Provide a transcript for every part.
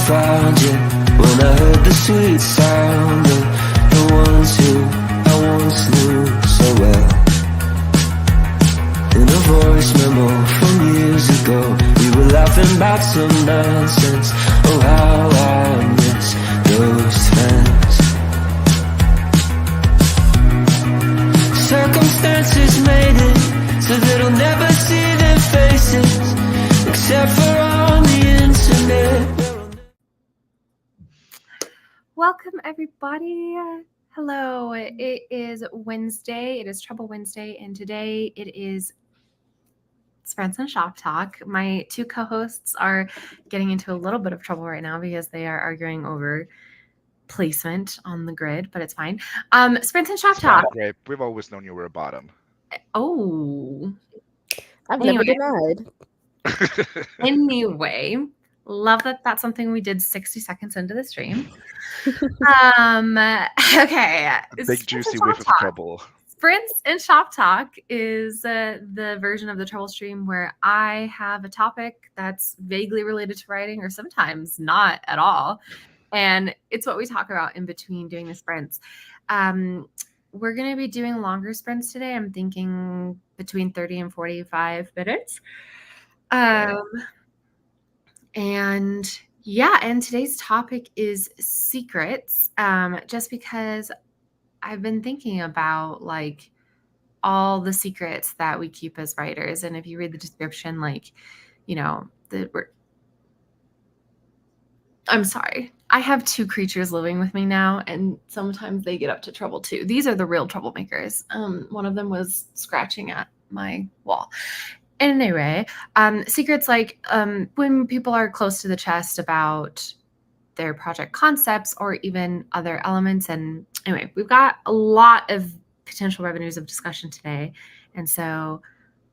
found you when I heard the sweet sound of the ones who I once knew so well. In a voice memo from years ago, we were laughing about some nonsense. Oh, how I miss those friends. Circumstances made it so that I'll never see their faces, except for on the internet. Welcome, everybody. Hello. It is Wednesday. It is Trouble Wednesday, and today it's Friends and Shoptalk. My two co-hosts are getting into a little bit of trouble right now because they are arguing over placement on the grid, but it's fine. Friends and Shoptalk. Great. We've always known you were a bottom. Oh. I've never denied. Anyway, love that that's something we did 60 seconds into the stream. Okay. Big juicy whiff of trouble. Sprints and Shop Talk is the version of the Trouble Stream where I have a topic that's vaguely related to writing or sometimes not at all. And it's what we talk about in between doing the sprints. We're going to be doing longer sprints today. I'm thinking between 30 and 45 minutes. And today's topic is secrets. Just because I've been thinking about like all the secrets that we keep as writers. And if you read the description, like, you know, I'm sorry. I have two creatures living with me now, and sometimes they get up to trouble too. These are the real troublemakers. One of them was scratching at my wall. Anyway, secrets like when people are close to the chest about their project concepts or even other elements. And anyway, we've got a lot of potential revenues of discussion today. And so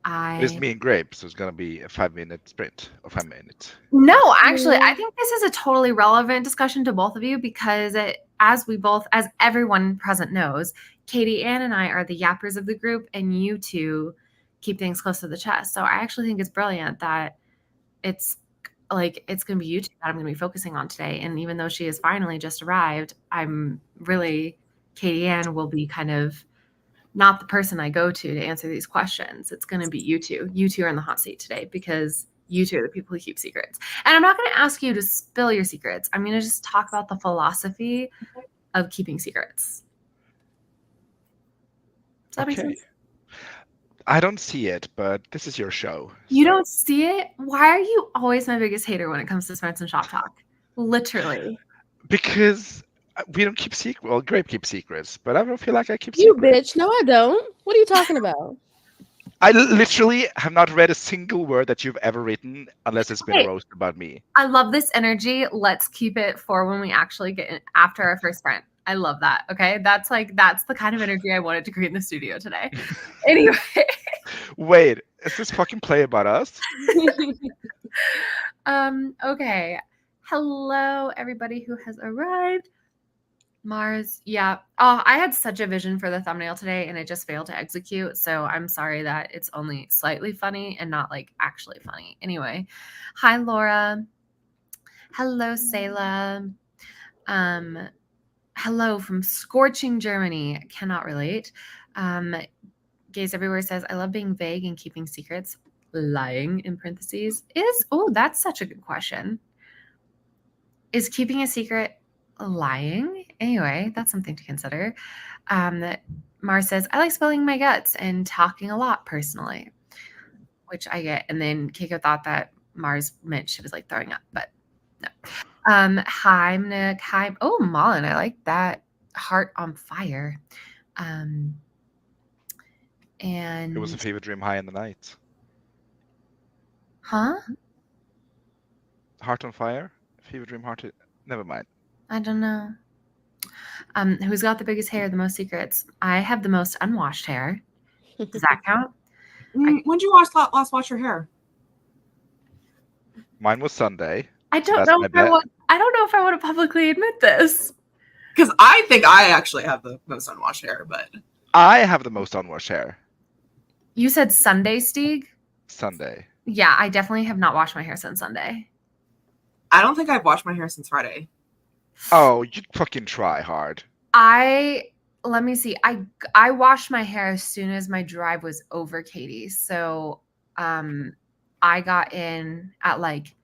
It's me and Grape, so it's going to be a 5-minute sprint or 5 minutes. No, actually, I think this is a totally relevant discussion to both of you because as everyone present knows, Katie Ann and I are the yappers of the group, and you two keep things close to the chest. So I actually think it's brilliant that it's going to be you two that I'm going to be focusing on today. And even though she has finally just arrived, Katie Ann will be kind of not the person I go to answer these questions. It's going to be you two. You two are in the hot seat today because you two are the people who keep secrets. And I'm not going to ask you to spill your secrets. I'm going to just talk about the philosophy of keeping secrets. Does that make sense? I don't see it, but this is your show. You don't see it? Why are you always my biggest hater when it comes to Friends and Shop Talk? Literally. Because we don't keep secrets. Well, Grape keeps secrets, but I don't feel like I keep You secrets. bitch. No, I don't. What are you talking about? I literally have not read a single word that you've ever written unless it's been a roast about me. I love this energy. Let's keep it for when we actually get in after our first sprint. I love that. Okay. That's the kind of energy I wanted to create in the studio today. Anyway. Wait, is this fucking play about us? Okay. Hello, everybody who has arrived. Mars, yeah. Oh, I had such a vision for the thumbnail today and it just failed to execute. So I'm sorry that it's only slightly funny and not like actually funny. Anyway, hi, Laura. Hello, Sayla. Hello from scorching Germany. Cannot relate. Gaze Everywhere says, I love being vague and keeping secrets. Lying in parentheses that's such a good question. Is keeping a secret lying? Anyway, that's something to consider. Mars says, I like spilling my guts and talking a lot personally, which I get. And then Keiko thought that Mars meant she was like throwing up, but no. Hi, Nick. Hi. Oh, Malin, I like that. Heart on fire. And It was a fever dream high in the night. Huh? Heart on fire? Fever dream heart. Never mind. I don't know. Who's got the biggest hair, the most secrets? I have the most unwashed hair. Does that count? When did you last wash your hair? Mine was Sunday. I don't know if I want to publicly admit this. Because I think I actually have the most unwashed hair, but I have the most unwashed hair. You said Sunday, Stieg? Sunday. Yeah, I definitely have not washed my hair since Sunday. I don't think I've washed my hair since Friday. Oh, you fucking try hard. Let me see. I washed my hair as soon as my drive was over, Katie. So I got in at like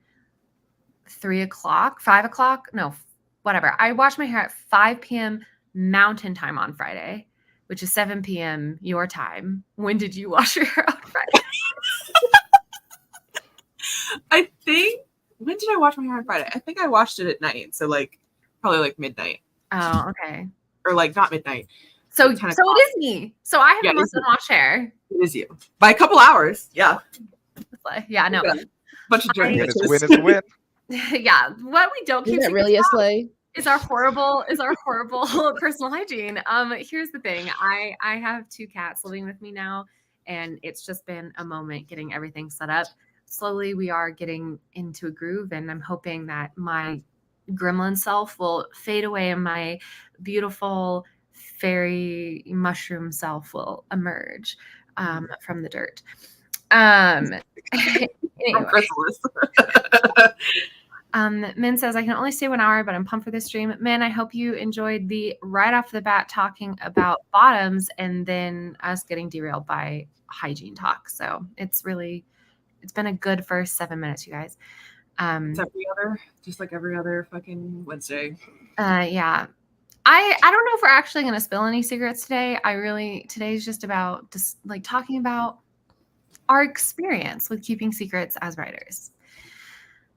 3 o'clock, 5 o'clock. No, whatever. I washed my hair at 5 p.m. Mountain Time on Friday, which is 7 p.m. your time. When did you wash your hair on Friday? I think, when did I wash my hair on Friday? I think I washed it at night. So like probably like midnight. Oh, okay. Or like not midnight. So like 10 it o'clock. is me. So I have Yeah, a month to wash hair. It is you. By a couple hours. Yeah. It's like, yeah, no. Yeah. Bunch of Win drink is a win is a win. Yeah. What we don't keep Isn't that secrets really a about slay? is our horrible personal hygiene. Here's the thing. I have 2 cats living with me now, and it's just been a moment getting everything set up. Slowly we are getting into a groove, and I'm hoping that my gremlin self will fade away and my beautiful fairy mushroom self will emerge from the dirt. From Anyway. Chrysalis. Min says, I can only stay 1 hour, but I'm pumped for this stream. Min, I hope you enjoyed the right off the bat talking about bottoms and then us getting derailed by hygiene talk. So it's been a good first 7 minutes, you guys. Just like every other fucking Wednesday. Yeah. I don't know if we're actually going to spill any secrets today. Today's just about just like talking about our experience with keeping secrets as writers.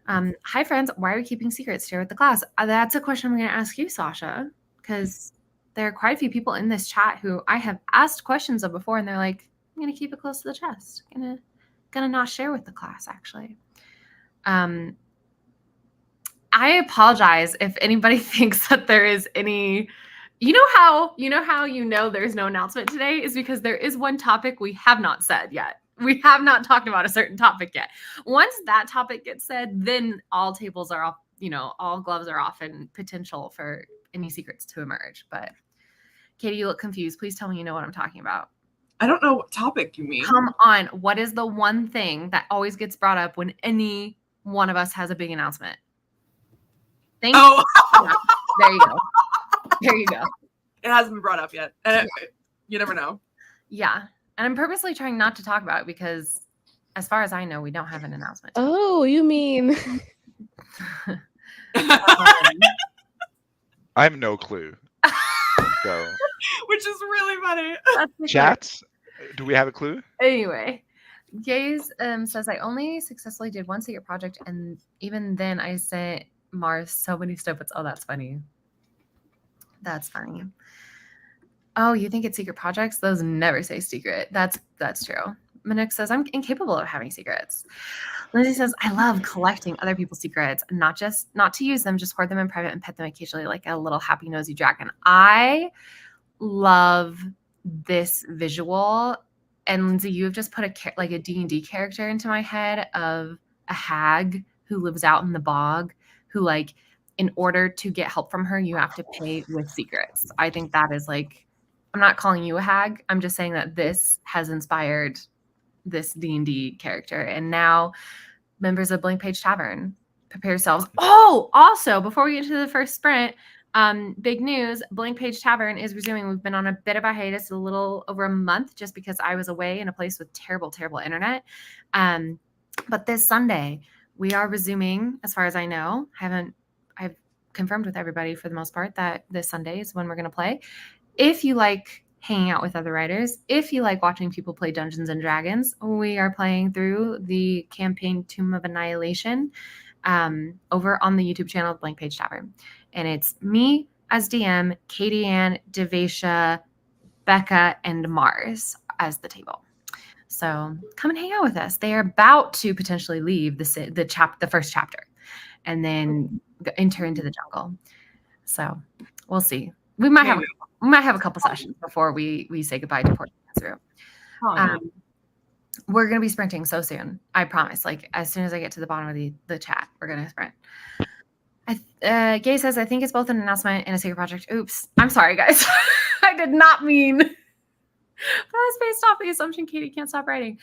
Hi friends, why are we keeping secrets here with the class? That's a question I'm going to ask you, Sasha, because there are quite a few people in this chat who I have asked questions of before, and they're like, I'm going to keep it close to the chest. Gonna not share with the class, actually. I apologize if anybody thinks that there is any. You know how there's no announcement today is because there is one topic we have not said yet. We have not talked about a certain topic yet. Once that topic gets said, then all tables are off, all gloves are off and potential for any secrets to emerge. But Katie, you look confused. Please tell me you know what I'm talking about. I don't know what topic you mean. Come on. What is the one thing that always gets brought up when any one of us has a big announcement? Thank you. There you go. There you go. It hasn't been brought up yet. And you never know. Yeah. And I'm purposely trying not to talk about it because as far as I know, we don't have an announcement. Oh, you mean I have no clue. So Which is really funny. chats, do we have a clue? Anyway, Gaze says I only successfully did one secret project, and even then I sent Mars so many snippets. Oh, that's funny. That's funny. Oh, you think it's secret projects? Those never say secret. That's true. Minix says I'm incapable of having secrets. Lindsay says I love collecting other people's secrets, not to use them, just hoard them in private and pet them occasionally like a little happy nosy dragon. I love this visual. And Lindsay, you have just put a D&D character into my head of a hag who lives out in the bog, who like in order to get help from her, you have to pay with secrets. I think that is like, I'm not calling you a hag. I'm just saying that this has inspired this D&D character. And now members of Blank Page Tavern, prepare yourselves. Oh, also, before we get into the first sprint, big news, Blank Page Tavern is resuming. We've been on a bit of a hiatus, a little over a month, just because I was away in a place with terrible, terrible internet. But this Sunday, we are resuming, as far as I know. I've confirmed with everybody for the most part that this Sunday is when we're going to play. If you like hanging out with other writers, if you like watching people play Dungeons and Dragons, we are playing through the campaign Tomb of Annihilation over on the YouTube channel of Blank Page Tavern. And it's me as DM, Katie Ann, Devasha, Becca, and Mars as the table. So come and hang out with us. They are about to potentially leave the first chapter and then enter into the jungle. So we'll see. We might have a couple sessions before we say goodbye to Port through. We're gonna be sprinting so soon. I promise. Like as soon as I get to the bottom of the chat, we're gonna sprint. Gay says I think it's both an announcement and a secret project. Oops. I'm sorry, guys. I did not mean. That was based off the assumption Katie can't stop writing.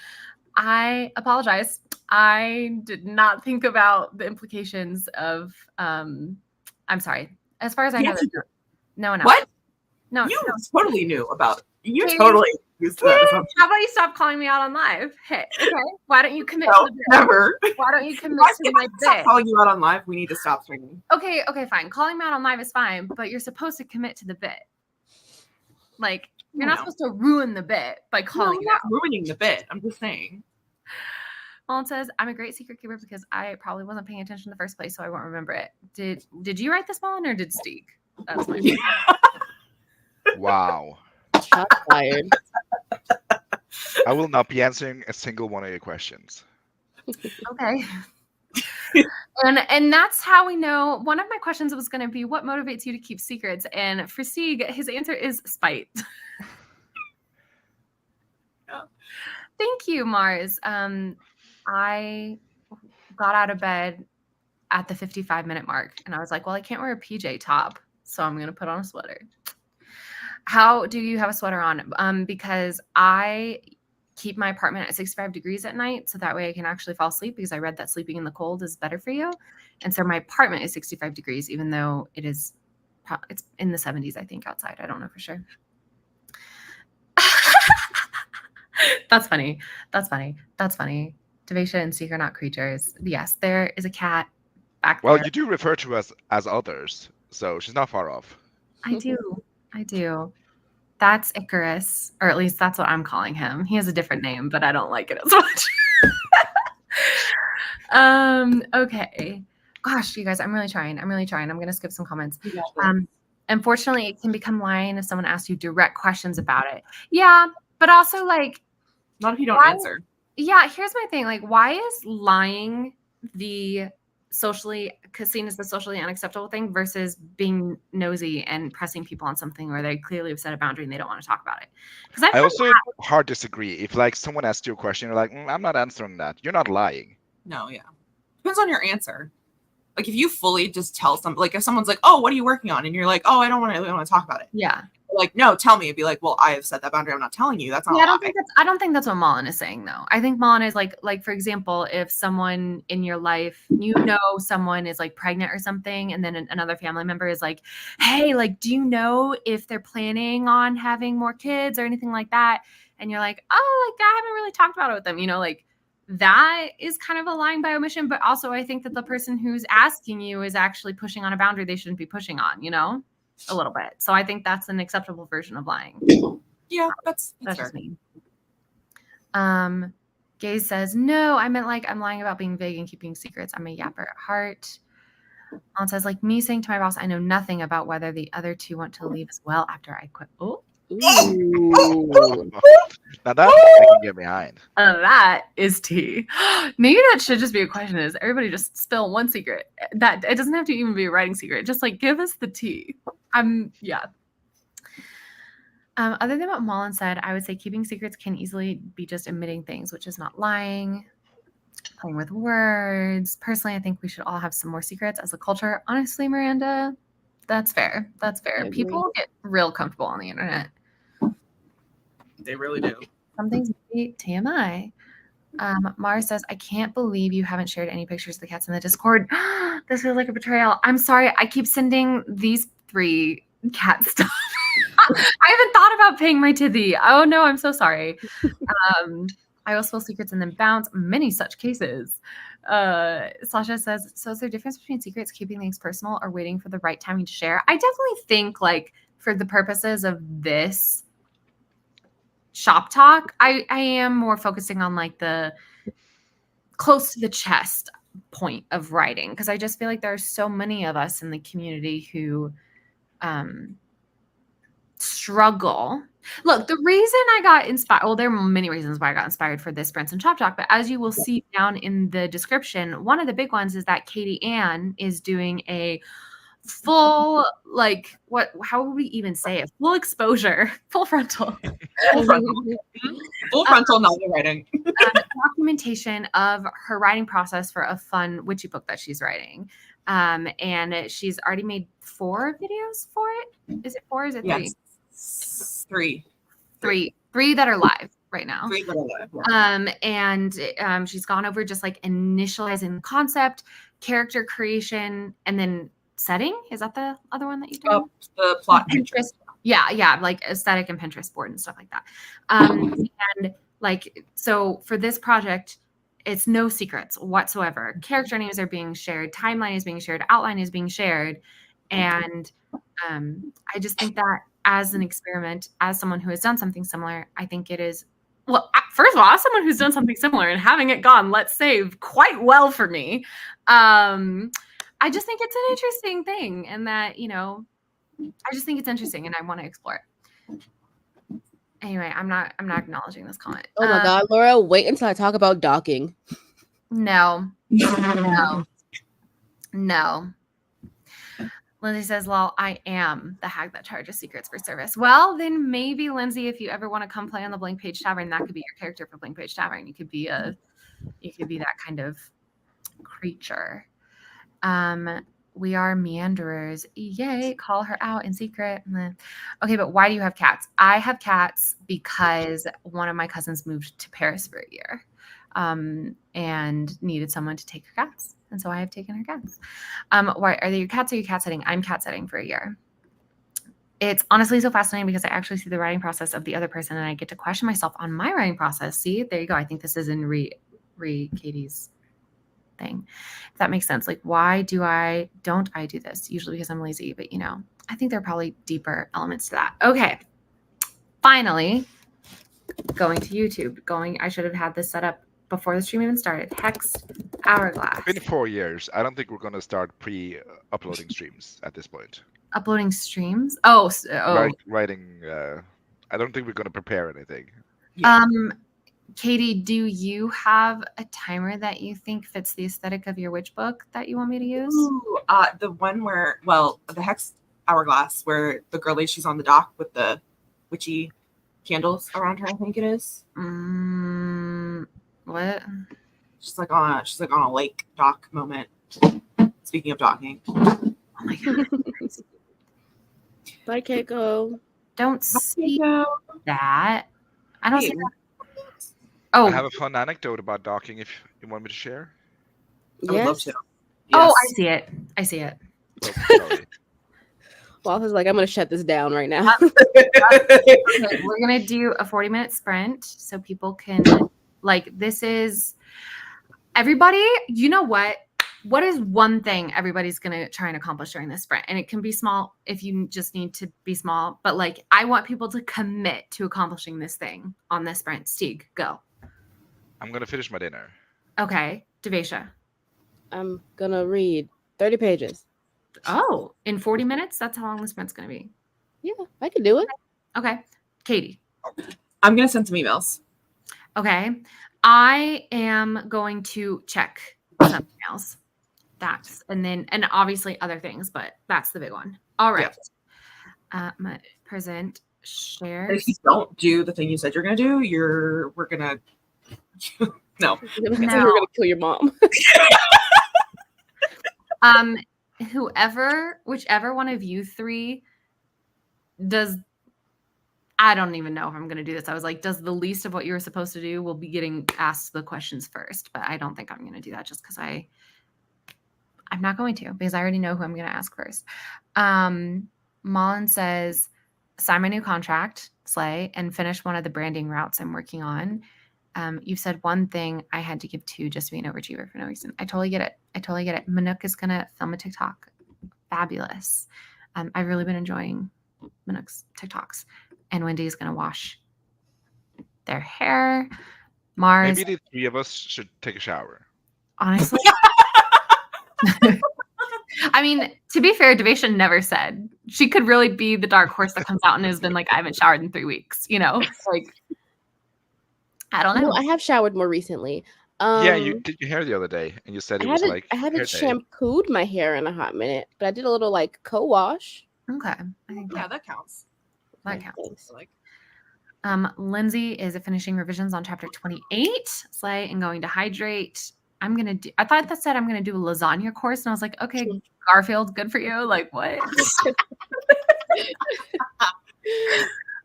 I apologize. I did not think about the implications of I'm sorry. As far as I know, Yes, there's no one else. What? No, You no. totally knew about. You Katie, totally used to that Katie, assumption. how about you stop calling me out on live? Hey, okay. Why don't you commit No, to the bit? never. Why don't you commit If to I my stop bit? calling you out on live, we need to stop streaming. Okay, fine. Calling me out on live is fine, but you're supposed to commit to the bit. Like, you're not supposed to ruin the bit by calling I'm it not out. ruining the bit. I'm just saying. Mullen says, I'm a great secret keeper because I probably wasn't paying attention in the first place, so I won't remember it. Did you write this, Mullen, or did Steek? That's my Wow. Shots fired. I will not be answering a single one of your questions. Okay. And that's how we know. One of my questions was going to be, what motivates you to keep secrets? And for Sieg, his answer is spite. Yeah. Thank you, Mars. I got out of bed at the 55-minute mark, and I was like, well, I can't wear a PJ top, so I'm going to put on a sweater. How do you have a sweater on? Because I keep my apartment at 65 degrees at night, so that way I can actually fall asleep, because I read that sleeping in the cold is better for you. And so my apartment is 65 degrees, even though it's in the 70s, I think, outside. I don't know for sure. That's funny. That's funny. That's funny. Devasia and Seek are not creatures. Yes, there is a cat back Well, there. you do refer to us as others, so she's not far off. I do. That's Icarus, or at least that's what I'm calling him. He has a different name, but I don't like it as much. Okay. Gosh, you guys, I'm really trying. I'm going to skip some comments. Unfortunately, it can become lying if someone asks you direct questions about it. Yeah, but also, like, not if you don't answer. Yeah, here's my thing. Like, why is lying the seen as the socially unacceptable thing versus being nosy and pressing people on something where they clearly have set a boundary and they don't want to talk about it? Because I also hard disagree. If like someone asks you a question, you're like, I'm not answering that. You're not lying. No, yeah. Depends on your answer. Like if you fully just tell like if someone's like, oh, what are you working on? And you're like, oh, I don't want to talk about it. Yeah. Like, no, tell me. It'd be like, well, I have set that boundary. I'm not telling you. That's not. Yeah, I don't think that's what Mullen is saying, though. I think Mullen is like for example, if someone in your life, someone is like pregnant or something, and then another family member is like, hey, like, do you know if they're planning on having more kids or anything like that? And you're like, oh, like I haven't really talked about it with them. Like that is kind of a lying by omission. But also, I think that the person who's asking you is actually pushing on a boundary they shouldn't be pushing on. A little bit. So I think that's an acceptable version of lying. Yeah, that's just me. Gaze says, no, I meant like I'm lying about being vague and keeping secrets. I'm a yapper at heart. On says, like me saying to my boss, I know nothing about whether the other two want to leave as well after I quit. Oh. Now that I can get behind. That is tea. Maybe that should just be a question: is everybody just spill one secret? That it doesn't have to even be a writing secret. Just like give us the tea. Yeah. Other than what Mullen said, I would say keeping secrets can easily be just admitting things, which is not lying, playing with words. Personally, I think we should all have some more secrets as a culture. Honestly, Miranda, that's fair. That's fair. People get real comfortable on the internet. They really do. Some things maybe TMI. Mars says, I can't believe you haven't shared any pictures of the cats in the Discord. This feels like a betrayal. I'm sorry. I keep sending these 3 cat stuff. I haven't thought about paying my tithy. Oh, no, I'm so sorry. I will spill secrets and then bounce. Many such cases. Sasha says, so is there a difference between secrets, keeping things personal, or waiting for the right timing to share? I definitely think, like, for the purposes of this shop talk, I am more focusing on like the close to the chest point of writing, because I just feel like there are so many of us in the community who struggle. Look, the reason I got inspired, well, there are many reasons why I got inspired for this Sprints and Shop Talk, but as you will see down in the description, one of the big ones is that Katie Ann is doing a full, like, how would we even say it? Full exposure, full frontal. Full frontal novel writing. Documentation of her writing process for a fun witchy book that she's writing. And she's already made 4 videos for it. Is it 4? Is it 3? Yes. 3. 3 that are live. right now. Sweet little life. And she's gone over just like initializing the concept, character creation, and then setting. Is that the other one that you've done? The plot. Pinterest. Yeah, like aesthetic and Pinterest board and stuff like that. And like, so for this project, it's no secrets whatsoever. Character names are being shared, timeline is being shared, outline is being shared. And I just think that as an experiment, as someone who has done something similar, I think it is, well, first of all, as someone who's done something similar and having it gone, let's say, quite well for me, I just think it's an interesting thing, and that, you know, I just think it's interesting and I want to explore it. Anyway, I'm not acknowledging this comment. Oh my God, Laura, wait until I talk about docking. No. Lindsay says, "Lol, I am the hag that charges secrets for service." Well, then maybe, Lindsay, if you ever want to come play on the Blank Page Tavern, that could be your character for Blank Page Tavern. You could be that kind of creature. We are meanderers. Yay, call her out in secret. Okay, but why do you have cats? I have cats because one of my cousins moved to Paris for a year and needed someone to take her cats. And so I have taken her cats. Why are they your cats or you cat sitting? I'm cat sitting for a year. It's honestly so fascinating because I actually see the writing process of the other person and I get to question myself on my writing process. See, there you go. I think this is in Katie's thing. If that makes sense. Like, why don't I do this? Usually because I'm lazy, but you know, I think there are probably deeper elements to that. Okay. Finally, going to YouTube. I should have had this set up before the stream even started. Hex Hourglass. It's been 4 years. I don't think we're going to start pre-uploading streams at this point. Uploading streams? Writing. I don't think we're going to prepare anything. Yeah. Katie, do you have a timer that you think fits the aesthetic of your witch book that you want me to use? Ooh, the one where, the Hex Hourglass, where the girlie, she's on the dock with the witchy candles around her, I think it is. What? She's like on a lake dock moment. Speaking of docking. Oh my God. Bye, Keiko. Don't see Keiko. that. I don't Hey. see that. Oh, I have a fun anecdote about docking if you want me to share. I would love Yes. to. oh, Yes. I see it. Oh, sorry. Wallace is like, I'm gonna shut this down right now. Okay, we're gonna do a 40-minute sprint so people can, like, this is everybody. You know what? What is one thing everybody's gonna try and accomplish during this sprint? And it can be small if you just need to be small, but like, I want people to commit to accomplishing this thing on this sprint. Stieg, go. I'm going to finish my dinner. Okay, Devesha. I'm gonna read 30 pages. Oh, in 40 minutes? That's how long the sprint's gonna be. Yeah, I can do it. Okay, Katie. I'm gonna send some emails. Okay, I am going to check some emails. And obviously other things, but that's the big one. All right. Present share. And if you don't do the thing you said you're gonna do, we're gonna no. We're gonna kill your mom. Whichever one of you three does, I don't even know if I'm going to do this. I was like, does the least of what you were supposed to do will be getting asked the questions first, but I don't think I'm going to do that just because I'm not going to, because I already know who I'm going to ask first. Mullen says, sign my new contract, slay, and finish one of the branding routes I'm working on. You said one thing, I had to give two just to be an overachiever for no reason. I totally get it. Manook is going to film a TikTok. Fabulous. I've really been enjoying Manook's TikToks. And Wendy is going to wash their hair. Mars. Maybe the three of us should take a shower. Honestly. I mean, to be fair, Devesha never said. She could really be the dark horse that comes out and has been like, I haven't showered in 3 weeks. You know, like, I don't know. No, I have showered more recently. Yeah, you did your hair the other day, and you said it was like I haven't hair day. shampooed my hair in a hot minute, but I did a little like co-wash. Okay. I think Yeah, that counts. that counts. Thanks. Like, Lindsay is finishing revisions on chapter 28, slay, and going to hydrate. I thought that said I'm gonna do a lasagna course, and I was like, okay, Garfield, good for you. Like, what?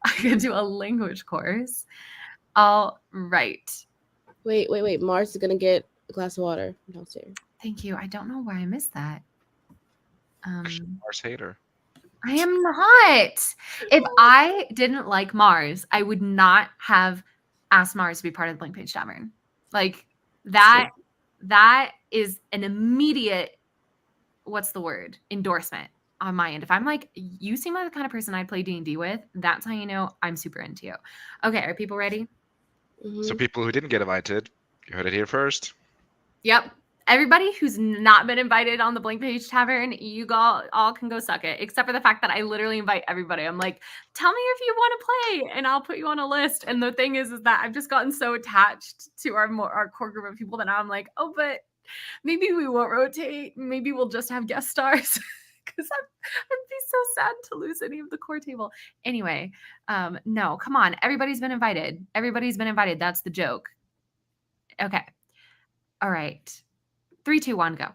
I'm gonna do a language course. All right. Wait. Mars is gonna get a glass of water from downstairs. Thank you. I don't know why I missed that. Mars hater. I am not. If I didn't like Mars, I would not have asked Mars to be part of the Blank Page Tavern. Like that is an immediate, what's the word? Endorsement on my end. If I'm like, you seem like the kind of person I'd play D&D with, that's how you know I'm super into you. Okay, are people ready? So people who didn't get invited, you heard it here first. Yep. Everybody who's not been invited on the Blank Page Tavern, you all can go suck it, except for the fact that I literally invite everybody. I'm like, tell me if you want to play, and I'll put you on a list. And the thing is that I've just gotten so attached to our core group of people that now I'm like, oh, but maybe we won't rotate. Maybe we'll just have guest stars. Because I'd be so sad to lose any of the core table. Anyway, no, come on. Everybody's been invited. Everybody's been invited. That's the joke. Okay. All right. 3, 2, 1, go.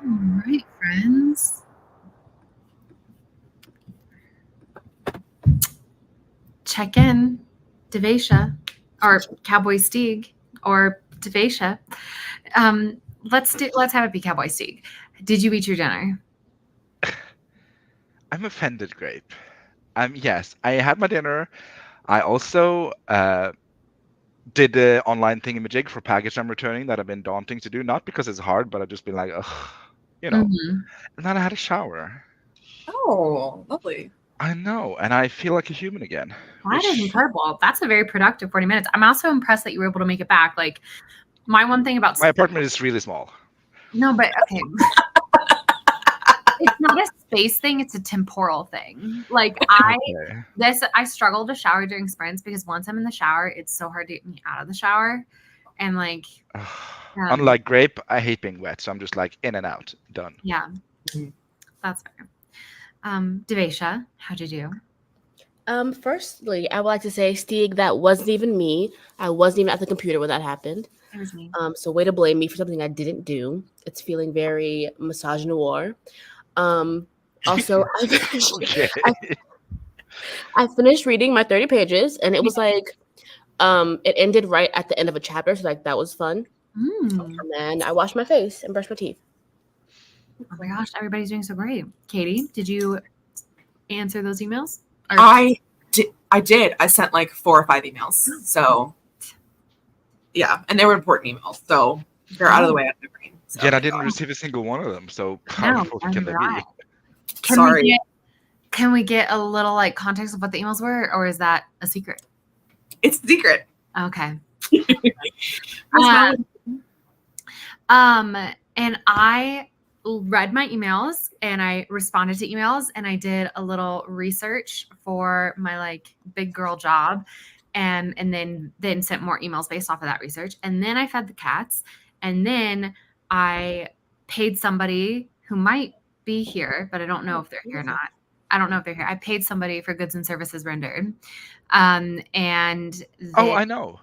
All right, friends. Check in, Devesha, or Cowboy Steeg, or Devesha. Let's have it be Cowboy Steeg. Did you eat your dinner? I'm offended, Grape. Yes, I had my dinner. I also did the online thingamajig for package I'm returning that have been daunting to do, not because it's hard, but I've just been like, ugh, Mhm. And then I had a shower. Oh, lovely. I know, and I feel like a human again. That is incredible. That's a very productive 40 minutes. I'm also impressed that you were able to make it back. Like, my one thing about My apartment is really small. no, but okay. It's not a space thing, it's a temporal thing. Like I struggle to shower during sprints because once I'm in the shower, it's so hard to get me out of the shower. And like Unlike Grape, I hate being wet, so I'm just like in and out, done. Yeah. That's fair. Devesha, how'd you do? Firstly, I would like to say, Stieg, that wasn't even me. I wasn't even at the computer when that happened. It was me. So way to blame me for something I didn't do. It's feeling very misogynoir. Also, I finished reading my 30 pages, and it was like, it ended right at the end of a chapter, so like that was fun. And then I washed my face and brushed my teeth. Oh my gosh, everybody's doing so great. Katie, did you answer those emails? I did. I sent like 4 or 5 emails. So yeah, and they were important emails, so they're out of the way out of my brain. So, Yet I didn't receive a single one of them. So powerful can they be? Sorry. Can we get a little like context of what the emails were, or is that a secret? It's a secret. Okay. And I read my emails and I responded to emails and I did a little research for my like big girl job and then sent more emails based off of that research. And then I fed the cats and then I paid somebody who might be here, but I don't know if they're here or not. I don't know if they're here. I paid somebody for goods and services rendered. And I know.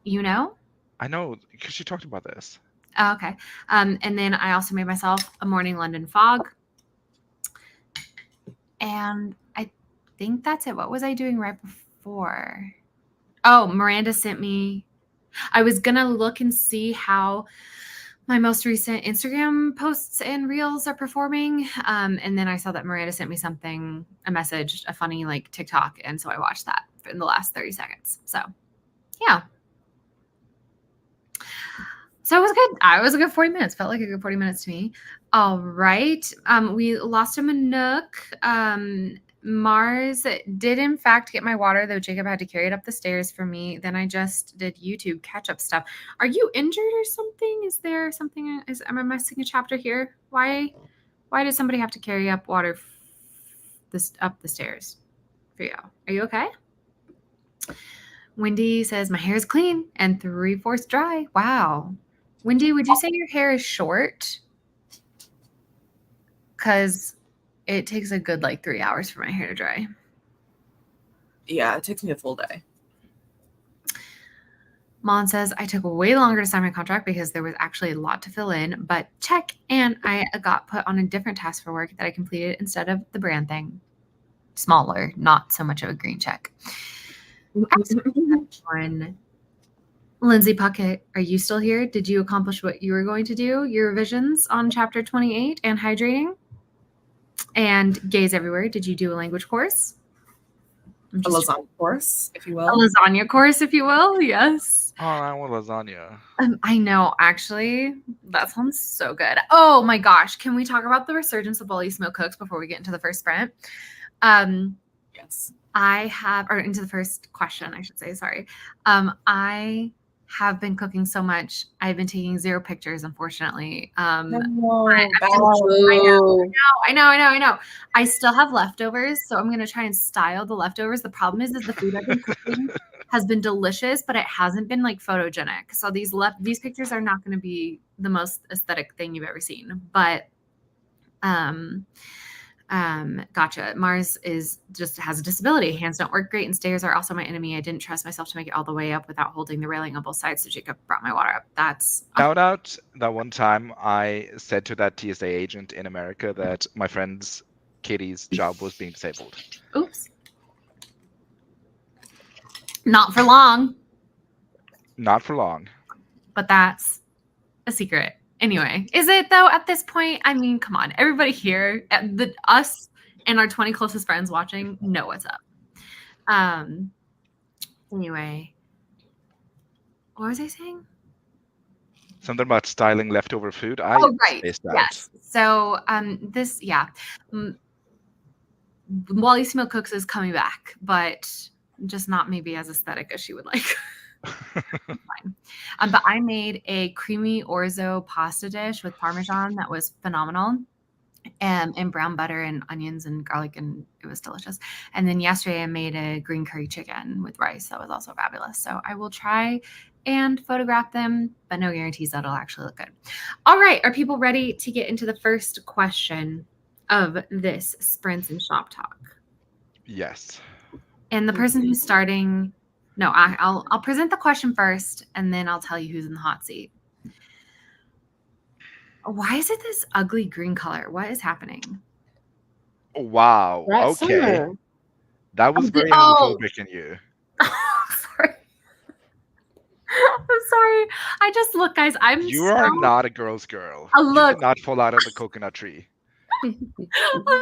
You know? I know because you talked about this. Oh, okay. And then I also made myself a morning London fog. And I think that's it. What was I doing right before? Oh, Miranda sent me. I was going to look and see how my most recent Instagram posts and reels are performing. And then I saw that Miranda sent me something, a message, a funny like TikTok. And so I watched that in the last 30 seconds. So yeah. So it was good. It was a good 40 minutes. Felt like a good 40 minutes to me. All right. We lost him a nook. Mars did in fact get my water, though Jacob had to carry it up the stairs for me. Then I just did YouTube catch-up stuff. Are you injured or something? Is there something? Am I missing a chapter here? Why did somebody have to carry up water up the stairs for you? Are you okay? Wendy says my hair is clean and 3/4 dry. Wow. Wendy, would you say your hair is short? Because it takes a good like 3 hours for my hair to dry. Yeah, it takes me a full day. Mon says I took way longer to sign my contract because there was actually a lot to fill in, but check. And I got put on a different task for work that I completed instead of the brand thing. Smaller, not so much of a green check. Lindsay Puckett, are you still here? Did you accomplish what you were going to do? Your revisions on chapter 28 and hydrating? And gays everywhere, did you do a language course? A lasagna course, if you will. A lasagna course, if you will, yes. Oh, I want lasagna. I know, actually. That sounds so good. Oh my gosh. Can we talk about the resurgence of Bully Smoke Cooks before we get into the first sprint? Yes. Or into the first question, I should say, sorry. I have been cooking so much. I've been taking 0 pictures, unfortunately. I know. I still have leftovers, so I'm going to try and style the leftovers. The problem is that the food I've been cooking has been delicious, but it hasn't been like photogenic. So these pictures are not going to be the most aesthetic thing you've ever seen. But Gotcha. Mars has a disability. Hands don't work great, and stairs are also my enemy. I didn't trust myself to make it all the way up without holding the railing on both sides, so Jacob brought my water up. That's Shout out that one time I said to that TSA agent in America that my friend's Katie's job was being disabled. oops. Not for long, Not for long. but that's a secret. Anyway, is it though at this point? I mean, come on. Everybody here, us and our 20 closest friends watching know what's up. Anyway, what was I saying? Something about styling leftover food. Oh, right. spaced out. Yes. So, Wally Smith Cooks is coming back, but just not maybe as aesthetic as she would like. Fine. But I made a creamy orzo pasta dish with Parmesan that was phenomenal. And brown butter and onions and garlic, and it was delicious. And then yesterday I made a green curry chicken with rice that was also fabulous. So I will try and photograph them, but no guarantees that it'll actually look good. All right, are people ready to get into the first question of this Sprints and Shop Talk? Yes. And the person who's starting, I'll present the question first, and then I'll tell you who's in the hot seat. Why is it this ugly green color? What is happening? Wow. Rat Okay. Summer. That was very Oh. homophobic in you. Sorry. I'm sorry. I just look, guys. You are not a girl's girl. You Look. did not fall out of the coconut tree. I'm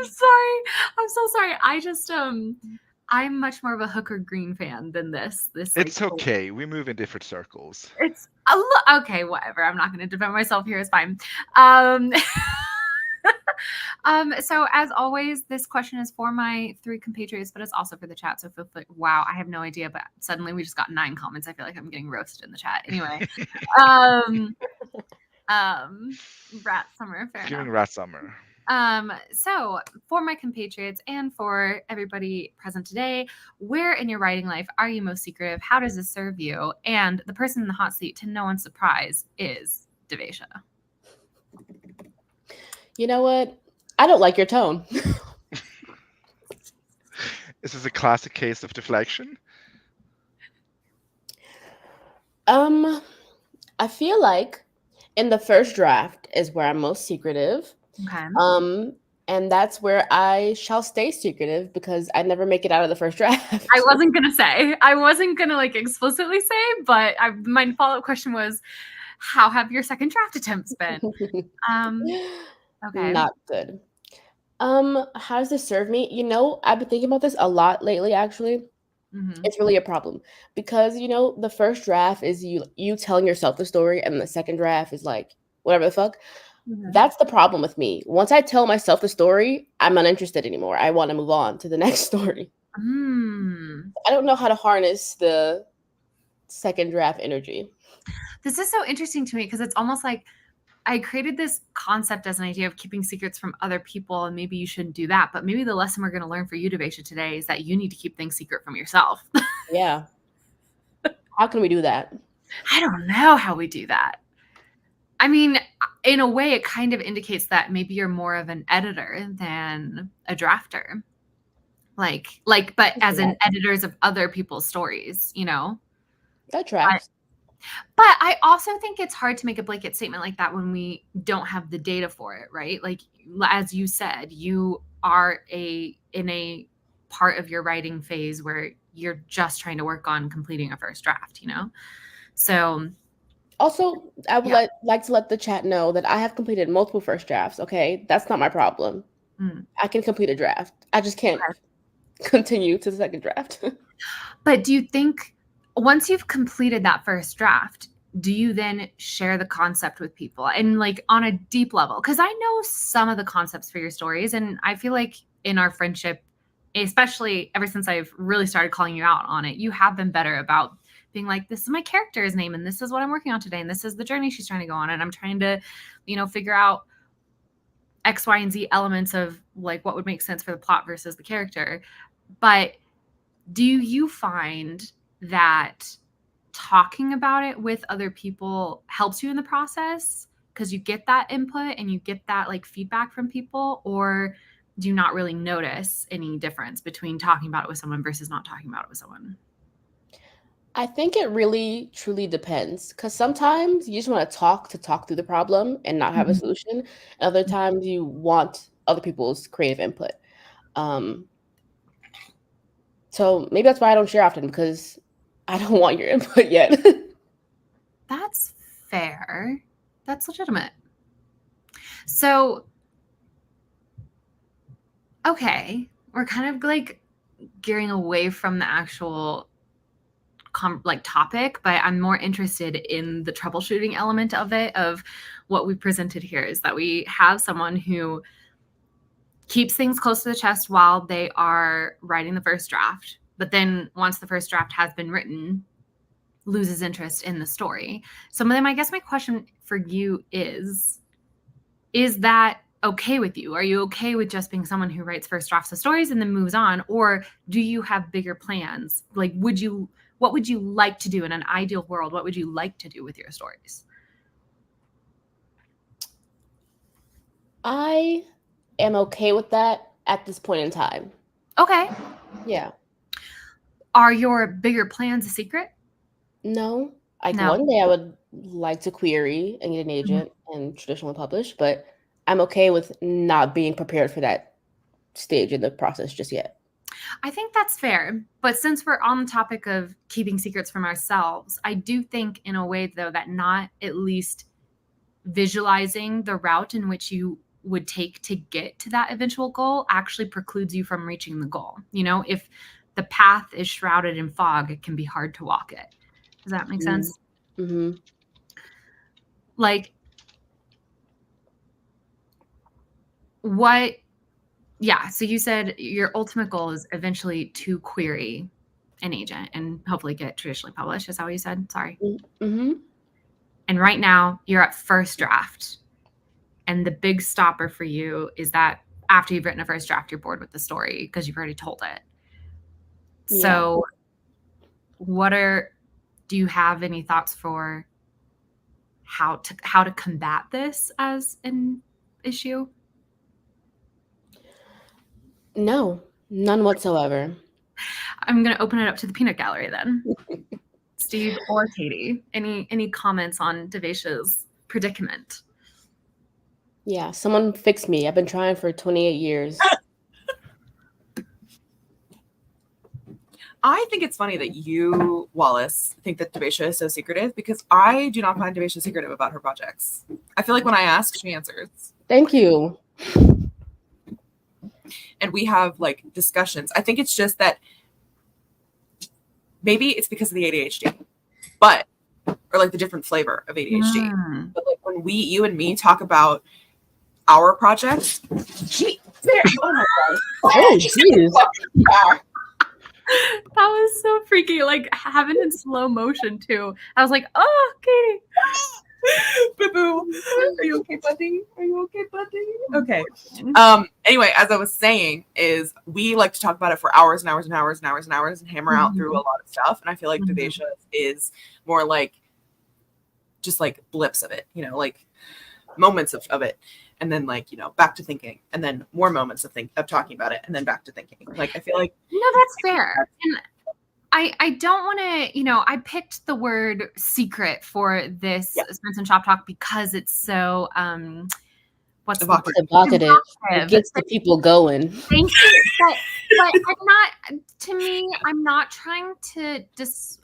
sorry. I'm so sorry. I just I'm much more of a hooker green fan than this. It's okay. We move in different circles. It's okay, whatever. I'm not going to defend myself here. It's fine. So as always, this question is for my 3 compatriots, but it's also for the chat. So feel free. Wow, I have no idea, but suddenly we just got 9 comments. I feel like I'm getting roasted in the chat. Anyway, Rat Summer. Fair Giving enough. Rat Summer. So for my compatriots and for everybody present today, where in your writing life are you most secretive? How does this serve you? And the person in the hot seat, to no one's surprise, is Devesha. You know what? I don't like your tone. Is this a classic case of deflection? I feel like in the first draft is where I'm most secretive. Okay. And that's where I shall stay secretive because I never make it out of the first draft. I wasn't gonna like explicitly say, but my follow-up question was, how have your second draft attempts been? Okay. Not good. How does this serve me? You know, I've been thinking about this a lot lately, actually. Mhm. It's really a problem because, you know, the first draft is you telling yourself the story, and the second draft is like, whatever the fuck. Mhm. That's the problem with me. Once I tell myself the story, I'm not interested anymore. I want to move on to the next story. I don't know how to harness the second draft energy. This is so interesting to me because it's almost like I created this concept as an idea of keeping secrets from other people, and maybe you shouldn't do that. But maybe the lesson we're going to learn for you, Devesha, today is that you need to keep things secret from yourself. Yeah. How can we do that? I don't know how we do that. I mean, in a way, it kind of indicates that maybe you're more of an editor than a drafter. But as in editors of other people's stories, you know? That tracks. But I also think it's hard to make a blanket statement like that when we don't have the data for it, right? Like, as you said, you are in a part of your writing phase where you're just trying to work on completing a first draft, you know? So Also, I would like to let the chat know that I have completed multiple first drafts, okay? That's not my problem. I can complete a draft. I just can't continue to the second draft. But do you think once you've completed that first draft, do you then share the concept with people and like on a deep level? Because I know some of the concepts for your stories, and I feel like in our friendship, especially ever since I've really started calling you out on it, you have been better about being like, this is my character's name, and this is what I'm working on today, and this is the journey she's trying to go on, and I'm trying to, you know, figure out X, Y, and Z elements of like what would make sense for the plot versus the character. But do you find that talking about it with other people helps you in the process because you get that input and you get that like feedback from people? Or do you not really notice any difference between talking about it with someone versus not talking about it with someone? I think it really truly depends, because sometimes you just want to talk through the problem and not have a solution. And other times you want other people's creative input. So maybe that's why I don't share often, because I don't want your input yet. That's fair. That's legitimate. So, okay, we're kind of like gearing away from the actual topic, but I'm more interested in the troubleshooting element of it, of what we presented here, is that we have someone who keeps things close to the chest while they are writing the first draft, but then once the first draft has been written, loses interest in the story. So then I guess my question for you is that okay with you? Are you okay with just being someone who writes first drafts of stories and then moves on? Or do you have bigger plans? Like, what would you like to do in an ideal world? What would you like to do with your stories? I am okay with that at this point in time. Okay. Yeah. Are your bigger plans a secret? No. Like No. one day I would like to query and get an agent and traditionally publish, but I'm okay with not being prepared for that stage in the process just yet. I think that's fair. But since we're on the topic of keeping secrets from ourselves, I do think in a way, though, that not at least visualizing the route in which you would take to get to that eventual goal actually precludes you from reaching the goal. You know, if the path is shrouded in fog, it can be hard to walk it. Does that make sense? Mm-hmm. Like, what? Yeah. So you said your ultimate goal is eventually to query an agent and hopefully get traditionally published. Is that what you said? Sorry. Mm-hmm. And right now you're at first draft. And the big stopper for you is that after you've written a first draft, you're bored with the story because you've already told it. Yeah. So do you have any thoughts for how to combat this as an issue? No, none whatsoever. I'm going to open it up to the peanut gallery then. Steve or Katie, any comments on Devesha's predicament? Yeah, someone fix me. I've been trying for 28 years. I think it's funny that you, Wallace, think that Devesha is so secretive, because I do not find Devesha secretive about her projects. I feel like when I ask, she answers. Thank you. And we have like discussions. I think it's just that maybe it's because of the ADHD, or like the different flavor of ADHD. But like when you and me talk about our projects, oh my God. Oh, jeez. That was so freaky. Like, having in slow motion too. I was like, oh, Katie. Boo boo. Are you okay, buddy? Okay. Anyway, as I was saying, is we like to talk about it for hours and hours and hours and hours and hours and hammer out through a lot of stuff. And I feel like Devesha is more like just like blips of it, you know, like moments of it. And then like, you know, back to thinking, and then more moments of talking about it, and then back to thinking. Like, I feel like no, that's fair. And I don't want to, you know, I picked the word secret for this Spence and Shop Talk because it's so what's evocative. It gets the people going. Thank you. But I'm not trying to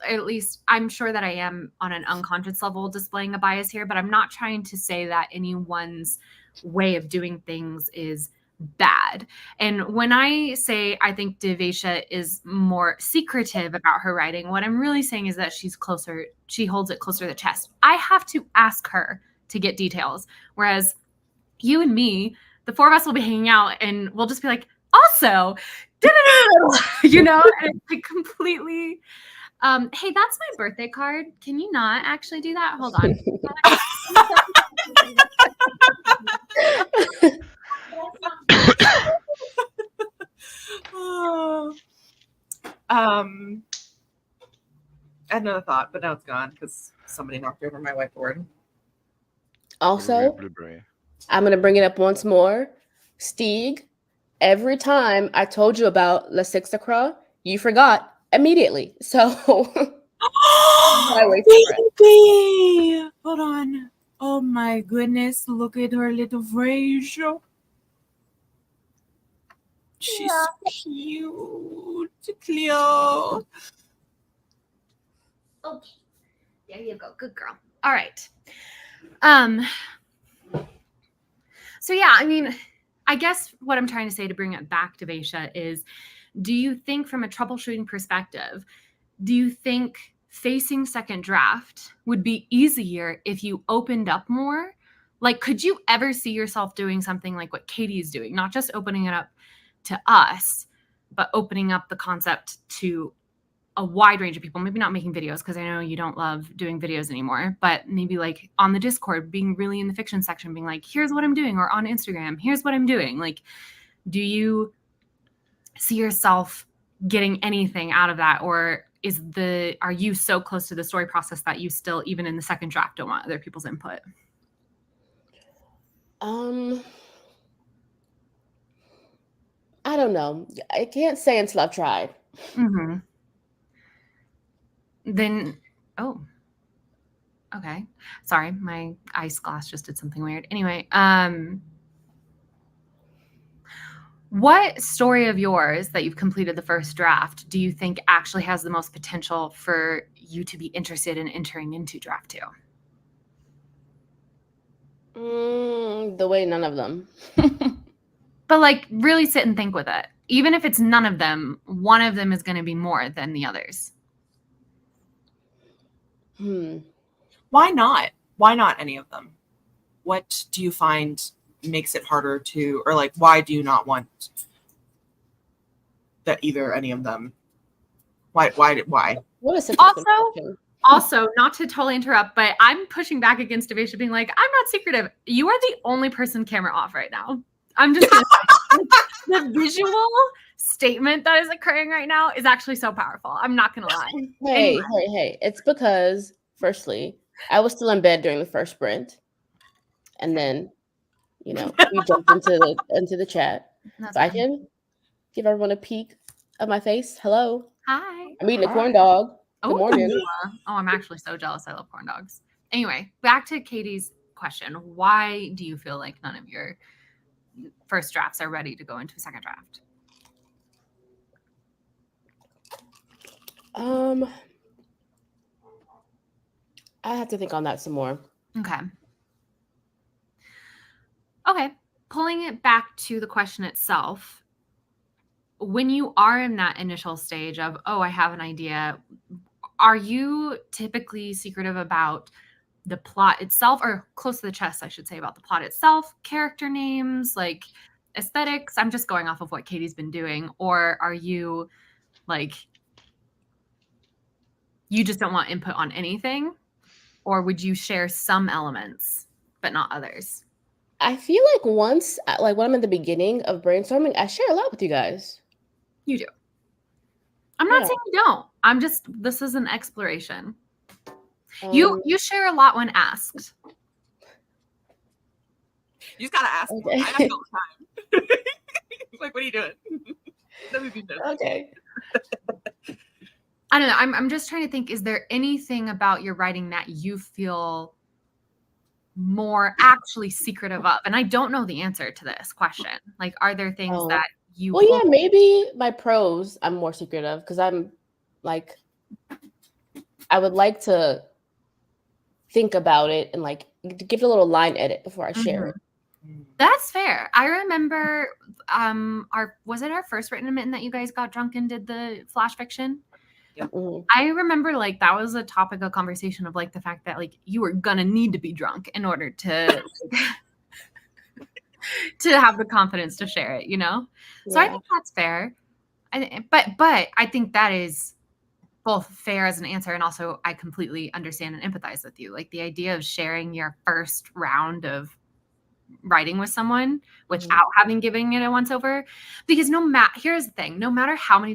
at least I'm sure that I am on an unconscious level displaying a bias here, but I'm not trying to say that anyone's way of doing things is bad. And when I say I think Devesha is more secretive about her writing, what I'm really saying is that she holds it closer to the chest. I have to ask her to get details. Whereas you and me, the four of us will be hanging out and we'll just be like, also, you know, and it completely, hey, that's my birthday card. Can you not actually do that? Hold on. I had another thought, but now it's gone because somebody knocked over my whiteboard. Also, I'm going to bring it up once more. Stieg, every time I told you about La Six Acra, you forgot immediately. So Baby, hold on. Oh my goodness! Look at her little face. She's so cute, Cleo. Okay. There you go. Good girl. All right. So yeah, I mean, I guess what I'm trying to say to bring it back to Vaisha is, do you think from a troubleshooting perspective, do you think facing second draft would be easier if you opened up more? Like, could you ever see yourself doing something like what Katie's doing, not just opening it up to us, but opening up the concept to a wide range of people, maybe not making videos, because I know you don't love doing videos anymore, but maybe like on the Discord, being really in the fiction section, being like, here's what I'm doing, or on Instagram, here's what I'm doing. Like, do you see yourself getting anything out of that? Or are you so close to the story process that you still, even in the second draft, don't want other people's input? I don't know. I can't say until I've tried. Mm-hmm. Then, okay. Sorry, my ice glass just did something weird. Anyway, what story of yours that you've completed the first draft do you think actually has the most potential for you to be interested in entering into draft 2? The way none of them. But like, really sit and think with it. Even if it's none of them, one of them is going to be more than the others. Why not? Why not any of them? What do you find makes it harder to, or like, why do you not want that either any of them? Why? What is such a good question? Also, not to totally interrupt, but I'm pushing back against Devasia being like, I'm not secretive. You are the only person camera off right now. I'm just gonna say, the visual statement that is occurring right now is actually so powerful. I'm not gonna lie. Hey. It's because, firstly, I was still in bed during the first sprint. And then, you jumped into the chat. So I can give everyone a peek of my face. Hello. Hi. I'm eating a corn dog. Good morning. I'm actually so jealous. I love corn dogs. Anyway, back to Katie's question. Why do you feel like none of your first drafts are ready to go into a second draft? I have to think on that some more. Okay. Pulling it back to the question itself, when you are in that initial stage of, I have an idea, are you typically secretive about the plot itself, or close to the chest, I should say, about the plot itself, character names, like aesthetics? I'm just going off of what Katie's been doing. Or are you like, you just don't want input on anything? Or would you share some elements, but not others? I feel like when I'm in the beginning of brainstorming, I share a lot with you guys. You do. I'm not saying you don't. This is an exploration. You share a lot when asked. You just gotta ask. Okay. I ask all the time. Like, what are you doing? Okay. I don't know. I'm just trying to think, is there anything about your writing that you feel more actually secretive of? And I don't know the answer to this question. Like, are there things that you... Well, yeah, maybe my prose I'm more secretive, because I'm like, I would like to think about it and like give it a little line edit before I share it. That's fair. I remember was it our first written admittance that you guys got drunk and did the flash fiction? Yep. I remember like that was a topic of conversation of like the fact that like you were gonna need to be drunk in order to to have the confidence to share it, So I think that's fair. But I think that is both fair as an answer, and also I completely understand and empathize with you. Like the idea of sharing your first round of writing with someone without having given it a once over, because here's the thing, no matter how many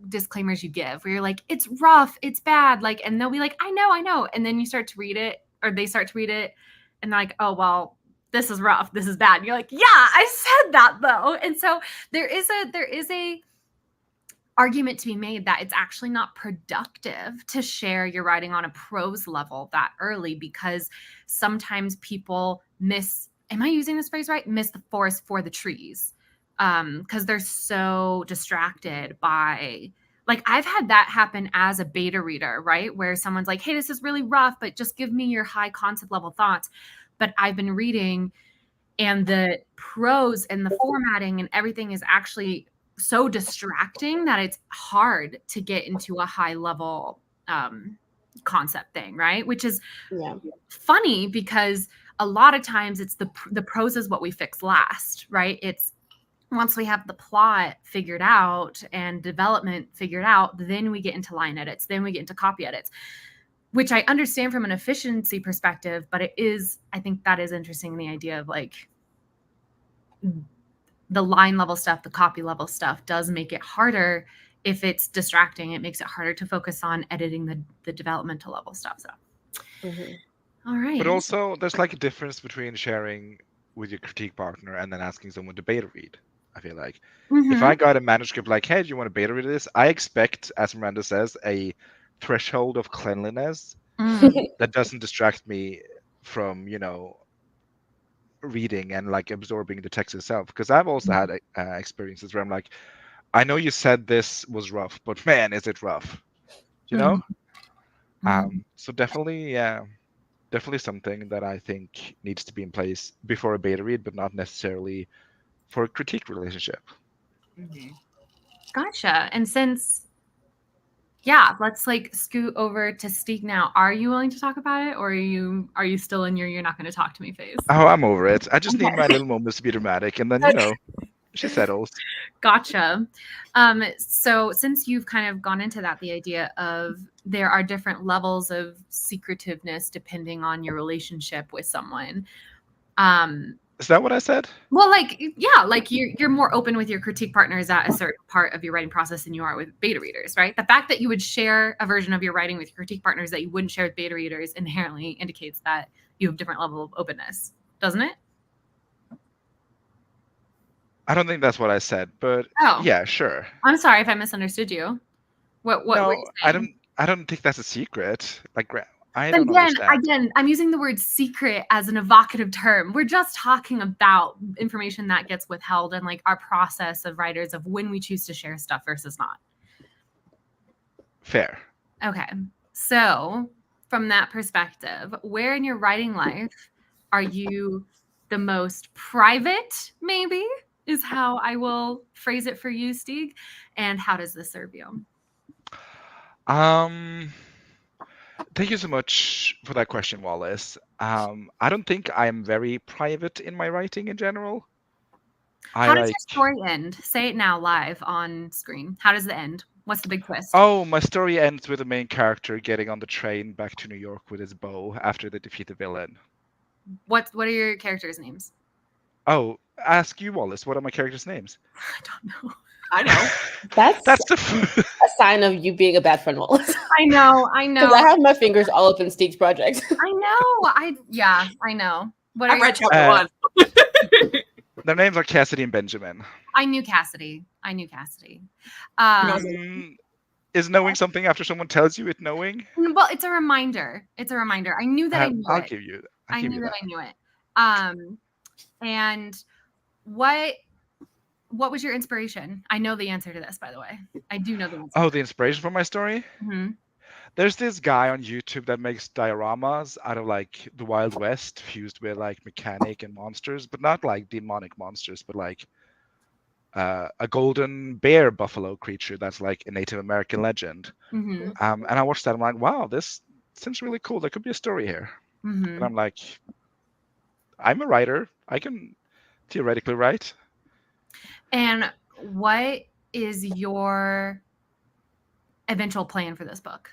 disclaimers you give where you're like, it's rough, it's bad, like, and they'll be like, I know, and then you start to read it, or they start to read it, and they're like, oh well, this is rough, this is bad. And you're like, yeah, I said that though. And so there is a argument to be made that it's actually not productive to share your writing on a prose level that early, because sometimes people am I using this phrase right? Miss the forest for the trees. Because they're so distracted by, like, I've had that happen as a beta reader, right? Where someone's like, hey, this is really rough, but just give me your high concept level thoughts. But I've been reading, and the prose and the formatting and everything is actually so distracting that it's hard to get into a high level concept thing, right? Which is funny, because a lot of times it's the prose is what we fix last, right? It's once we have the plot figured out and development figured out, then we get into line edits, then we get into copy edits, which I understand from an efficiency perspective, but I think that is interesting, the idea of like the line level stuff, the copy level stuff does make it harder. If it's distracting, it makes it harder to focus on editing the developmental level stuff. So, all right. But also, there's like a difference between sharing with your critique partner and then asking someone to beta read. I feel like if I got a manuscript like, hey, do you want to beta read this? I expect, as Miranda says, a threshold of cleanliness that doesn't distract me from, reading and like absorbing the text itself. Because I've also had experiences where I'm like, I know you said this was rough, but man, is it rough? So definitely something that I think needs to be in place before a beta read, but not necessarily for a critique relationship. Gotcha. And since, let's like scoot over to Steek now. Are you willing to talk about it, or are you still in you're not going to talk to me phase? Oh, I'm over it. I just need my little moments to be dramatic, and then she settles. Gotcha. So since you've kind of gone into that, the idea of there are different levels of secretiveness depending on your relationship with someone. Is that what I said? Well, like you're more open with your critique partners at a certain part of your writing process than you are with beta readers, right? The fact that you would share a version of your writing with your critique partners that you wouldn't share with beta readers inherently indicates that you have different level of openness, doesn't it? I don't think that's what I said, but yeah, sure. I'm sorry if I misunderstood you. What no, were you saying? I don't think that's a secret. Like, I don't understand. Again, I'm using the word secret as an evocative term. We're just talking about information that gets withheld and like our process of writers of when we choose to share stuff versus not. Fair. Okay. So from that perspective, where in your writing life are you the most private, maybe, is how I will phrase it for you, Stieg. And how does this serve you? Thank you so much for that question, Wallace. I don't think I'm very private in my writing in general. How does your story end? Say it now live on screen. How does it end? What's the big twist? Oh, my story ends with the main character getting on the train back to New York with his bow after they defeat the villain. What are your characters' names? Oh, ask you, Wallace. What are my characters' names? I don't know. I know. That's a sign of you being a bad friend, Wallace. I know. Because I have my fingers all up in Steve's project. I know. I know. What are I read chapter 1. Their names are Cassidy and Benjamin. I knew Cassidy. Is knowing something after someone tells you it knowing? Well, it's a reminder. I knew that I knew I'll it. give you. I knew that I knew it. And what was your inspiration? I know the answer to this, by the way. I do know the answer. Oh, the inspiration for my story? Mm-hmm. There's this guy on YouTube that makes dioramas out of like the Wild West fused with like mechanic and monsters, but not like demonic monsters, but like a golden bear buffalo creature that's like a Native American legend. Mm-hmm. And I watched that. I'm like, wow, this seems really cool. There could be a story here. Mm-hmm. And I'm like, I'm a writer. I can theoretically write. And what is your eventual plan for this book?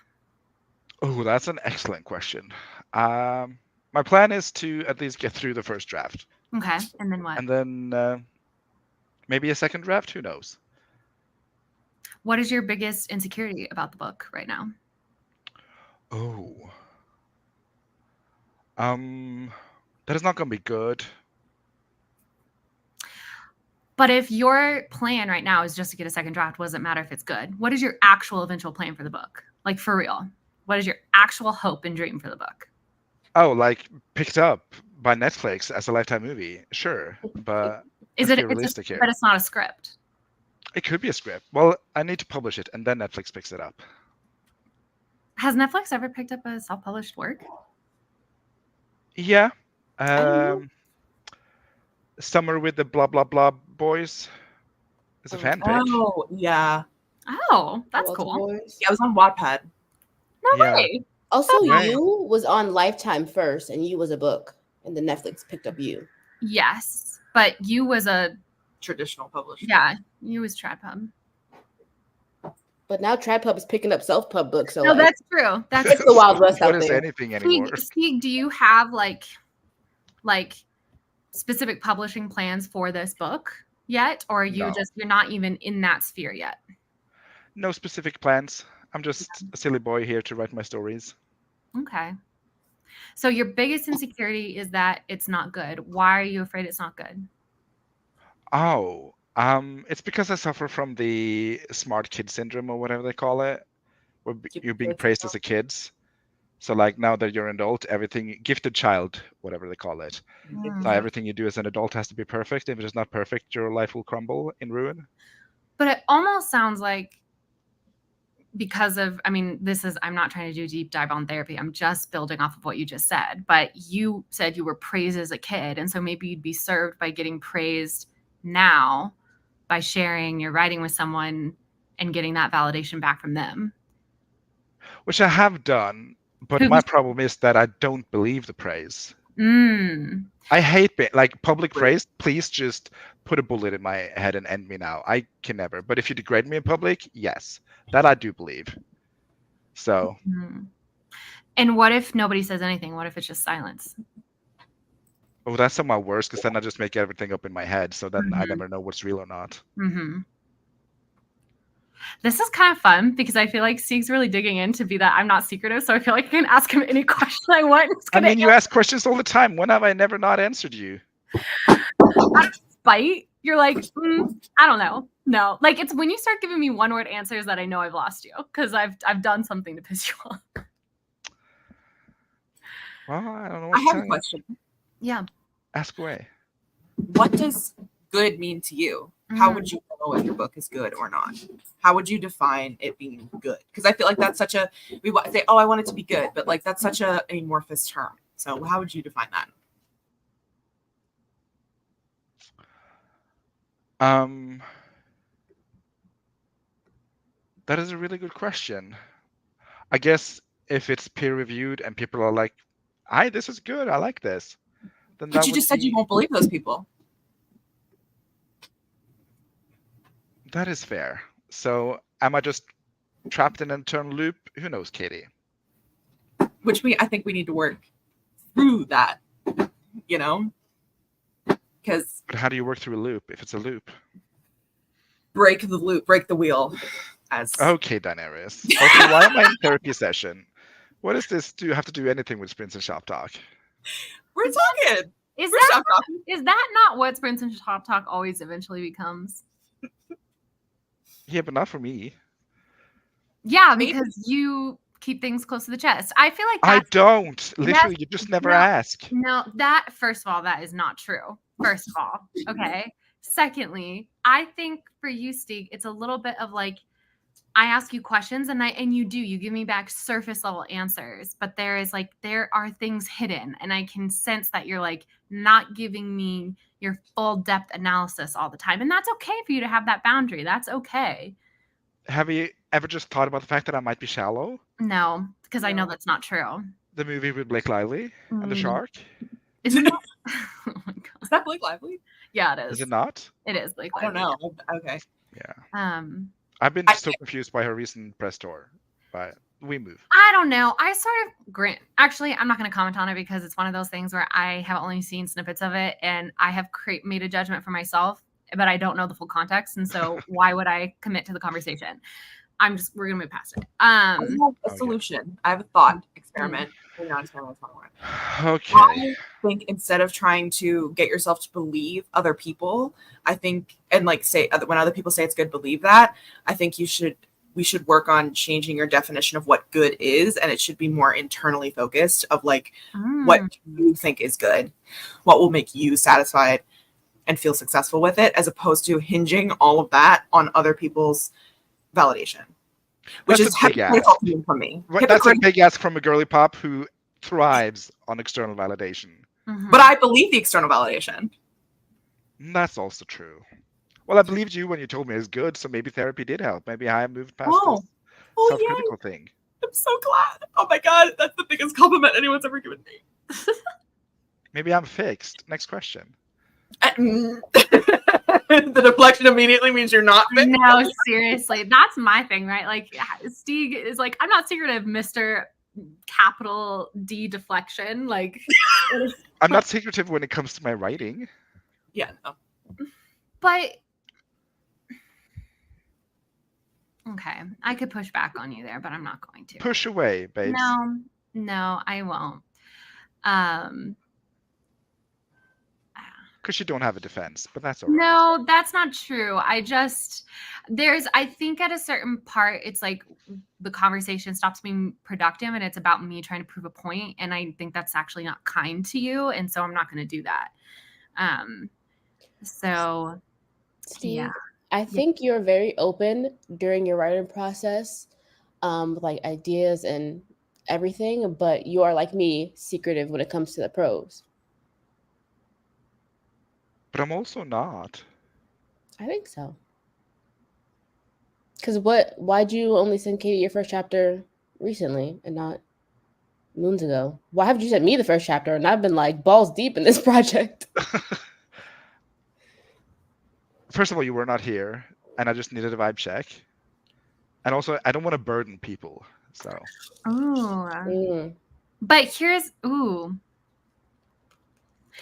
Oh, that's an excellent question. My plan is to at least get through the first draft. Okay, and then what? And then maybe a second draft. Who knows? What is your biggest insecurity about the book right now? Oh, that is not going to be good. But if your plan right now is just to get a second draft, doesn't matter if it's good. What is your actual eventual plan for the book? Like for real? What is your actual hope and dream for the book? Oh, like picked up by Netflix as a Lifetime movie, sure, but Is let's it? be realistic here. But it's not a script. It could be a script. Well, I need to publish it, and then Netflix picks it up. Has Netflix ever picked up a self-published work? Yeah. don't know. Summer with the blah blah blah boys is a Oh. fanfic. Oh, yeah. Oh, that's Walter cool. Boys. Yeah, it was on Wattpad. No Yeah. way. Also, Right. You was on Lifetime first, and You was a book, and then Netflix picked up You. Yes, but You was a Traditional publisher. You was TradPub. But now TradPub is picking up self-pub books. So No, like, that's true. That's it's the Wild West What out is there. anything anymore? Stieg, do you have like specific publishing plans for this book yet, or are you No. you're not even in that sphere yet? No specific plans. I'm just a silly boy here to write my stories. Okay. So your biggest insecurity is that it's not good. Why are you afraid it's not good? Oh, it's because I suffer from the smart kid syndrome or whatever they call it, where you're being praised as a kid. So like now that you're an adult, everything gifted child, whatever they call it. Mm. Everything you do as an adult has to be perfect. If it is not perfect, your life will crumble in ruin. But it almost sounds like because of, I'm not trying to do a deep dive on therapy. I'm just building off of what you just said. But you said you were praised as a kid. And so maybe you'd be served by getting praised now by sharing your writing with someone and getting that validation back from them. Which I have done, but my problem is that I don't believe the praise. I hate public praise. Please just put a bullet in my head and end me now. I can never. But if you degrade me in public, yes, that I do believe. So. And what if nobody says anything? What if it's just silence? Oh, that's on my worst, because then I just make everything up in my head. So then I never know what's real or not. This is kind of fun because I feel like Stieg's really digging in to be that I'm not secretive. So I feel like I can ask him any question I want. You ask questions all the time. When have I never not answered you? Out of spite, you're like, I don't know. No, like it's when you start giving me one-word answers that I know I've lost you because I've done something to piss you off. Well, I don't know what I have a question. Yeah. Ask away. What does good mean to you? How would you know if your book is good or not? How would you define it being good? Because I feel like that's such a, we say, oh, I want it to be good, but like that's such a amorphous term. So how would you define that? That is a really good question. I guess if it's peer reviewed and people are like, this is good, I like this. Then but you just said you won't believe those people. That is fair. So am I just trapped in an eternal loop? Who knows, Katie? Which I think we need to work through that, because. But how do you work through a loop if it's a loop? Break the loop, break the wheel. Okay, Daenerys. Also, why am I in therapy session? What is this? Do you have to do anything with Sprints and Shoptalk? We're talking. Is that not what Sprints and Shoptalk always eventually becomes? Yeah, but not for me. Yeah, because you keep things close to the chest. I feel like I don't. Literally, you just never ask. No, first of all, that is not true. First of all, okay. Secondly, I think for you, Stieg, it's a little bit of like, I ask you questions and you give me back surface level answers, but there are things hidden and I can sense that you're like not giving me your full depth analysis all the time. And that's okay for you to have that boundary. That's okay. Have you ever just thought about the fact that I might be shallow? No, because I know that's not true. The movie with Blake Lively and the shark? Isn't that? Oh my God. Is that Blake Lively? Yeah, it is. Is it not? It is Blake Lively. I don't know. Okay. Yeah. I've been so confused by her recent press tour, but we move. I don't know. I sort of actually, I'm not going to comment on it because it's one of those things where I have only seen snippets of it and I have made a judgment for myself, but I don't know the full context. And so why would I commit to the conversation? we're gonna move past it. I have a Okay. solution. I have a thought experiment. Maybe not experiment, that's not the word. Okay. I think instead of trying to get yourself to believe other people, I think, and like say when other people say it's good, believe that. I think we should work on changing your definition of what good is, and it should be more internally focused of like what you think is good, what will make you satisfied and feel successful with it, as opposed to hinging all of that on other people's validation, which That's is a big ask. hypocritical from me. That's a big ask from a girly pop who thrives on external validation. But I believe the external validation. That's also true. Well, I believed you when you told me it's good, so maybe therapy did help. Maybe I moved past this self-critical thing. I'm so glad. Oh my god, that's the biggest compliment anyone's ever given me. Maybe I'm fixed. Next question. The deflection immediately means you're not fixed. No, seriously, that's my thing, right? Like Stieg is like, I'm not secretive, Mr. Capital D deflection. Like, I'm not secretive when it comes to my writing. Yeah. No. But okay, I could push back on you there, but I'm not going to. Push away, babes. No, I won't. Because you don't have a defense, but that's all right. No, that's not true. I think at a certain part, it's like the conversation stops being productive and it's about me trying to prove a point. And I think that's actually not kind to you. And so I'm not going to do that. So, Steve, yeah. I think you're very open during your writing process, with like ideas and everything, but you are like me, secretive when it comes to the prose. But I'm also not. I think so. Because why'd you only send Katie your first chapter recently and not moons ago? Why haven't you sent me the first chapter? And I've been like balls deep in this project. First of all, you were not here, and I just needed a vibe check. And also, I don't want to burden people, so. But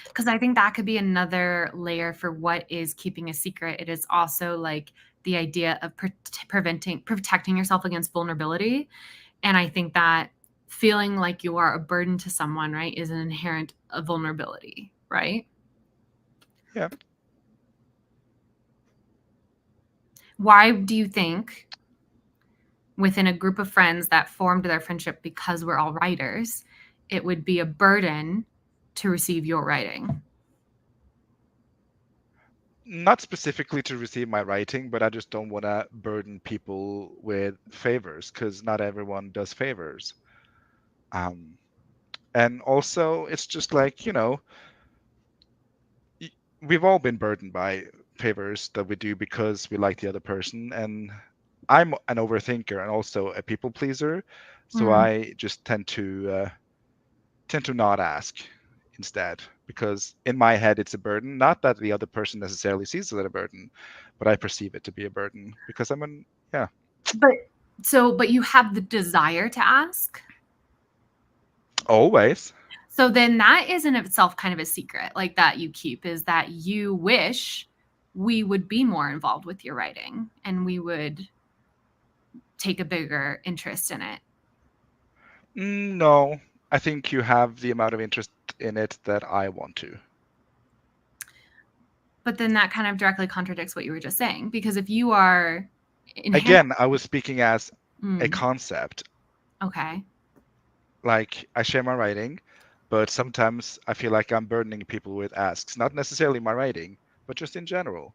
because I think that could be another layer for what is keeping a secret. It is also like the idea of protecting yourself against vulnerability. And I think that feeling like you are a burden to someone, right, is an inherent vulnerability, right? Yeah. Why do you think within a group of friends that formed their friendship because we're all writers, it would be a burden to receive your writing? Not specifically to receive my writing, but I just don't want to burden people with favors, because not everyone does favors. And also, it's just like, we've all been burdened by favors that we do because we like the other person. And I'm an overthinker and also a people pleaser, so I just tend to not ask instead, because in my head it's a burden. Not that the other person necessarily sees it as a burden, but I perceive it to be a burden because But you have the desire to ask? Always. So then that is in itself kind of a secret, like that you keep, is that you wish we would be more involved with your writing and we would take a bigger interest in it. No, I think you have the amount of interest in it that I want to. But then that kind of directly contradicts what you were just saying, because if you are again, I was speaking as a concept. Okay. Like, I share my writing, but sometimes I feel like I'm burdening people with asks, not necessarily my writing, but just in general.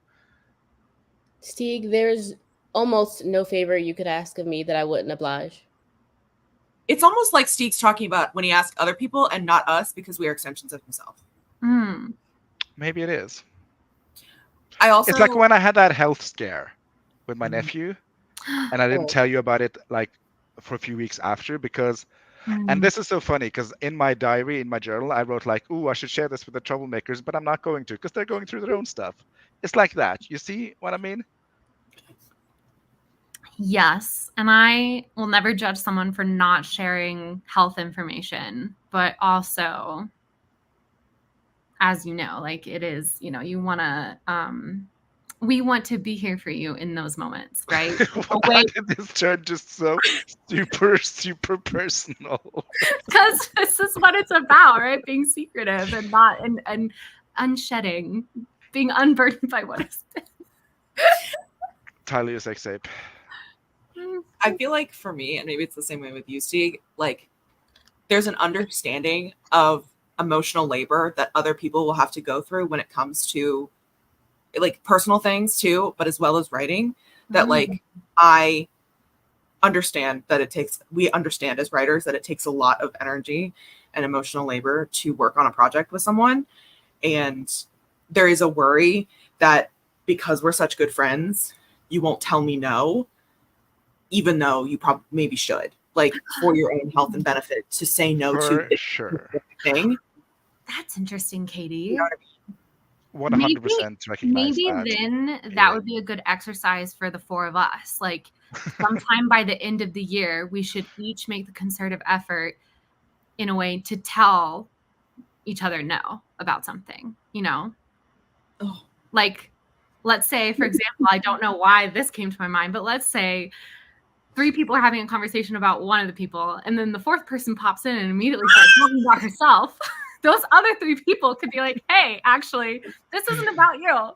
Stieg, there's almost no favor you could ask of me that I wouldn't oblige. It's almost like Stieg's talking about when he asks other people and not us, because we are extensions of himself. Maybe it is. It's like when I had that health scare with my nephew, and I didn't tell you about it like for a few weeks after, because and this is so funny because in my diary, in my journal, I wrote like, "Ooh, I should share this with the troublemakers," but I'm not going to because they're going through their own stuff. It's like that. You see what I mean? Yes. And I will never judge someone for not sharing health information, but also, as you know, like it is, you want to we want to be here for you in those moments, right? Why did this turn just so super personal? Because this is what it's about, right? Being secretive and not and unshedding, being unburdened by what has been. Tyler, sex tape. I feel like for me, and maybe it's the same way with you, Steve, like there's an understanding of emotional labor that other people will have to go through when it comes to like personal things too, but as well as writing, that like I understand that we understand as writers that it takes a lot of energy and emotional labor to work on a project with someone. And there is a worry that because we're such good friends, you won't tell me no, even though you probably maybe should, like for your own health and benefit, to say no For to this sure. thing. That's interesting, Katie. You know what I mean? 100% recognize maybe that. then that would be a good exercise for the four of us. Like sometime by the end of the year, we should each make the concerted effort in a way to tell each other no about something, you know? Oh. Like, let's say, for example, I don't know why this came to my mind, but let's say 3 people are having a conversation about one of the people, and then the 4th person pops in and immediately starts talking about herself. Those other 3 people could be like, hey, actually, this isn't about you.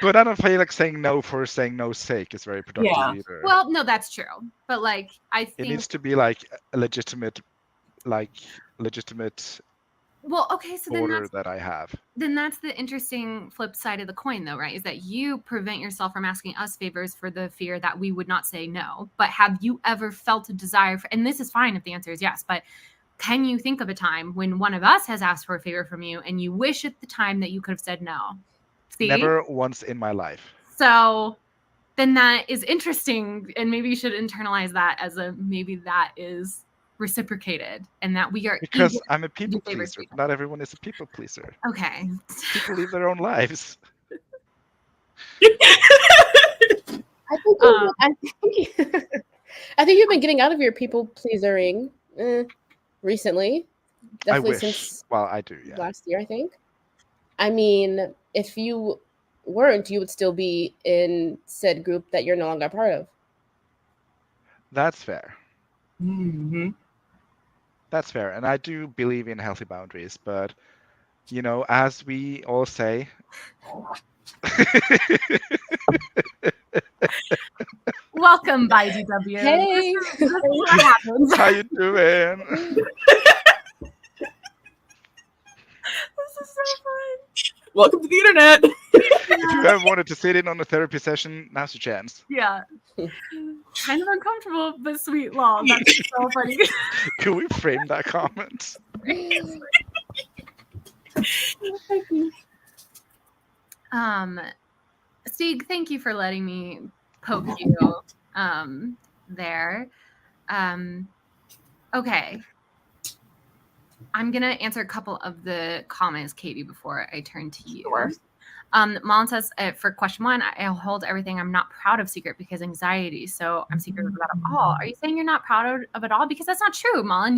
But I don't feel like saying no for saying no's sake is very productive either. Well, no, that's true. But like, I think it needs to be like a legitimate well, okay, so then order that I have. Then that's the interesting flip side of the coin, though, right? Is that you prevent yourself from asking us favors for the fear that we would not say no. But have you ever felt a desire for, and this is fine if the answer is yes, but can you think of a time when one of us has asked for a favor from you and you wish at the time that you could have said no? See? Never once in my life. So then that is interesting, and maybe you should internalize that as maybe that is reciprocated, and that we are because I'm a people pleaser. Not everyone is a people pleaser. Okay. People live their own lives. I think you've been getting out of your people pleasering recently. Definitely I wish. Since I do. Yeah. Last year, I think. I mean, if you weren't, you would still be in said group that you're no longer a part of. That's fair. Mm-hmm. That's fair. And I do believe in healthy boundaries, but, you know, as we all say... Welcome, by DW. Hey! This is what happens. How you doing? This is so fun. Welcome to the internet. If you ever wanted to sit in on a therapy session, now's your chance. Yeah. Kind of uncomfortable, but sweet. Lol. That's so funny. Can we frame that comment? Stieg, thank you for letting me poke you there. Okay. I'm going to answer a couple of the comments, Katie, before I turn to you. Sure. Malin says, for question 1, I hold everything I'm not proud of secret because anxiety. So I'm secretive about it all. Are you saying you're not proud of it all? Because that's not true, Malin.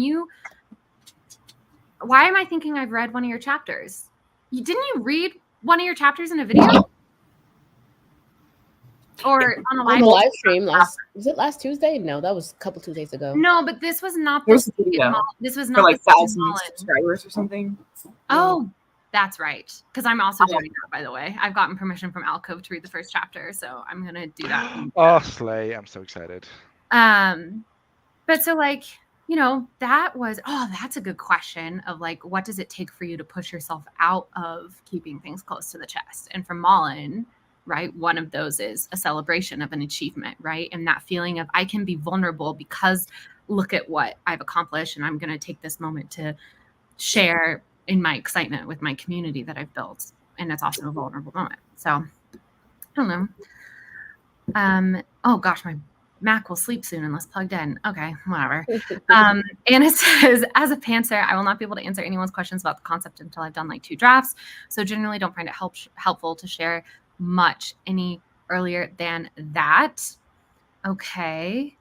Why am I thinking I've read one of your chapters? Didn't you read one of your chapters in a video? Or on a live stream was it last Tuesday? No, that was a couple Tuesdays ago. No, but this was not this was not for like 1,000 subscribers or something. Oh, that's right. Because I'm also doing that, by the way. I've gotten permission from Alcove to read the first chapter, so I'm gonna do that. Oh, slay! I'm so excited. But so like, that's a good question of like, what does it take for you to push yourself out of keeping things close to the chest? And for Malin, right, one of those is a celebration of an achievement, right? And that feeling of I can be vulnerable because look at what I've accomplished, and I'm going to take this moment to share in my excitement with my community that I've built. And it's also a vulnerable moment. So I don't know. Oh gosh, my Mac will sleep soon unless plugged in. Okay, whatever. And it says, as a pantser, I will not be able to answer anyone's questions about the concept until I've done like 2 drafts. So generally don't find it helpful to share much any earlier than that. Okay.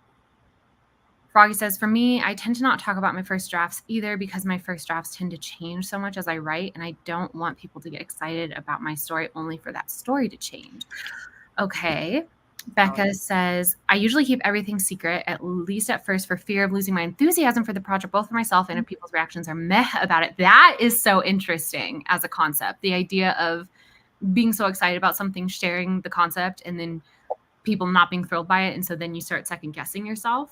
Froggy says, for me, I tend to not talk about my first drafts either because my first drafts tend to change so much as I write, and I don't want people to get excited about my story only for that story to change. Okay. Becca says, I usually keep everything secret, at least at first, for fear of losing my enthusiasm for the project, both for myself and if people's reactions are meh about it. That is so interesting as a concept. The idea of being so excited about something, sharing the concept, and then people not being thrilled by it. And so then you start second guessing yourself.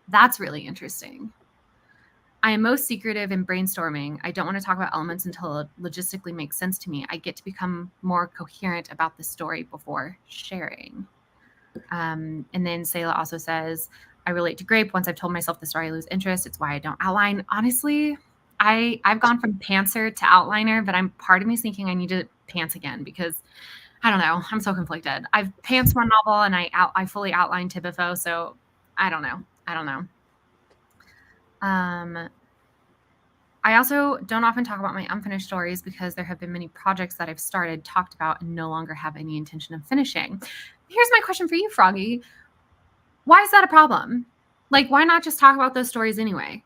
That's really interesting. I am most secretive in brainstorming. I don't want to talk about elements until it logistically makes sense to me. I get to become more coherent about the story before sharing. And then Sayla also says, I relate to Grape. Once I've told myself the story, I lose interest. It's why I don't outline. Honestly, I've gone from pantser to outliner, but part of me is thinking I need to pants again because I don't know. I'm so conflicted. I've pants one novel and I fully outlined Tibifo, so I don't know. I also don't often talk about my unfinished stories because there have been many projects that I've started, talked about, and no longer have any intention of finishing. Here's my question for you, Froggy. Why is that a problem? Like, why not just talk about those stories anyway?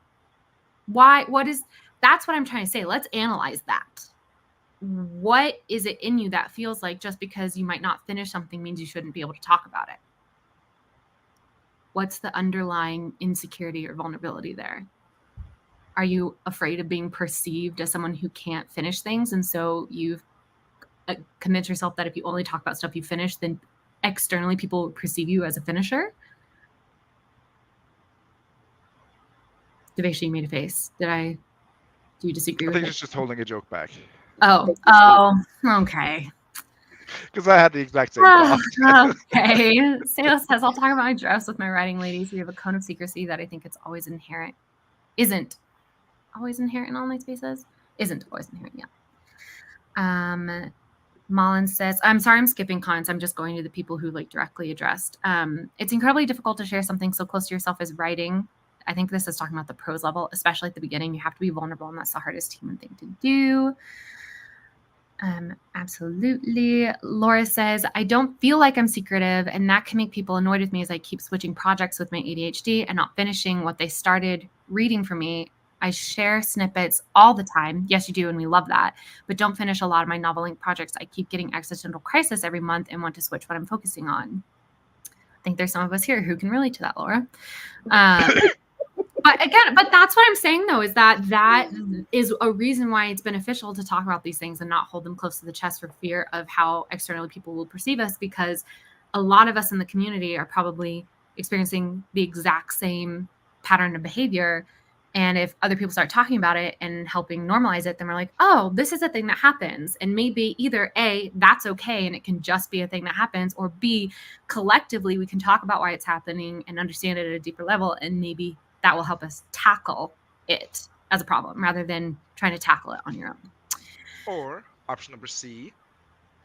That's what I'm trying to say. Let's analyze that. What is it in you that feels like just because you might not finish something means you shouldn't be able to talk about it? What's the underlying insecurity or vulnerability there? Are you afraid of being perceived as someone who can't finish things? And so you've convinced yourself that if you only talk about stuff you finish, then externally people will perceive you as a finisher? Devesha, you made a face. Do you disagree I with think it? it's just holding a joke back. Oh, okay. Because I had the exact same thought. Okay. Sayla says, I'll talk about my drafts with my writing ladies. We have a cone of secrecy that I think it's always inherent. Isn't always inherent in all my spaces? Isn't always inherent, yeah. Malin says, I'm sorry I'm skipping comments. I'm just going to the people who directly addressed. It's incredibly difficult to share something so close to yourself as writing. I think this is talking about the prose level, especially at the beginning. You have to be vulnerable, and that's the hardest human thing to do. Absolutely. Laura says, I don't feel like I'm secretive, and that can make people annoyed with me as I keep switching projects with my ADHD and not finishing what they started reading for me. I share snippets all the time. Yes, you do, and we love that. But don't finish a lot of my novel length projects. I keep getting existential crisis every month and want to switch what I'm focusing on. I think there's some of us here who can relate to that, Laura. But that's what I'm saying, though, is that is a reason why it's beneficial to talk about these things and not hold them close to the chest for fear of how externally people will perceive us, because a lot of us in the community are probably experiencing the exact same pattern of behavior. And if other people start talking about it and helping normalize it, then we're like, oh, this is a thing that happens. And maybe either A, that's okay, and it can just be a thing that happens, or B, collectively, we can talk about why it's happening and understand it at a deeper level, and maybe that will help us tackle it as a problem rather than trying to tackle it on your own. Or option number C,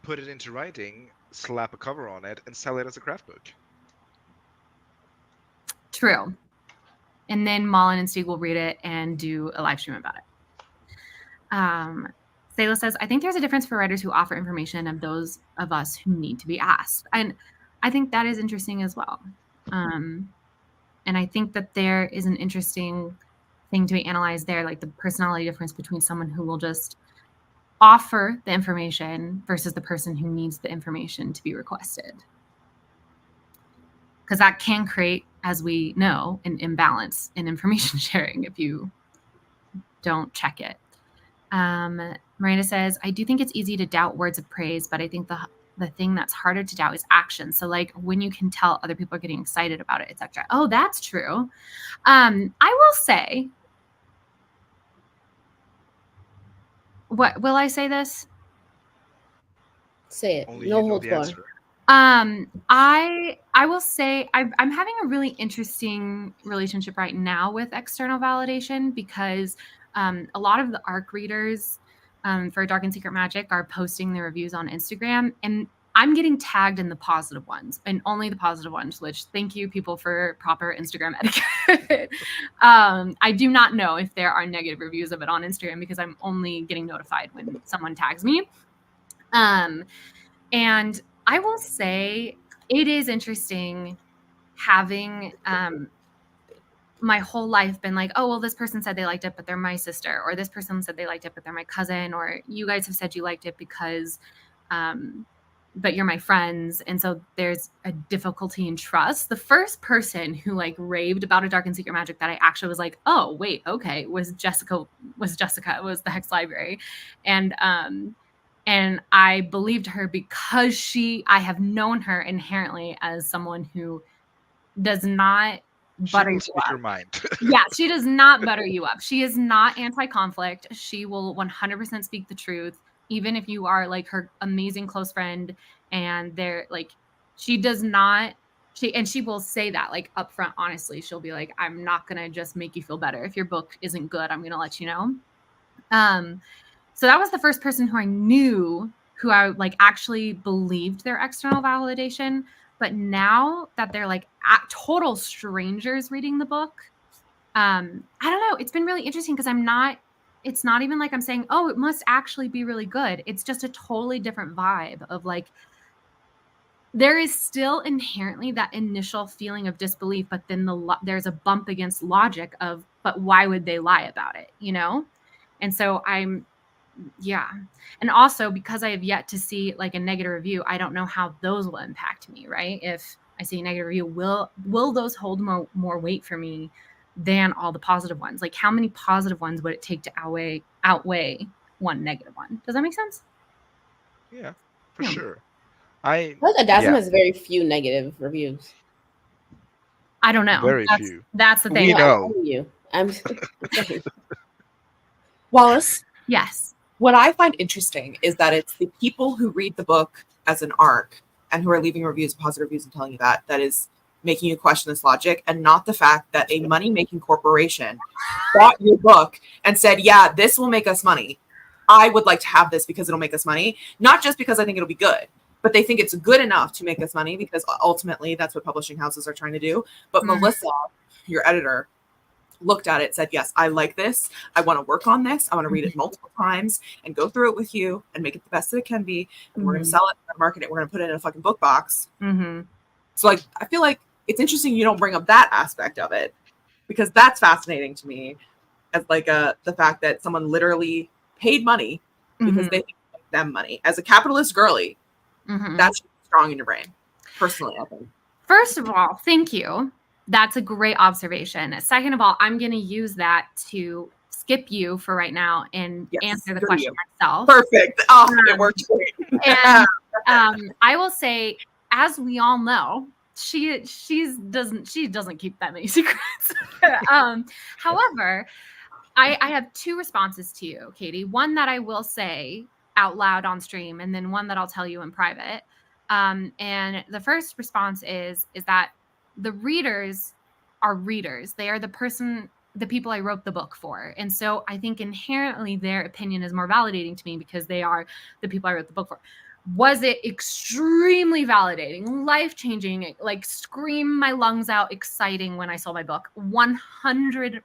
put it into writing, slap a cover on it, and sell it as a craft book. True. And then Malin and Steve will read it and do a live stream about it. Sayla says, I think there's a difference for writers who offer information and those of us who need to be asked. And I think that is interesting as well. And I think that there is an interesting thing to be analyzed there, like the personality difference between someone who will just offer the information versus the person who needs the information to be requested. Because that can create, as we know, an imbalance in information sharing if you don't check it. Miranda says, I do think it's easy to doubt words of praise, but I think the thing that's harder to doubt is action. So when you can tell other people are getting excited about it, etc. Oh, that's true. I will say, what will I say this? Say it. Only No you know holds the barred. answer. I will say I'm having a really interesting relationship right now with external validation because a lot of the ARC readers for Dark and Secret Magic are posting their reviews on Instagram, and I'm getting tagged in the positive ones and only the positive ones, which thank you people for proper Instagram etiquette. I do not know if there are negative reviews of it on Instagram because I'm only getting notified when someone tags me. And I will say it is interesting having my whole life been like, oh, well, this person said they liked it, but they're my sister, or this person said they liked it, but they're my cousin, or you guys have said you liked it because, but you're my friends. And so there's a difficulty in trust. The first person who like raved about A Dark and Secret Magic that I actually was like, oh, wait, okay, was Jessica, was the Hex Library. And I believed her because I have known her inherently as someone who does not butter you speak up. your mind. Yeah, she does not butter you up. She is not anti-conflict. She will 100% speak the truth, even if you are like her amazing close friend. And they're like, she does not. She will say that like upfront. Honestly, she'll be like, "I'm not gonna just make you feel better. If your book isn't good, I'm gonna let you know." So that was the first person who I knew who I like actually believed their external validation. But now that they're like total strangers reading the book, I don't know. It's been really interesting because it's not even like I'm saying, oh, it must actually be really good. It's just a totally different vibe of like, there is still inherently that initial feeling of disbelief, but then there's a bump against logic of, but why would they lie about it? You know? And so yeah. And also because I have yet to see like a negative review, I don't know how those will impact me, right? If I see a negative review, will those hold more weight for me than all the positive ones? Like how many positive ones would it take to outweigh one negative one? Does that make sense? Yeah, for Yeah. sure. I feel like Adasm has very few negative reviews. I don't know. Very few. That's the thing. We know. I'm Wallace? Yes. What I find interesting is that it's the people who read the book as an arc and who are leaving reviews, positive reviews, and telling you that is making you question this logic, and not the fact that a money-making corporation bought your book and said, yeah, this will make us money. I would like to have this because it'll make us money. Not just because I think it'll be good, but they think it's good enough to make us money because ultimately that's what publishing houses are trying to do. But Melissa, your editor, looked at it, said, yes, I like this. I want to work on this. I want to read it multiple times and go through it with you and make it the best that it can be. And we're going to sell it, we're going to market it, we're going to put it in a fucking book box. So like, I feel like it's interesting you don't bring up that aspect of it, because that's fascinating to me as like the fact that someone literally paid money because they think them money. As a capitalist girly, that's strong in your brain. Personally, I think. First of all, thank you. That's a great observation. Second of all, I'm going to use that to skip you for right now and answer the question myself. Perfect. Oh, it worked great. And I will say, as we all know, she doesn't keep that many secrets. However, I have two responses to you, Katie. One that I will say out loud on stream, and then one that I'll tell you in private. And the first response is that the readers are readers. They are the people I wrote the book for. And so I think inherently their opinion is more validating to me because they are the people I wrote the book for. Was it extremely validating, life-changing, like scream my lungs out, exciting when I sold my book? 100%.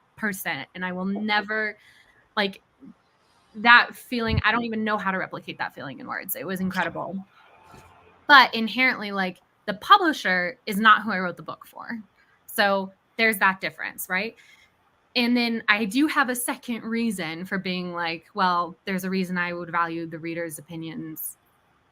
And I will never, like, that feeling, I don't even know how to replicate that feeling in words. It was incredible. But inherently, like, the publisher is not who I wrote the book for. So there's that difference, right? And then I do have a second reason for being like, well, there's a reason I would value the reader's opinions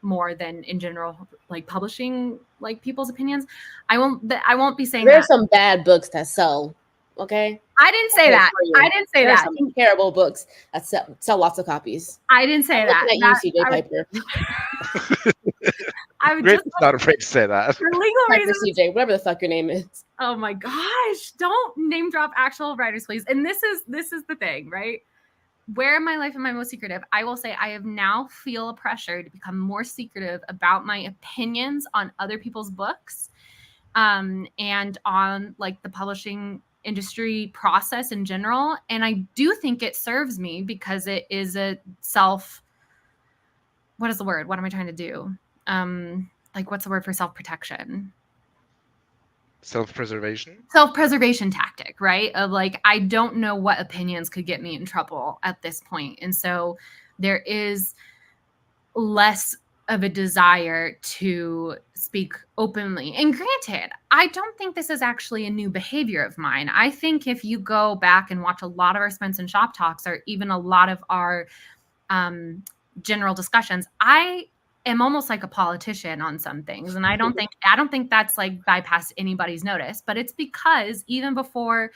more than in general, like publishing like people's opinions. I won't be saying there's some bad books that sell. Okay. I didn't say that. I didn't say there's that. Some terrible books that sell lots of copies. I didn't say that. Looking at you, CJ Piper. I would Grace just is not afraid to say that. for legal Piper reasons. CJ, whatever the fuck your name is. Oh my gosh! Don't name drop actual writers, please. And this is the thing, right? Where in my life am I most secretive? I will say I have now feel a pressure to become more secretive about my opinions on other people's books, and on like the publishing industry process in general. And I do think it serves me because it is a what is the word? What am I trying to do? Like what's the word for self-protection? Self-preservation tactic, right? Of like, I don't know what opinions could get me in trouble at this point. And so there is less of a desire to speak openly. And granted, I don't think this is actually a new behavior of mine. I think if you go back and watch a lot of our Spence and Shop Talks, or even a lot of our general discussions, I am almost like a politician on some things. And I don't think that's like bypassed anybody's notice, but it's because even before,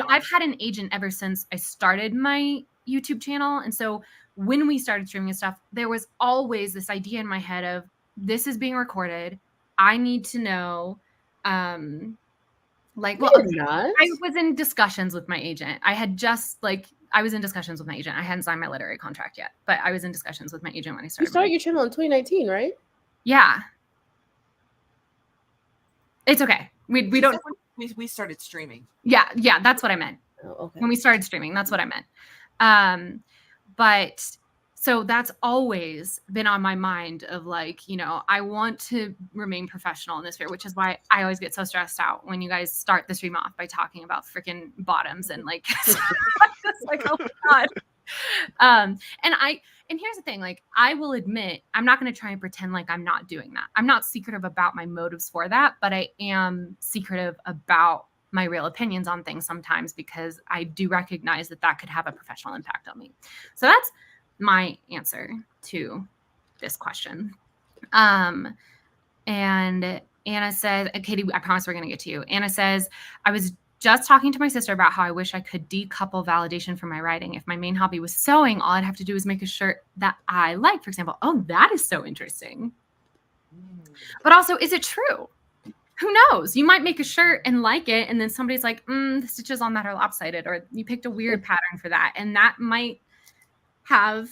I've had an agent ever since I started my YouTube channel. And so when we started streaming and stuff, there was always this idea in my head of, this is being recorded. I need to know, I was in discussions with my agent. I was in discussions with my agent. I hadn't signed my literary contract yet, but I was in discussions with my agent when I started. You started your channel in 2019, right? Yeah. It's okay. We don't. We started streaming. Yeah, that's what I meant. Oh, okay. When we started streaming, that's what I meant. But so that's always been on my mind of like, I want to remain professional in this sphere, which is why I always get so stressed out when you guys start the stream off by talking about freaking bottoms and like, it's like, oh my God. And here's the thing, like, I will admit, I'm not going to try and pretend like I'm not doing that. I'm not secretive about my motives for that, but I am secretive about my real opinions on things sometimes, because I do recognize that could have a professional impact on me. So that's my answer to this question. And Anna says, Katie, I promise we're going to get to you. Anna says, I was just talking to my sister about how I wish I could decouple validation from my writing. If my main hobby was sewing, all I'd have to do is make a shirt that I like, for example. Oh, that is so interesting. But also, is it true? Who knows? You might make a shirt and like it, and then somebody's like, the stitches on that are lopsided, or you picked a weird pattern for that. And that might have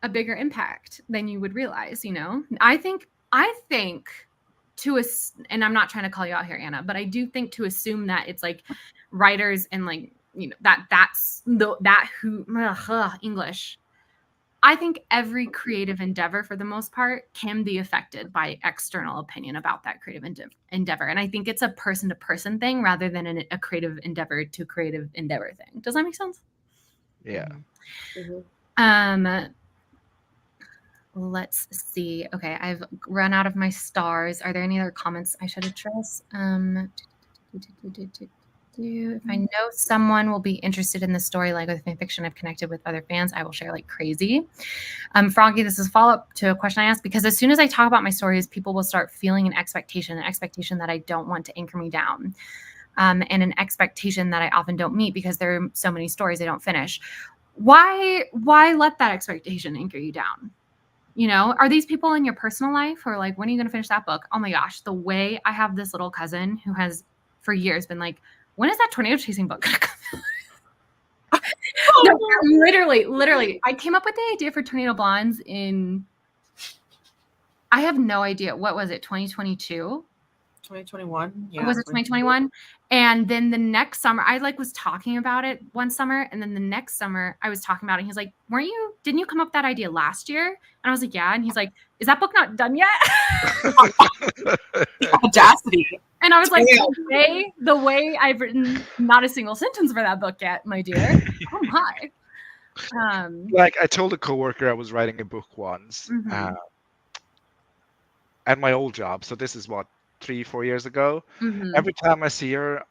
a bigger impact than you would realize, I think and I'm not trying to call you out here, Anna, but I do think to assume that it's like writers and like, English. I think every creative endeavor, for the most part, can be affected by external opinion about that creative endeavor. And I think it's a person-to-person thing rather than a creative endeavor to creative endeavor thing. Does that make sense? Yeah. Mm-hmm. Let's see. Okay, I've run out of my stars. Are there any other comments I should address? If I know someone will be interested in the story, like with fanfiction, I've connected with other fans, I will share like crazy. Froggy, this is a follow-up to a question I asked, because as soon as I talk about my stories, people will start feeling an expectation that I don't want to anchor me down. And an expectation that I often don't meet because there are so many stories I don't finish. Why let that expectation anchor you down? Are these people in your personal life, or like, when are you going to finish that book? Oh my gosh, the way I have this little cousin who has for years been like, when is that tornado chasing book going to come out? No, literally, I came up with the idea for Tornado Blondes I have no idea. What was it? 2022? 2021. Yeah. Was it 2021? And then the next summer, I was talking about it one summer, and then the next summer I was talking about it. And he's like, didn't you come up with that idea last year? And I was like, yeah. And he's like, is that book not done yet? The audacity. And I was like, the way I've written not a single sentence for that book yet, my dear. Oh my. Like, I told a coworker I was writing a book once at my old job. So this is what, 3-4 years ago. Every time I see her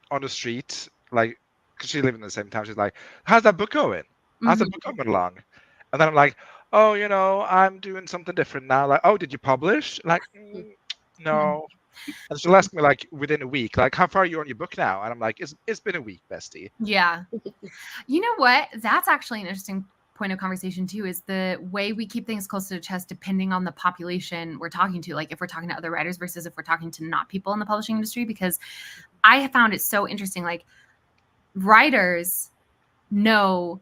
on the street, like, because she lived in the same town, she's like, how's that book going? How's that book coming along? And then I'm like, oh, I'm doing something different now. Like, oh, did you publish? Like, no. And she'll ask me like within a week, like, how far are you on your book now? And I'm like, it's been a week, bestie. Yeah. You know what? That's actually an interesting point of conversation too, is the way we keep things close to the chest depending on the population we're talking to. Like if we're talking to other writers versus if we're talking to not people in the publishing industry, because I have found it so interesting. Like writers know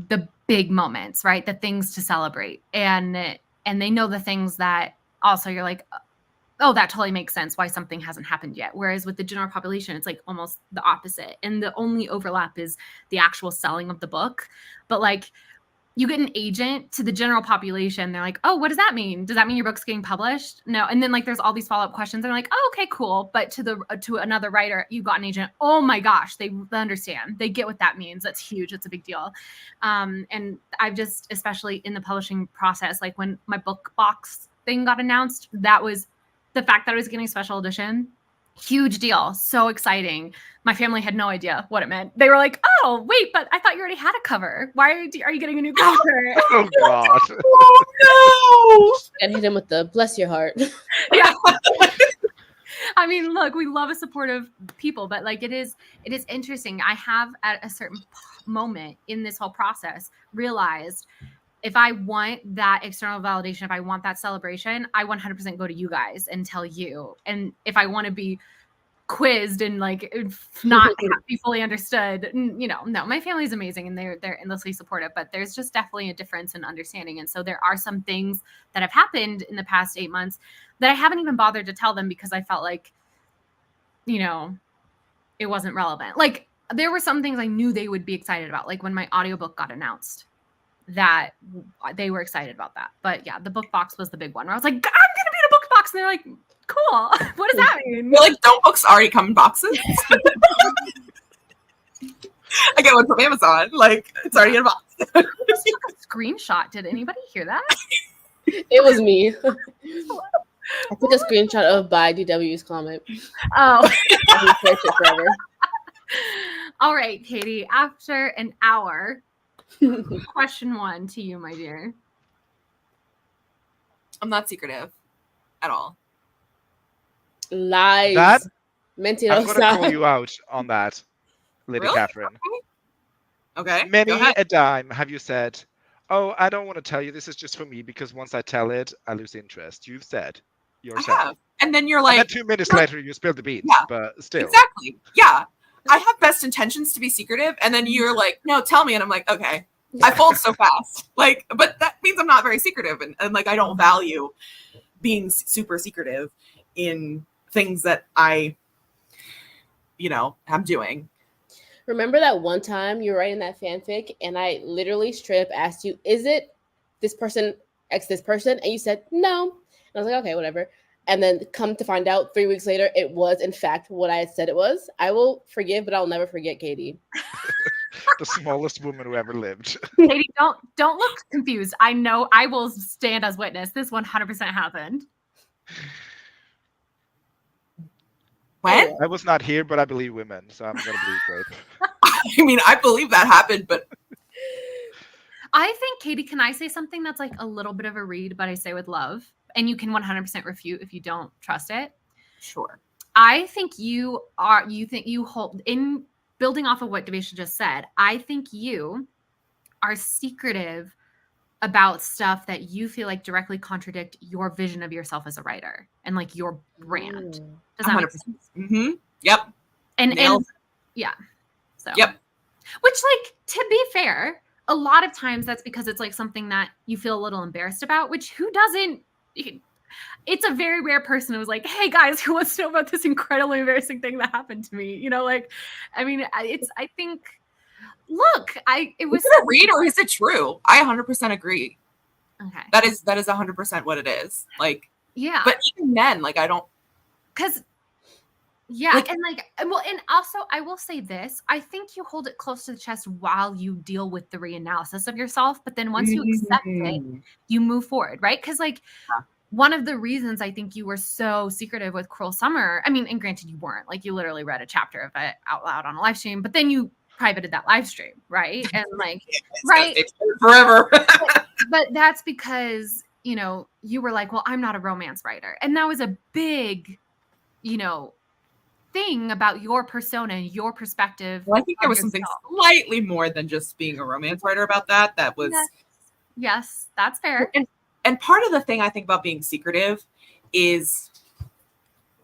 the big moments, right? The things to celebrate. And they know the things that also you're like, oh, that totally makes sense why something hasn't happened yet. Whereas with the general population, it's like almost the opposite. And the only overlap is the actual selling of the book. But like you get an agent to the general population. They're like, oh, what does that mean? Does that mean your book's getting published? No. And then like, there's all these follow-up questions. They're like, oh, okay, cool. But to another writer, you got an agent. Oh my gosh, they understand. They get what that means. That's huge. It's a big deal. And I've just, especially in the publishing process, like when my book box thing got announced, that was the fact that I was getting a special edition. Huge deal. So exciting. My family had no idea what it meant. They were like, oh, wait, but I thought you already had a cover. Why are you getting a new cover? Oh, God. Oh, And hit him with the bless your heart. Yeah. I mean, look, we love a supportive people, but like it is interesting. I have at a certain moment in this whole process realized if I want that external validation, if I want that celebration, I 100% go to you guys and tell you. And if I want to be quizzed and like not be fully understood, no, my family's amazing and they're endlessly supportive, but there's just definitely a difference in understanding. And so there are some things that have happened in the past 8 months that I haven't even bothered to tell them because I felt like, it wasn't relevant. Like there were some things I knew they would be excited about, like when my audiobook got announced, that they were excited about that. But yeah, the book box was the big one where I was like, I'm gonna be in a book box, and they're like, cool. What does that mean? You're like, don't books already come in boxes? I get one from Amazon. Like, it's already in a box. I just took a screenshot. Did anybody hear that? It was me. I took a screenshot of by DW's comment. Oh. And he searched it forever. All right, Katie, after an hour, question 1 to you, my dear. I'm not secretive at all. Lies. That I'm Mentirosa. going to call you out on that, Lady Really? Catherine. Okay. Many Go ahead. a time have you said, oh, I don't want to tell you. This is just for me because once I tell it, I lose interest. You've said I yourself. have. And then you're And like, then 2 minutes later, you spill the beans. Yeah. But still. exactly. Yeah. I have best intentions to be secretive. And then you're like, no, tell me. And I'm like, okay. I fold so fast. Like, but that means I'm not very secretive. And like, I don't value being super secretive in things that I'm doing. Remember that one time you were writing that fanfic and I literally straight up asked you, is it this person X this person? And you said no. And I was like, okay, whatever. And then come to find out 3 weeks later, it was in fact what I had said it was. I will forgive, but I'll never forget Katie. The smallest woman who ever lived. Katie, don't look confused. I know I will stand as witness. This 100% happened. When? I was not here, but I believe women, so I'm going to believe Grape. I mean, I believe that happened, but I think, Katie, can I say something that's like a little bit of a read, but I say with love, and you can 100% refute if you don't trust it? sure. I think you hold, in building off of what Devisha just said, I think you are secretive about stuff that you feel like directly contradict your vision of yourself as a writer and like your brand. Does that make 100%. sense? Mm-hmm. Yep. And yeah. So Yep. Which, like, to be fair, a lot of times that's because it's like something that you feel a little embarrassed about, which who doesn't? It's a very rare person who was like, hey guys, who wants to know about this incredibly embarrassing thing that happened to me? Like, I mean, I think, look, it was Is it a read or is it true? I 100% agree. okay. That is 100% what it is. Like, Yeah. but even then, like, I don't. Because, yeah, Like- and also I will say this: I think you hold it close to the chest while you deal with the reanalysis of yourself, but then once you accept it, you move forward, right? Because one of the reasons I think you were so secretive with Cruel Summer, I mean, and granted you weren't, like you literally read a chapter of it out loud on a live stream, but then you privated that live stream, right? And like, right, forever. but that's because you were like, well, I'm not a romance writer, and that was a big thing about your persona and your perspective. Well, I think there was something slightly more than just being a romance writer about that. That was yes, that's fair. And part of the thing I think about being secretive is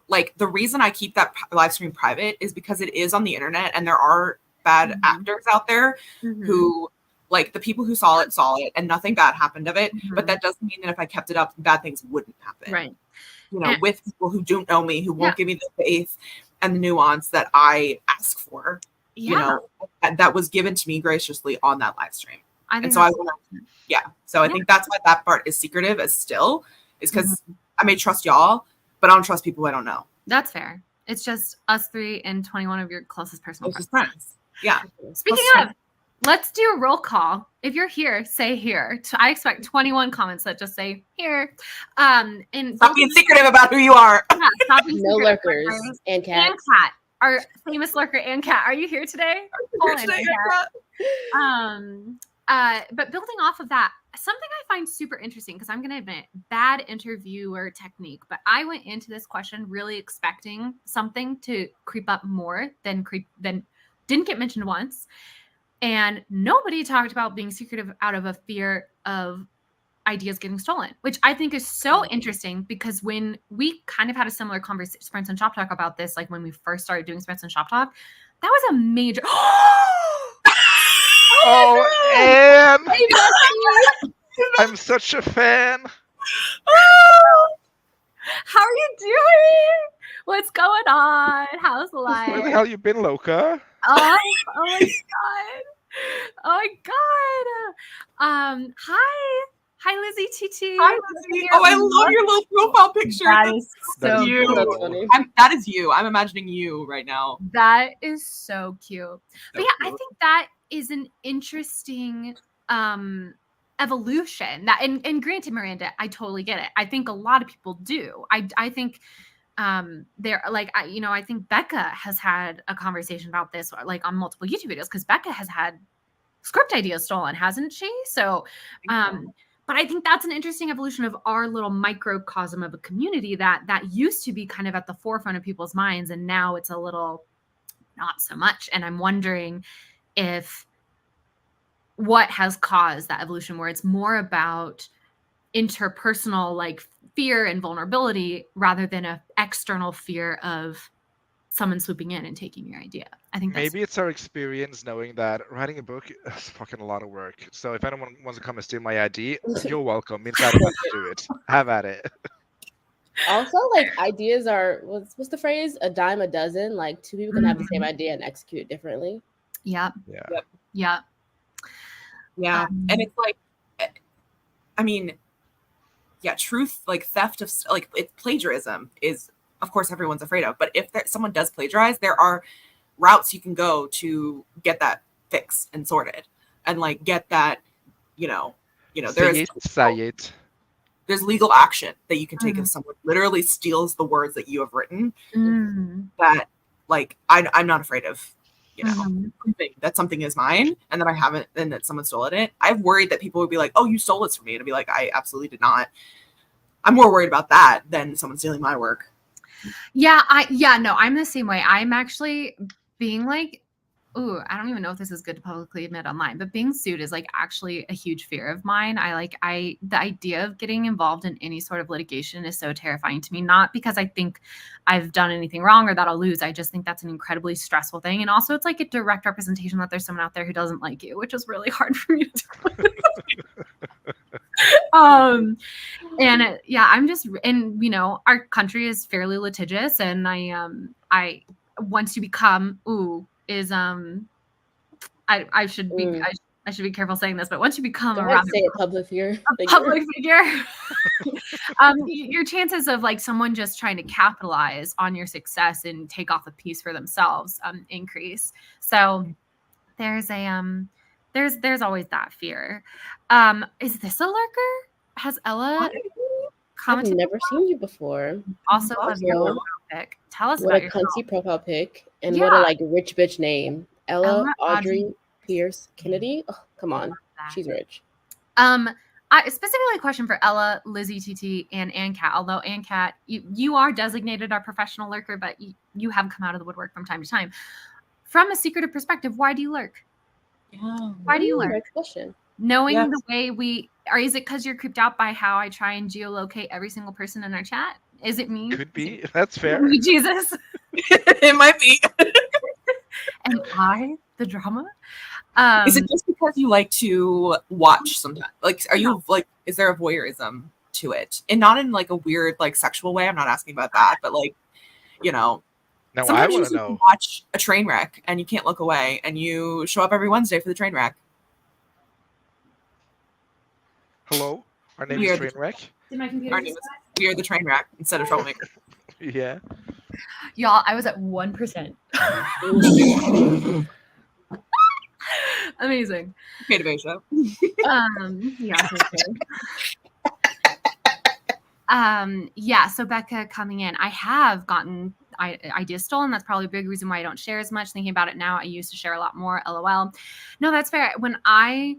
like the reason I keep that live stream private is because it is on the internet and there are bad actors out there who, like, the people who saw it and nothing bad happened of it. But that doesn't mean that if I kept it up, bad things wouldn't happen. Right. With people who don't know me, who won't give me the faith and the nuance that I ask for, that was given to me graciously on that live stream. I think and so I that's want to, So I think that's why that part is secretive is because I may trust y'all, but I don't trust people I don't know. That's fair. It's just us three and 21 of your closest personal It's just friends. friends. Yeah. Speaking of, let's do a roll call. If you're here, say here. I expect 21 comments that just say here. And stop being secretive about who you are. Yeah, stop being No secretive. lurkers and Cat. And Cat, our famous lurker and Cat. Are you here today? But building off of that, something I find super interesting, because I'm going to admit, bad interviewer technique, but I went into this question really expecting something to creep up more than didn't get mentioned once. And nobody talked about being secretive out of a fear of ideas getting stolen, which I think is so interesting, because when we kind of had a similar conversation, Sprints and Shop Talk, about this, like when we first started doing Sprints and Shop Talk, that was a major. Anne! I'm such a fan. How are you doing? What's going on? How's life? Where the hell you been, Loca? Oh my god. Oh my god. Hi, Lizzie TT. Hi, Lizzie. Oh, I love your little profile picture. That is so you. cute. That's funny. That is you. I'm imagining you right now. That is so cute. But yeah, I cute. think that is an interesting evolution. That and granted, Miranda, I totally get it. I think a lot of people do. I think they're like, I think Becca has had a conversation about this, like on multiple YouTube videos, because Becca has had script ideas stolen, hasn't she? So but I think that's an interesting evolution of our little microcosm of a community that used to be kind of at the forefront of people's minds, and now it's a little not so much. And I'm wondering if what has caused that evolution, where it's more about interpersonal like fear and vulnerability rather than an external fear of someone swooping in and taking your idea. I think that's Maybe it's our experience knowing that writing a book is fucking a lot of work. So if anyone wants to come and steal my idea, you're welcome. Means I don't have to do it. Have at it. Also, like, ideas are what's the phrase? A dime a dozen. Like, two people can have the same idea and execute it differently. Yep. Yeah. And it's like, I mean, truth, like theft of, like, it's plagiarism is, of course, everyone's afraid of. But if someone does plagiarize, there are routes you can go to get that fixed and sorted, and like get that, there's legal action that you can take if someone literally steals the words that you have written. That, like, I'm not afraid of, proving that something is mine and that I haven't, and that someone stole it. I've worried that people would be like, "Oh, you stole this from me," and I'd be like, "I absolutely did not." I'm more worried about that than someone stealing my work. Yeah, I'm the same way. I'm actually being like, I don't even know if this is good to publicly admit online, but being sued is like actually a huge fear of mine. The idea of getting involved in any sort of litigation is so terrifying to me, not because I think I've done anything wrong or that I'll lose. I just think that's an incredibly stressful thing. And also it's like a direct representation that there's someone out there who doesn't like you, which is really hard for me to do. I'm just, and our country is fairly litigious, and I once you become I should be careful saying this, but once you become a public figure, your chances of like someone just trying to capitalize on your success and take off a piece for themselves increase. So there's always that fear. Is this a lurker? Has Ella commented? I've never seen you before. Also love your profile pic. Tell us what about a yourself. cunty profile pic, and what a like rich bitch name. Ella Audrey Pierce Kennedy. Oh, come on, she's rich. I specifically a question for Ella, Lizzie TT, and Cat. Although Cat, you are designated our professional lurker, but you have come out of the woodwork from time to time. From a secretive perspective, why do you lurk? Why do you lurk? Great question. Knowing the way is it because you're creeped out by how I try and geolocate every single person in our chat? Is it me? Could be. That's fair. Jesus. It might be. And the drama? Is it just because you like to watch sometimes? Like, are you like, is there a voyeurism to it? And not in like a weird, like sexual way. I'm not asking about that, but like, Now sometimes I you want just to know. watch a train wreck and you can't look away, and you show up every Wednesday for the train wreck. Hello, our name We is are the Trainwreck. Did my computer our name is we are the train wreck instead of troublemaker. Yeah. Y'all, I was at 1%. Amazing. Okay, debate show. Yeah. Yeah, so Becca coming in, I have gotten ideas stolen. That's probably a big reason why I don't share as much. Thinking about it now, I used to share a lot more. LOL. No, that's fair. When I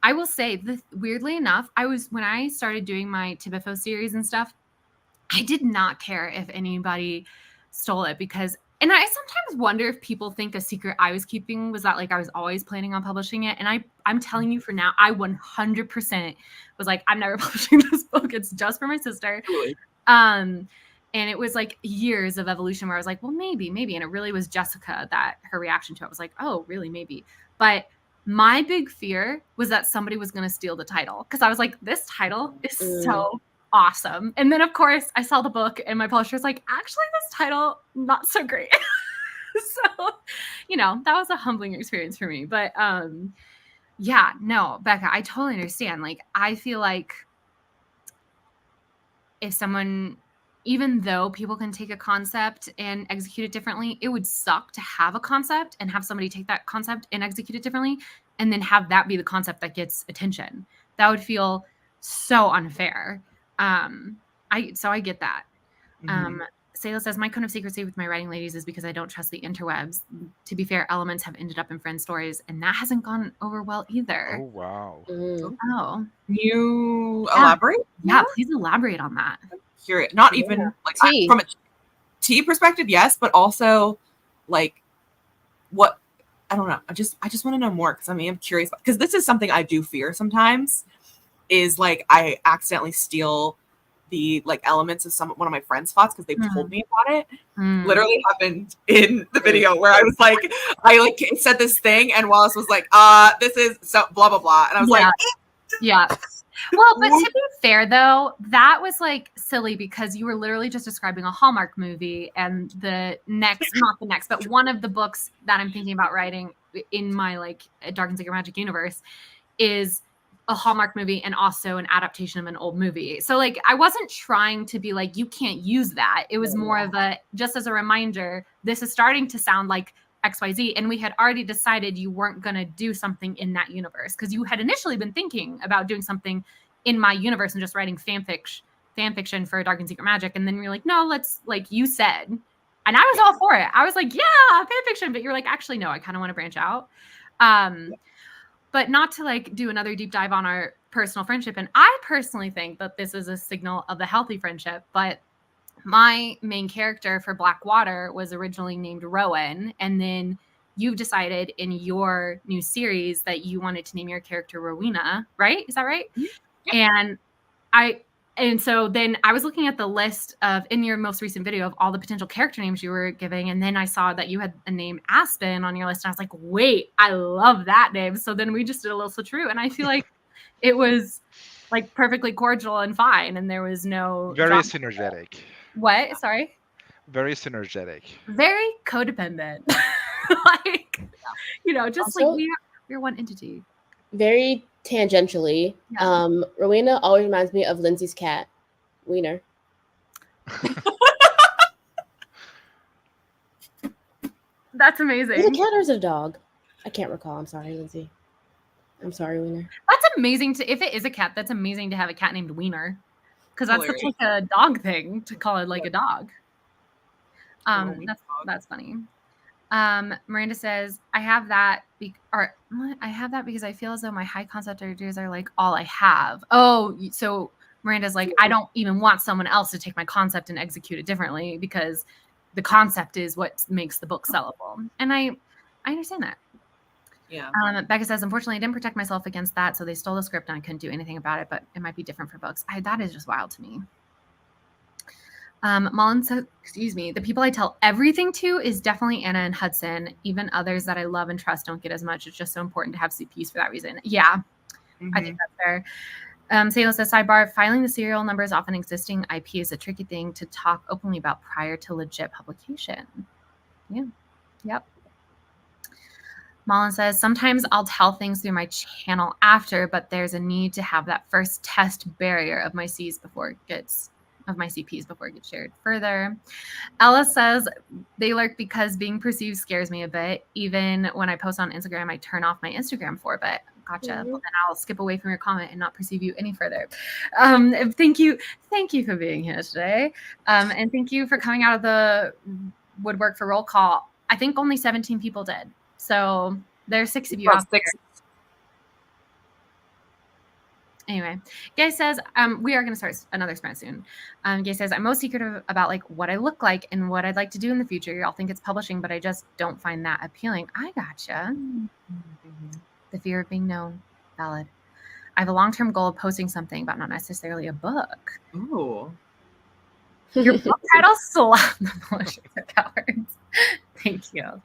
will say, weirdly enough, when I started doing my Tibifo series and stuff, I did not care if anybody stole it because, and I sometimes wonder if people think a secret I was keeping was that like I was always planning on publishing it. And I'm telling you for now, I 100% was like, I'm never publishing this book. It's just for my sister. Truly. And it was like years of evolution where I was like, well, maybe. And it really was Jessica that her reaction to it was like, oh, really, maybe. But my big fear was that somebody was going to steal the title because I was like, this title is so awesome. And then, of course, I saw the book and my publisher was like, actually, this title, not so great. So, that was a humbling experience for me. But yeah, no, Becca, I totally understand. Like, I feel like if someone, even though people can take a concept and execute it differently, it would suck to have a concept and have somebody take that concept and execute it differently and then have that be the concept that gets attention. That would feel so unfair. I get that. Sayla says, my cone of secrecy with my writing ladies is because I don't trust the interwebs. To be fair, elements have ended up in friend stories, and that hasn't gone over well either. Oh wow. Oh. Can you elaborate? Yeah, please elaborate on that. Curious. Not even like from a tea perspective, yes, but also like what I don't know. I just want to know more because I'm curious because this is something I do fear sometimes. Is like I accidentally steal the like elements of one of my friends' thoughts because they've told me about it. Literally happened in the video where I was like, I said this thing and Wallace was like, this is so blah blah blah, and I was like, yeah. Well, but to be fair though, that was like silly because you were literally just describing a Hallmark movie, and but one of the books that I'm thinking about writing in my like Dark and Secret Magic universe is a Hallmark movie and also an adaptation of an old movie. So like I wasn't trying to be like, you can't use that. It was more of a, just as a reminder, this is starting to sound like XYZ. And we had already decided you weren't going to do something in that universe because you had initially been thinking about doing something in my universe and just writing fan fiction for Dark and Secret Magic. And then you're like, no, let's, like you said, and I was all for it. I was like, yeah, fan fiction. But you're like, actually, no, I kind of want to branch out. But not to like do another deep dive on our personal friendship. And I personally think that this is a signal of the healthy friendship. But my main character for Blackwater was originally named Rowan. And then you've decided in your new series that you wanted to name your character Rowena, right? Is that right? Yeah. And so then I was looking at the list of, in your most recent video, of all the potential character names you were giving. And then I saw that you had a name Aspen on your list. And I was like, wait, I love that name. So then we just did a little switcheroo. And I feel like it was like perfectly cordial and fine. And there was no... Very synergetic. What? Sorry? Very synergetic. Very codependent. Like, just also, like we're one entity. Very tangentially, Rowena always reminds me of Lindsay's cat, Wiener. That's amazing. Is it a cat or is it a dog? I can't recall. I'm sorry, Lindsay. I'm sorry, Wiener. That's amazing. If it is a cat, that's amazing to have a cat named Wiener, because that's such like a dog thing to call it like a dog. That's funny. Miranda says, I have that because I feel as though my high concept ideas are like all I have. Oh, so Miranda's like, I don't even want someone else to take my concept and execute it differently because the concept is what makes the book sellable. And I understand that. Yeah. Becca says, unfortunately, I didn't protect myself against that, so they stole the script and I couldn't do anything about it, but it might be different for books. That is just wild to me. Mullen says, the people I tell everything to is definitely Anna and Hudson. Even others that I love and trust don't get as much. It's just so important to have CPs for that reason. Yeah, I think that's fair. Sayla says, sidebar, filing the serial numbers off an existing IP is a tricky thing to talk openly about prior to legit publication. Yeah. Yep. Malin says, sometimes I'll tell things through my channel after, but there's a need to have that first test barrier of my CPs before it gets shared further. Ella says, they lurk because being perceived scares me a bit. Even when I post on Instagram, I turn off my Instagram for a bit. Gotcha. Mhm. Well, then I'll skip away from your comment and not perceive you any further. Thank you for being here today. And thank you for coming out of the woodwork for roll call. I think only 17 people did. So there's 6 of you out there. Anyway, Gay says, we are going to start another sprint soon. Gay says, I'm most secretive about like what I look like and what I'd like to do in the future. Y'all think it's publishing, but I just don't find that appealing. I gotcha. The fear of being known. Valid. I have a long-term goal of posting something, but not necessarily a book. Ooh. Your book title slap the malicious cowards. Thank you.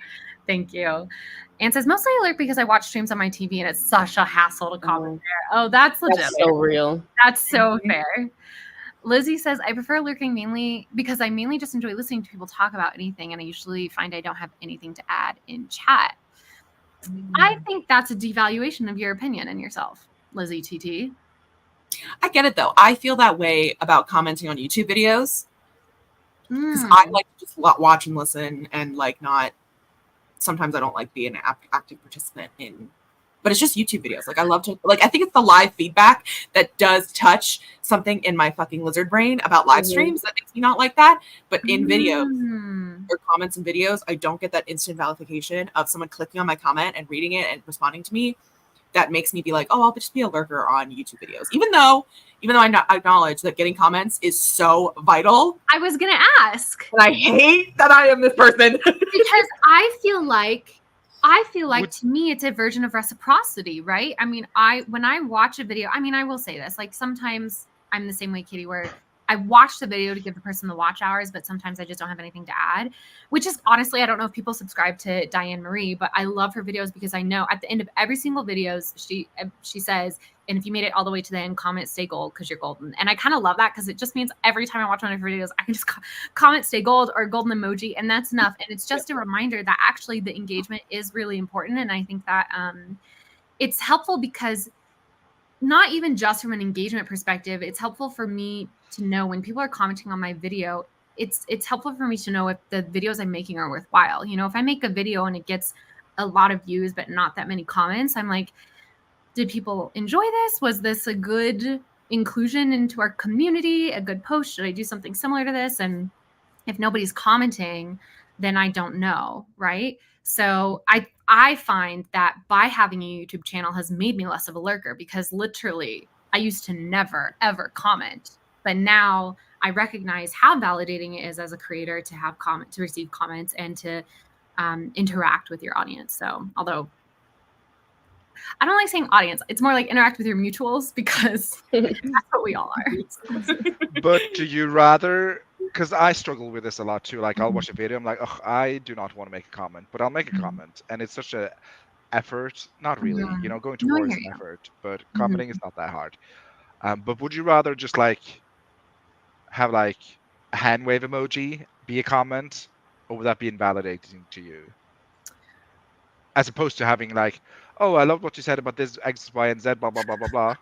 Anne says, mostly I lurk because I watch streams on my TV and it's such a hassle to comment there. Oh, that's legit. That's so real. That's so fair. Lizzie says, I prefer lurking mainly because I mainly just enjoy listening to people talk about anything, and I usually find I don't have anything to add in chat. I think that's a devaluation of your opinion and yourself, Lizzie TT. I get it though. I feel that way about commenting on YouTube videos because I like to just watch and listen and like not. Sometimes I don't like be an active participant in, but it's just YouTube videos. Like I love to, like, I think it's the live feedback that does touch something in my fucking lizard brain about live streams that makes me not like that. But in videos or comments and videos, I don't get that instant validation of someone clicking on my comment and reading it and responding to me. That makes me be like, oh, I'll just be a lurker on YouTube videos. Even though I acknowledge that getting comments is so vital. I was going to ask. And I hate that I am this person. Because I feel like to me, it's a version of reciprocity, right? I mean, when I watch a video, I mean, I will say this, like sometimes I'm the same way, Katie, where I watch the video to give the person the watch hours, but sometimes I just don't have anything to add, which is honestly, I don't know if people subscribe to Diane Marie, but I love her videos because I know at the end of every single videos, she says, and if you made it all the way to the end, comment stay gold because you're golden. And I kind of love that because it just means every time I watch one of her videos, I can just comment stay gold or golden emoji, and that's enough. And it's just a reminder that actually the engagement is really important. And I think that it's helpful because not even just from an engagement perspective, it's helpful for me to know when people are commenting on my video, it's helpful for me to know if the videos I'm making are worthwhile. You know, if I make a video and it gets a lot of views, but not that many comments, I'm like, did people enjoy this? Was this a good inclusion into our community? A good post? Should I do something similar to this? And if nobody's commenting, then I don't know, right? So I find that by having a YouTube channel has made me less of a lurker because literally I used to never, ever comment. But now I recognize how validating it is as a creator to have to receive comments and to interact with your audience. So although I don't like saying audience, it's more like interact with your mutuals because that's what we all are. But do you rather, because I struggle with this a lot too, like I'll watch a video, I'm like, oh, I do not want to make a comment, but I'll make a comment. And it's such a effort, not really, you know, going towards an effort, but commenting is not that hard. But would you rather just like have like a hand wave emoji be a comment, or would that be invalidating to you? As opposed to having like, oh, I love what you said about this X, Y, and Z, blah, blah, blah, blah, blah.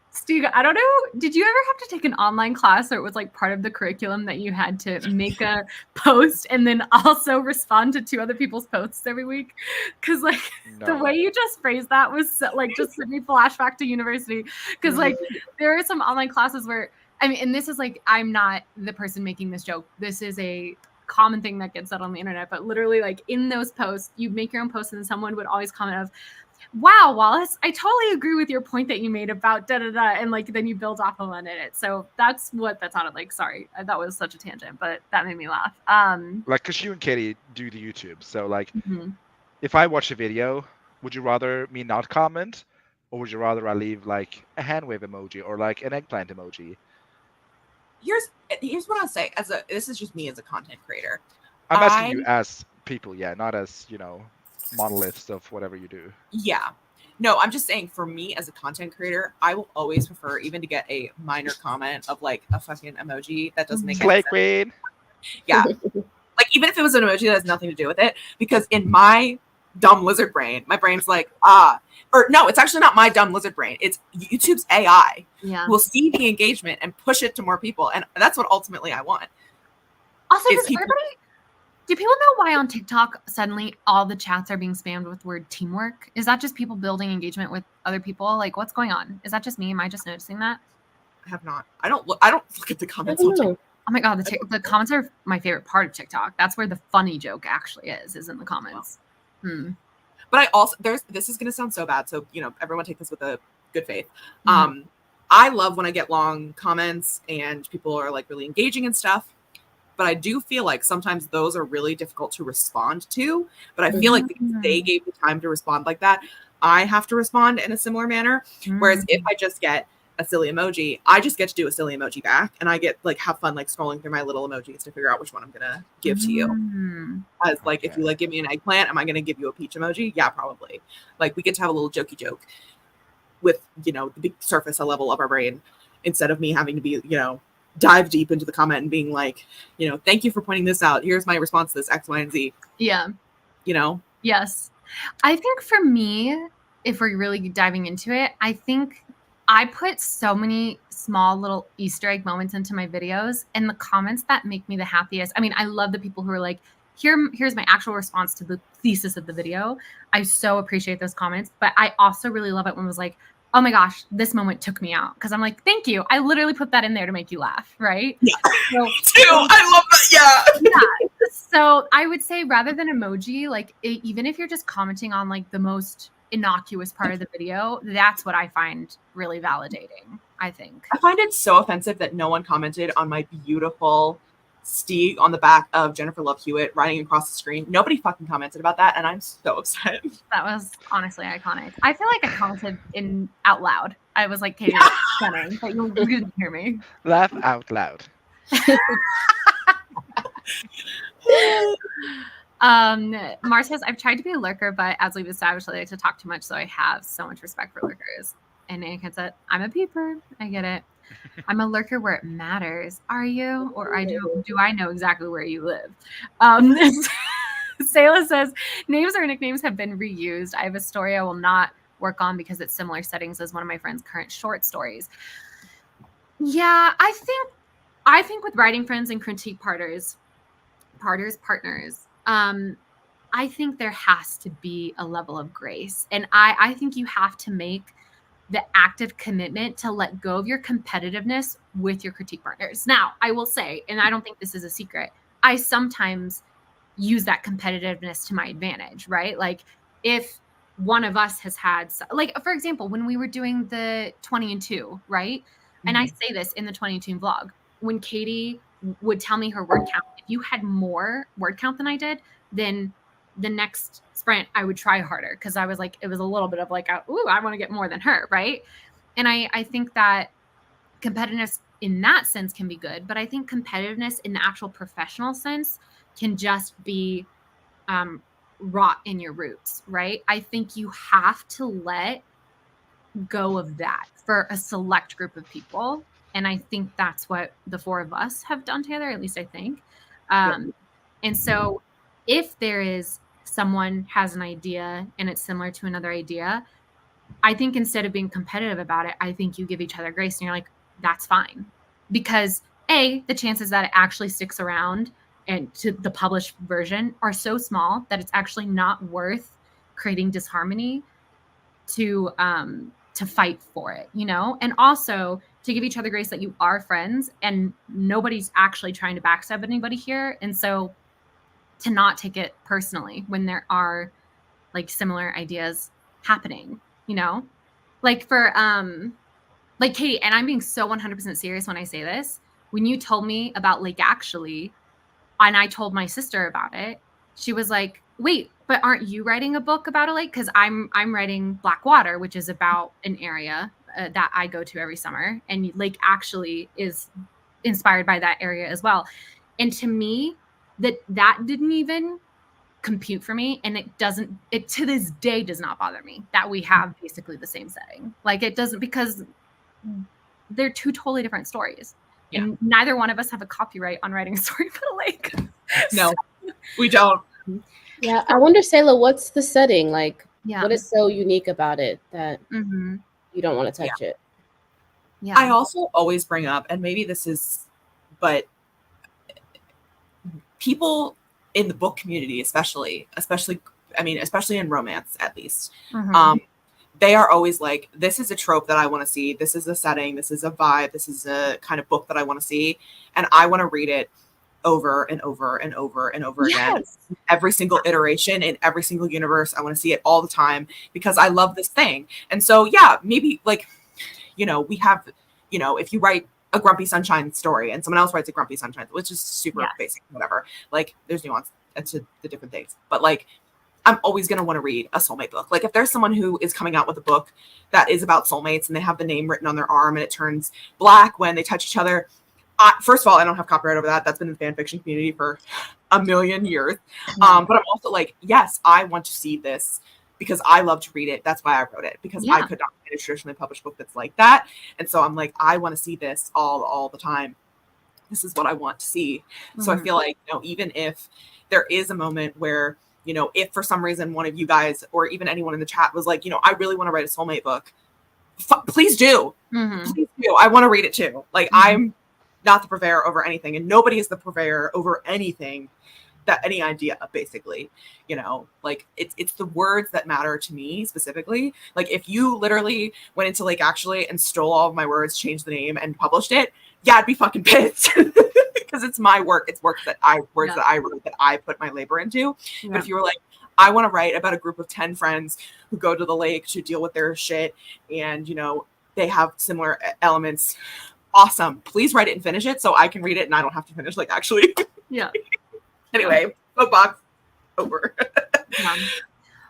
Steve, I don't know. Did you ever have to take an online class or it was like part of the curriculum that you had to make a post and then also respond to 2 other people's posts every week? Because like the way you just phrased that was so, like just sent me flashback to university. Because like there are some online classes where, I mean, and this is like, I'm not the person making this joke. This is a common thing that gets said on the internet, but literally like in those posts, you make your own posts and someone would always comment of, wow, Wallace, I totally agree with your point that you made about da-da-da, and like then you build off of on it. So that's what that sounded like. Sorry, that was such a tangent, but that made me laugh. Like, because you and Katie do the YouTube, so like if I watch a video, would you rather me not comment, or would you rather I leave like a hand wave emoji or like an eggplant emoji? Here's what I'll say. This is just me as a content creator. I'm asking you as people, not as, you know, monoliths of whatever you do. Yeah. No, I'm just saying for me as a content creator, I will always prefer even to get a minor comment of like a fucking emoji that doesn't make any sense. Yeah. Like even if it was an emoji that has nothing to do with it, because in my dumb lizard brain. My brain's like, or no, it's actually not my dumb lizard brain. It's YouTube's AI will see the engagement and push it to more people. And that's what ultimately I want. Also, do people know why on TikTok suddenly all the chats are being spammed with the word teamwork? Is that just people building engagement with other people? Like, what's going on? Is that just me? Am I just noticing that? I have not. I don't look at the comments on TikTok. Oh my God, the comments are my favorite part of TikTok. That's where the funny joke actually is in the comments. But I also, this is going to sound so bad. So, everyone take this with a good faith. I love when I get long comments and people are like really engaging and stuff. But I do feel like sometimes those are really difficult to respond to. But I feel like because they gave the time to respond like that, I have to respond in a similar manner. Whereas if I just get a silly emoji, I just get to do a silly emoji back, and I get like have fun like scrolling through my little emojis to figure out which one I'm gonna give to you. As like if you like give me an eggplant, am I gonna give you a peach emoji? Yeah, probably. Like we get to have a little jokey joke with the big surface level of our brain instead of me having to be dive deep into the comment and being like, thank you for pointing this out. Here's my response to this X, Y, and Z. Yeah. Yes. I think for me, if we're really diving into it, I think I put so many small little Easter egg moments into my videos, and the comments that make me the happiest. I mean, I love the people who are like, here's my actual response to the thesis of the video. I so appreciate those comments, but I also really love it when it was like, oh my gosh, this moment took me out. Because I'm like, thank you. I literally put that in there to make you laugh, right? Yeah, so, me too. I love that. Yeah. So I would say rather than emoji, like even if you're just commenting on like the most innocuous part of the video, that's what I find really validating, I think. I find it so offensive that no one commented on my beautiful Stieg on the back of Jennifer Love Hewitt riding across the screen. Nobody fucking commented about that, and I'm so upset. That was honestly iconic. I feel like I commented out loud. I was like, Katie, stunning, but you didn't hear me. Laugh out loud. Mars says, I've tried to be a lurker, but as we've established, I like to talk too much, so I have so much respect for lurkers. And Anakin said, I'm a peeper. I get it. I'm a lurker where it matters. Are you? Or do I know exactly where you live? Sayla says, names or nicknames have been reused. I have a story I will not work on because it's similar settings as one of my friend's current short stories. Yeah, I think with writing friends and critique partners, I think there has to be a level of grace. And I think you have to make the active commitment to let go of your competitiveness with your critique partners. Now, I will say, and I don't think this is a secret, I sometimes use that competitiveness to my advantage, right? Like if one of us has had, like, for example, when we were doing the 20 and 2, right? And I say this in the 22 vlog, when Katie would tell me her word count, if you had more word count than I did, then the next sprint I would try harder because I was like, it was a little bit of like, ooh, I want to get more than her, right? And I think that competitiveness in that sense can be good, but I think competitiveness in the actual professional sense can just be rot in your roots, right? I think you have to let go of that for a select group of people. And I think that's what the four of us have done together, at least I think. And so if there is someone has an idea and it's similar to another idea, I think instead of being competitive about it, I think you give each other grace and you're like, that's fine. Because the chances that it actually sticks around and to the published version are so small that it's actually not worth creating disharmony to fight for it, and also to give each other grace that you are friends and nobody's actually trying to backstab anybody here. And so to not take it personally when there are like similar ideas happening, like for like Katie, and I'm being so 100% serious when I say this, when you told me about Lake Actually and I told my sister about it, she was like, wait, but aren't you writing a book about a lake? Because I'm writing Blackwater, which is about an area that I go to every summer, and Lake Actually is inspired by that area as well. And to me, that didn't even compute for me, and it to this day does not bother me that we have basically the same setting. Like it doesn't, because they're two totally different stories. Yeah. And neither one of us have a copyright on writing a story about a lake. No, we don't. Yeah, I wonder, Sayla, what's the setting like? Yeah. What is so unique about it that Mm-hmm. you don't want to touch it? Yeah. I also always bring up, and maybe this is, but people in the book community, especially, I mean, especially in romance, at least, Mhm. they are always like, this is a trope that I want to see. This is a setting. This is a vibe. This is a kind of book that I want to see. And I want to read it over and over and over and over again. Yes. Every single iteration in every single universe. I want to see it all the time because I love this thing. And so, yeah, maybe like, we have, if you write a Grumpy Sunshine story and someone else writes a Grumpy Sunshine, which is super Yes. basic, whatever. Like, there's nuance to the different things. But like, I'm always going to want to read a soulmate book. Like if there's someone who is coming out with a book that is about soulmates and they have the name written on their arm and it turns black when they touch each other. First of all, I don't have copyright over that. That's been in the fan fiction community for a million years. Yeah. But I'm also like, yes, I want to see this because I love to read it. That's why I wrote it, because I could not read a traditionally published book that's like that. And so I'm like, I want to see this all the time. This is what I want to see. So I feel like, even if there is a moment where, if for some reason one of you guys or even anyone in the chat was like, I really want to write a soulmate book, please do. Mhm. Please do. I want to read it too. Like I'm not the purveyor over anything, and nobody is the purveyor over anything. That any idea, basically, like it's the words that matter to me specifically. Like if you literally went into Lake Actually and stole all of my words, changed the name, and published it, yeah, I'd be fucking pissed because it's my work. It's work that I that I wrote, that I put my labor into. Yeah. But if you were like, I want to write about a group of 10 friends who go to the lake to deal with their shit, and they have similar elements. Awesome. Please write it and finish it so I can read it and I don't have to finish Like Actually. Yeah. Anyway, box over. Yeah.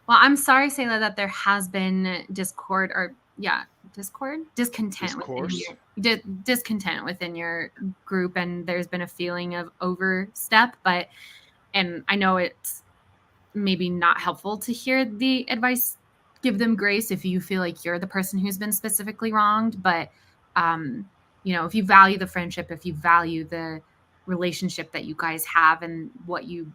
Well, I'm sorry, Sayla, that there has been discontent within your group, and there's been a feeling of overstep. And I know it's maybe not helpful to hear the advice. Give them grace if you feel like you're the person who's been specifically wronged. But if you value the friendship, if you value the relationship that you guys have and what you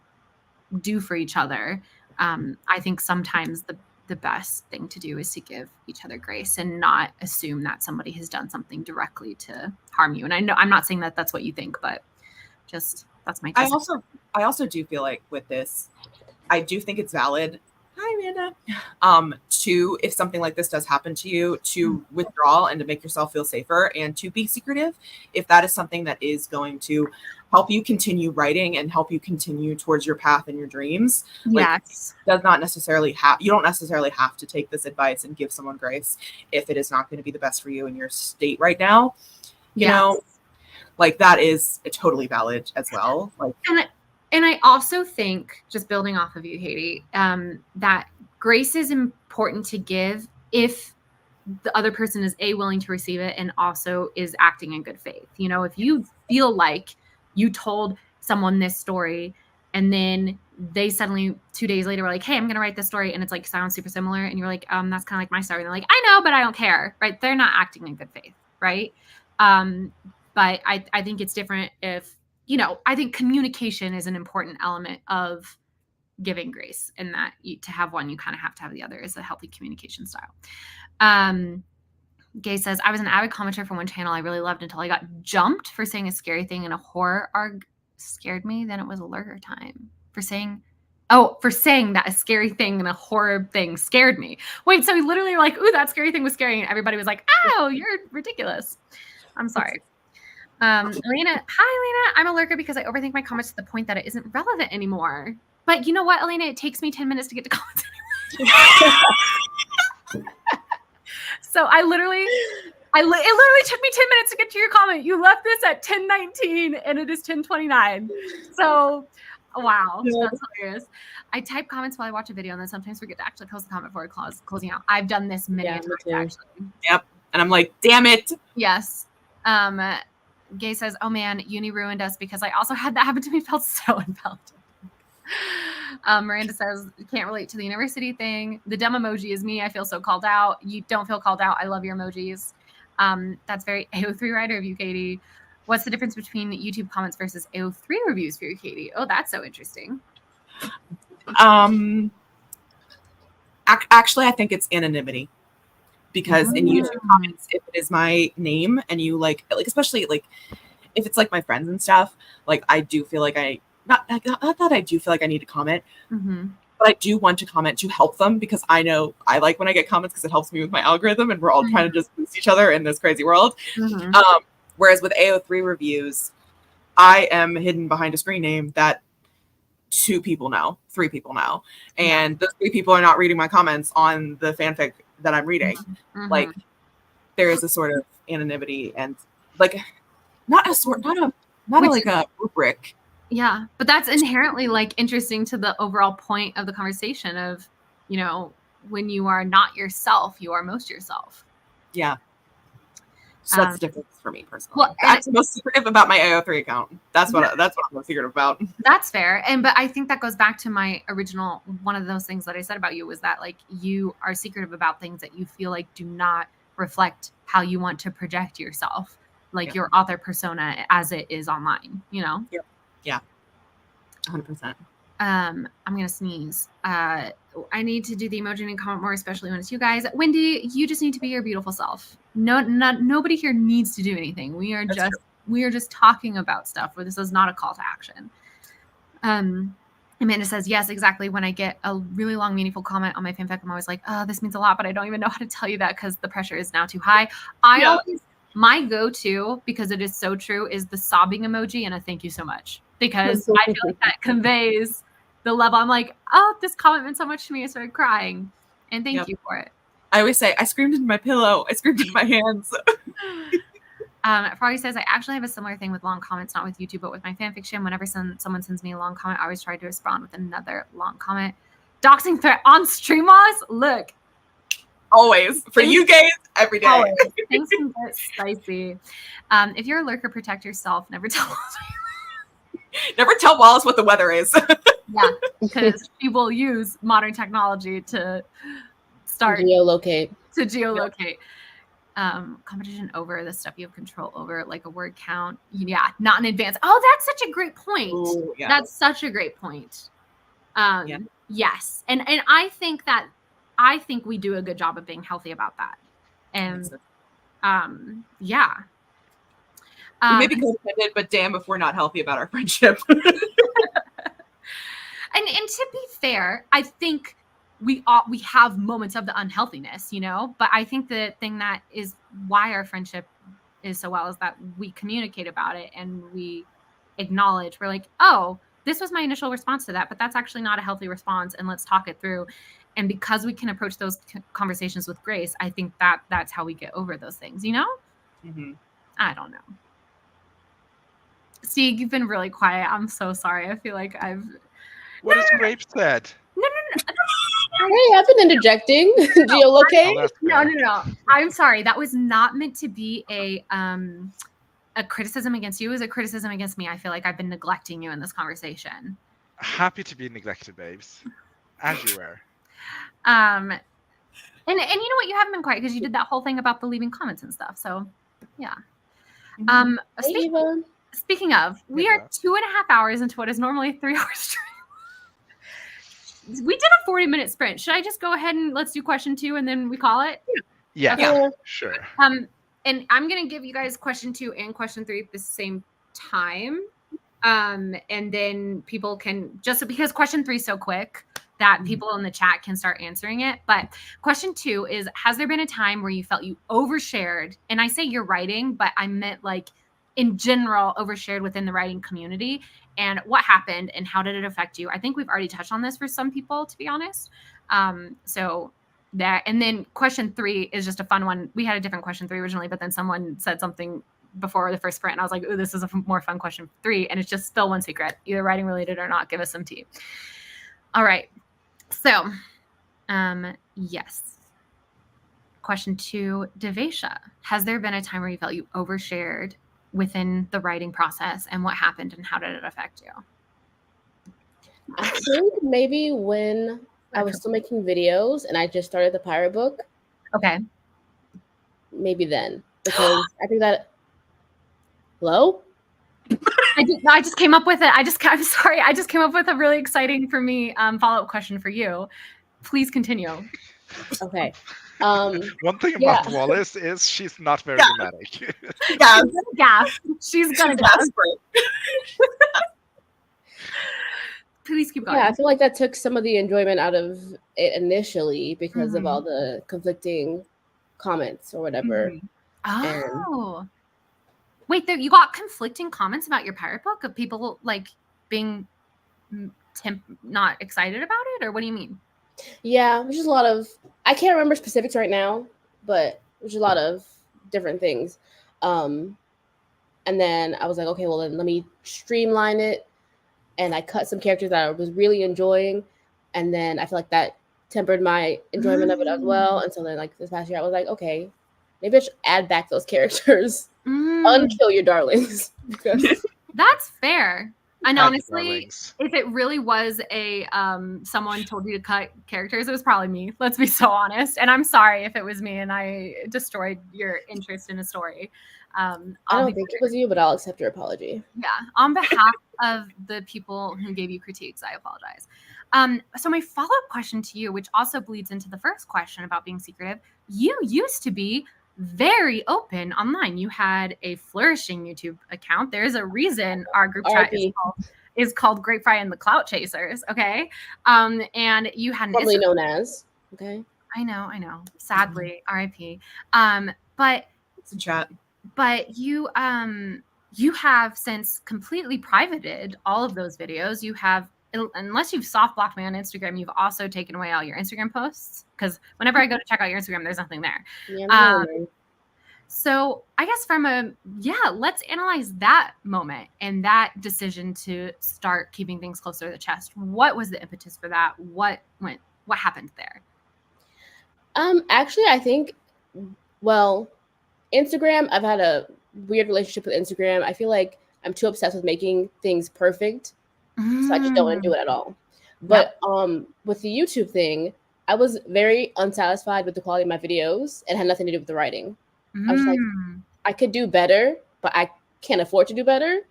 do for each other, I think sometimes the best thing to do is to give each other grace and not assume that somebody has done something directly to harm you. And I know I'm not saying that that's what you think, but just that's my. I also do feel like with this, I do think it's valid. Hi, Amanda. To, if something like this does happen to you, to withdraw and to make yourself feel safer and to be secretive, if that is something that is going to help you continue writing and help you continue towards your path and your dreams. Yes. You don't necessarily have to take this advice and give someone grace if it is not going to be the best for you in your state right now. You know, like that is totally valid as well. Like, and I also think, just building off of you, Katie, that grace is important to give if the other person is willing to receive it and also is acting in good faith. If you feel like you told someone this story and then they suddenly 2 days later were like, hey, I'm going to write this story, and it's like sounds super similar, and you're like, that's kind of like my story. And they're like, I know, but I don't care, right? They're not acting in good faith, right? But I think it's different if, I think communication is an important element of giving grace, and that to have one, you kind of have to have the other, is a healthy communication style. Gay says, I was an avid commenter for one channel I really loved until I got jumped for saying a scary thing in a horror arg scared me. Then it was a lurker time for saying that a scary thing in a horror thing scared me. Wait, so we literally were like, ooh, that scary thing was scary. And everybody was like, oh, you're ridiculous. I'm sorry. Elena, hi, Elena. I'm a lurker because I overthink my comments to the point that it isn't relevant anymore. But you know what, Elena? It takes me 10 minutes to get to comments anyway. So it literally took me 10 minutes to get to your comment. You left this at 10:19 and it is 10:29. So, wow, that's hilarious. I type comments while I watch a video and then sometimes forget to actually post the comment before closing out. I've done this many times, actually. Yep. And I'm like, damn it. Yes. Gay says, oh man, uni ruined us because I also had that happen to me. Felt so invalid. Miranda says, can't relate to the university thing. The dumb emoji is me. I feel so called out. You don't feel called out. I love your emojis. That's very AO3 writer of you, Katie. What's the difference between YouTube comments versus AO3 reviews for you, Katie? Oh, that's so interesting. Actually, I think it's anonymity. Because in YouTube comments, if it is my name and you like especially like if it's like my friends and stuff, like I do feel like not that I do feel like I need to comment, but I do want to comment to help them because I know I like when I get comments because it helps me with my algorithm and we're all trying to just boost each other in this crazy world. Whereas with AO3 reviews, I am hidden behind a screen name that 2 people know, 3 people know, and those 3 people are not reading my comments on the fanfic that I'm reading. Like there is a sort of anonymity and like not a rubric. Yeah, but that's inherently like interesting to the overall point of the conversation of, you know, when you are not yourself, you are most yourself. Yeah. So that's the difference for me personally. Well, I'm most secretive about my AO3 account. That's what I'm most secretive about. That's fair. But I think that goes back to my original, one of those things that I said about you was that like you are secretive about things that you feel like do not reflect how you want to project yourself, like your author persona as it is online, you know? Yep. Yeah. 100%. I'm gonna sneeze. I need to do the emoji and comment more, especially when it's you guys. Wendy, you just need to be your beautiful self. Nobody here needs to do anything. We are just talking about stuff where this is not a call to action. Amanda says, yes, exactly. When I get a really long, meaningful comment on my fanfic, I'm always like, oh, this means a lot, but I don't even know how to tell you that because the pressure is now too high. My go-to, because it is so true, is the sobbing emoji and a thank you so much. Because I feel like that conveys the level. I'm like, oh, this comment meant so much to me. I started crying. And thank you for it. I always say, I screamed into my pillow. I screamed into my hands. Froggy says, I actually have a similar thing with long comments, not with YouTube, but with my fan fiction. Whenever someone sends me a long comment, I always try to respond with another long comment. Doxing threat on StreamOS? Look. Always. For you guys, every day. Always. Things can get spicy. If you're a lurker, protect yourself. Never tell Wallace what the weather is. Yeah, because she will use modern technology to start geolocate. Competition over the stuff you have control over, like a word count. Yeah, not in advance. Oh, that's such a great point. Ooh, yeah. That's such a great point. Yes, and I think we do a good job of being healthy about that. And yeah. We may be codependent, but damn if we're not healthy about our friendship. And to be fair, I think we have moments of the unhealthiness, you know, but I think the thing that is why our friendship is so well is that we communicate about it and we acknowledge, we're like, oh, this was my initial response to that, but that's actually not a healthy response. And let's talk it through. And because we can approach those conversations with grace, I think that's how we get over those things, you know? I don't know. Steve, you've been really quiet. I'm so sorry. I feel like What has Grape said? No. Hey, I've been interjecting. Geolocate? No. I'm sorry. That was not meant to be a criticism against you. It was a criticism against me. I feel like I've been neglecting you in this conversation. Happy to be neglected, babes. As you were. And you know what? You haven't been quiet because you did that whole thing about the leaving comments and stuff. So, yeah. Speaking of, we are 2.5 hours into what is normally a 3-hour stream. We did a 40-minute sprint. Should I just go ahead and let's do question 2 and then we call it? Yeah, okay. Sure. And I'm going to give you guys question 2 and question 3 at the same time. And then people can, just because question 3 is so quick that people in the chat can start answering it. But question 2 is, has there been a time where you felt you overshared? And I say you're writing, but I meant like in general overshared within the writing community, and what happened and how did it affect you? I think we've already touched on this for some people, to be honest. So that, and then question 3 is just a fun one. We had a different question 3 originally, but then someone said something before the first sprint and I was like, ooh, this is a more fun question 3. And it's just spill one secret, either writing related or not. Give us some tea. All right. So, yes. Question 2, Devesha. Has there been a time where you felt you overshared within the writing process, and what happened and how did it affect you? I think maybe when I was still making videos and I just started the pirate book. Okay. Maybe then, because I think that. Hello? I just came up with it. I'm sorry. I just came up with a really exciting for me follow-up question for you. Please continue. Okay. One thing Yeah. about Wallace is she's not very Yeah. dramatic. Guys, She's gonna gasp. desperate. Please keep going. Yeah, I feel like that took some of the enjoyment out of it initially because of Mhm. all the conflicting comments or whatever. Mhm. Oh. Wait, you got conflicting comments about your pirate book of people like being not excited about it, or what do you mean? Yeah, there's just a lot of, I can't remember specifics right now, but there's a lot of different things. And then I was like, okay, well then let me streamline it, and I cut some characters that I was really enjoying, and then I feel like that tempered my enjoyment of it as well. And so then like this past year, I was like, okay, maybe I should add back those characters, unkill your darlings. Because That's fair. And Happy honestly, darlings. if it really was a someone told you to cut characters, it was probably me. Let's be so honest. And I'm sorry if it was me and I destroyed your interest in a story. I don't think it was you, but I'll accept your apology. Yeah, on behalf of the people who gave you critiques, I apologize. So my follow-up question to you, which also bleeds into the first question about being secretive, you used to be very open online. You had a flourishing YouTube account. There's a reason our group chat is called Grape Fry and the Clout Chasers. Okay. And you had formerly known as. Okay. I know. Sadly, RIP. But It's a chat. But you have since completely privated all of those videos. You have, unless you've soft blocked me on Instagram, you've also taken away all your Instagram posts, because whenever I go to check out your Instagram, there's nothing there. Yeah, so I guess let's analyze that moment and that decision to start keeping things closer to the chest. What was the impetus for that? What happened there? Actually, I think, well, Instagram, I've had a weird relationship with Instagram. I feel like I'm too obsessed with making things perfect, so I just don't want to do it at all. But with the YouTube thing, I was very unsatisfied with the quality of my videos. It had nothing to do with the writing. I was like, I could do better, but I can't afford to do better.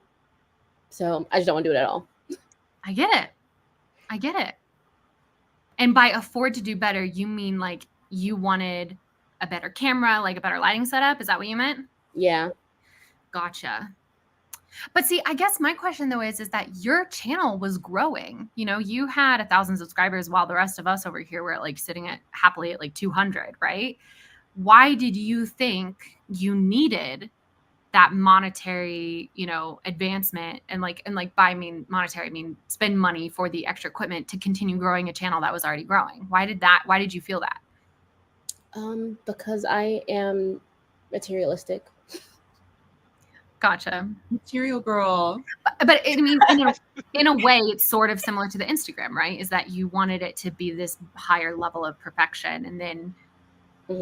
So I just don't want to do it at all. I get it. And by afford to do better, you mean like you wanted a better camera, like a better lighting setup? Is that what you meant? Yeah. Gotcha. But see, I guess my question though is that your channel was growing. You know, you had 1,000 subscribers while the rest of us over here were like sitting at happily at like 200, right? Why did you think you needed that monetary, advancement and by monetary, I mean spend money for the extra equipment to continue growing a channel that was already growing? Why did you feel that? Because I am materialistic. Gotcha. Material girl. But I mean, in a way, it's sort of similar to the Instagram, right? Is that you wanted it to be this higher level of perfection, and then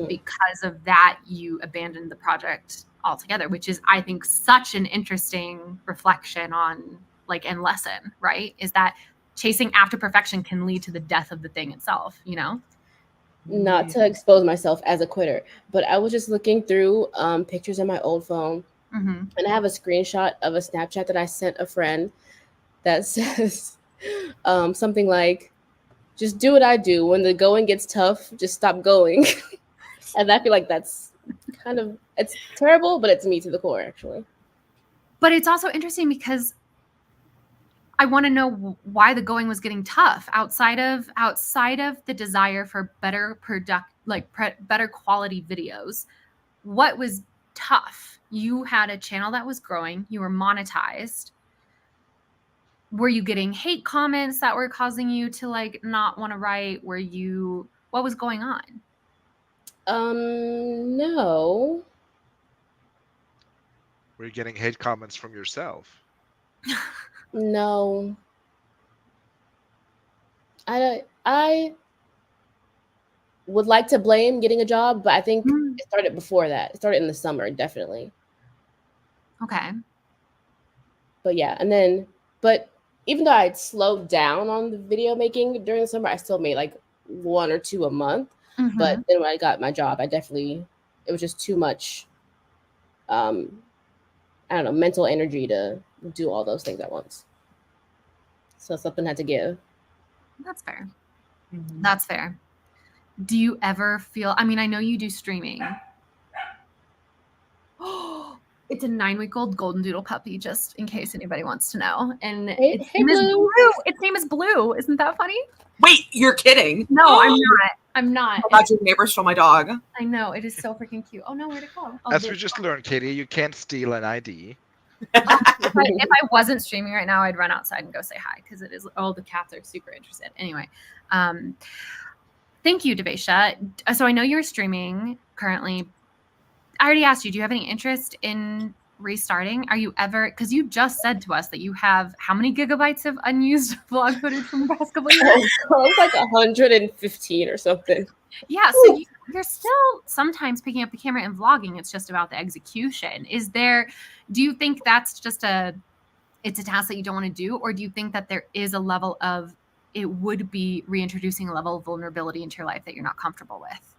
because of that, you abandoned the project altogether, which is, I think, such an interesting reflection on and lesson, right? Is that chasing after perfection can lead to the death of the thing itself, Not to expose myself as a quitter, but I was just looking through pictures on my old phone, and I have a screenshot of a Snapchat that I sent a friend that says something like, just do what I do. When the going gets tough, just stop going. And I feel like that's it's terrible, but it's me to the core, actually. But it's also interesting because I want to know why the going was getting tough outside of the desire for better better quality videos. What was tough? You had a channel that was growing. You were monetized. Were you getting hate comments that were causing you to not want to write? What was going on? No. Were you getting hate comments from yourself? No. I would like to blame getting a job, but I think it started before that. It started in the summer, definitely. Okay. But yeah, but even though I'd slowed down on the video making during the summer, I still made like 1 or 2 a month. But then when I got my job, it was just too much I don't know, mental energy to do all those things at once. So something had to give. That's fair. Mhm. That's fair. Do you ever feel, I mean, I know you do streaming. It's a 9-week-old golden doodle puppy, just in case anybody wants to know. And Hey, its hey, name is Blue. Blue. Its name is Blue. Isn't that funny? Wait, you're kidding? No, I'm not. I'm not. Oh, God, your neighbor stole my dog. I know. It is so freaking cute. Oh, no, where'd it go? Oh, As there- we just learned, Katie, you can't steal an ID. if I wasn't streaming right now, I'd run outside and go say hi because it is. Oh, the cats are super interested. Anyway, thank you, Devesha. So I know you're streaming currently. I already asked you. Do you have any interest in restarting? Are you ever? Because you just said to us that you have how many gigabytes of unused vlog footage from the past couple of years? It was like 115 or something. Yeah, so you're still sometimes picking up the camera and vlogging. It's just about the execution. Do you think that's just it's a task that you don't want to do? Or do you think that there is a level of, it would be reintroducing a level of vulnerability into your life that you're not comfortable with?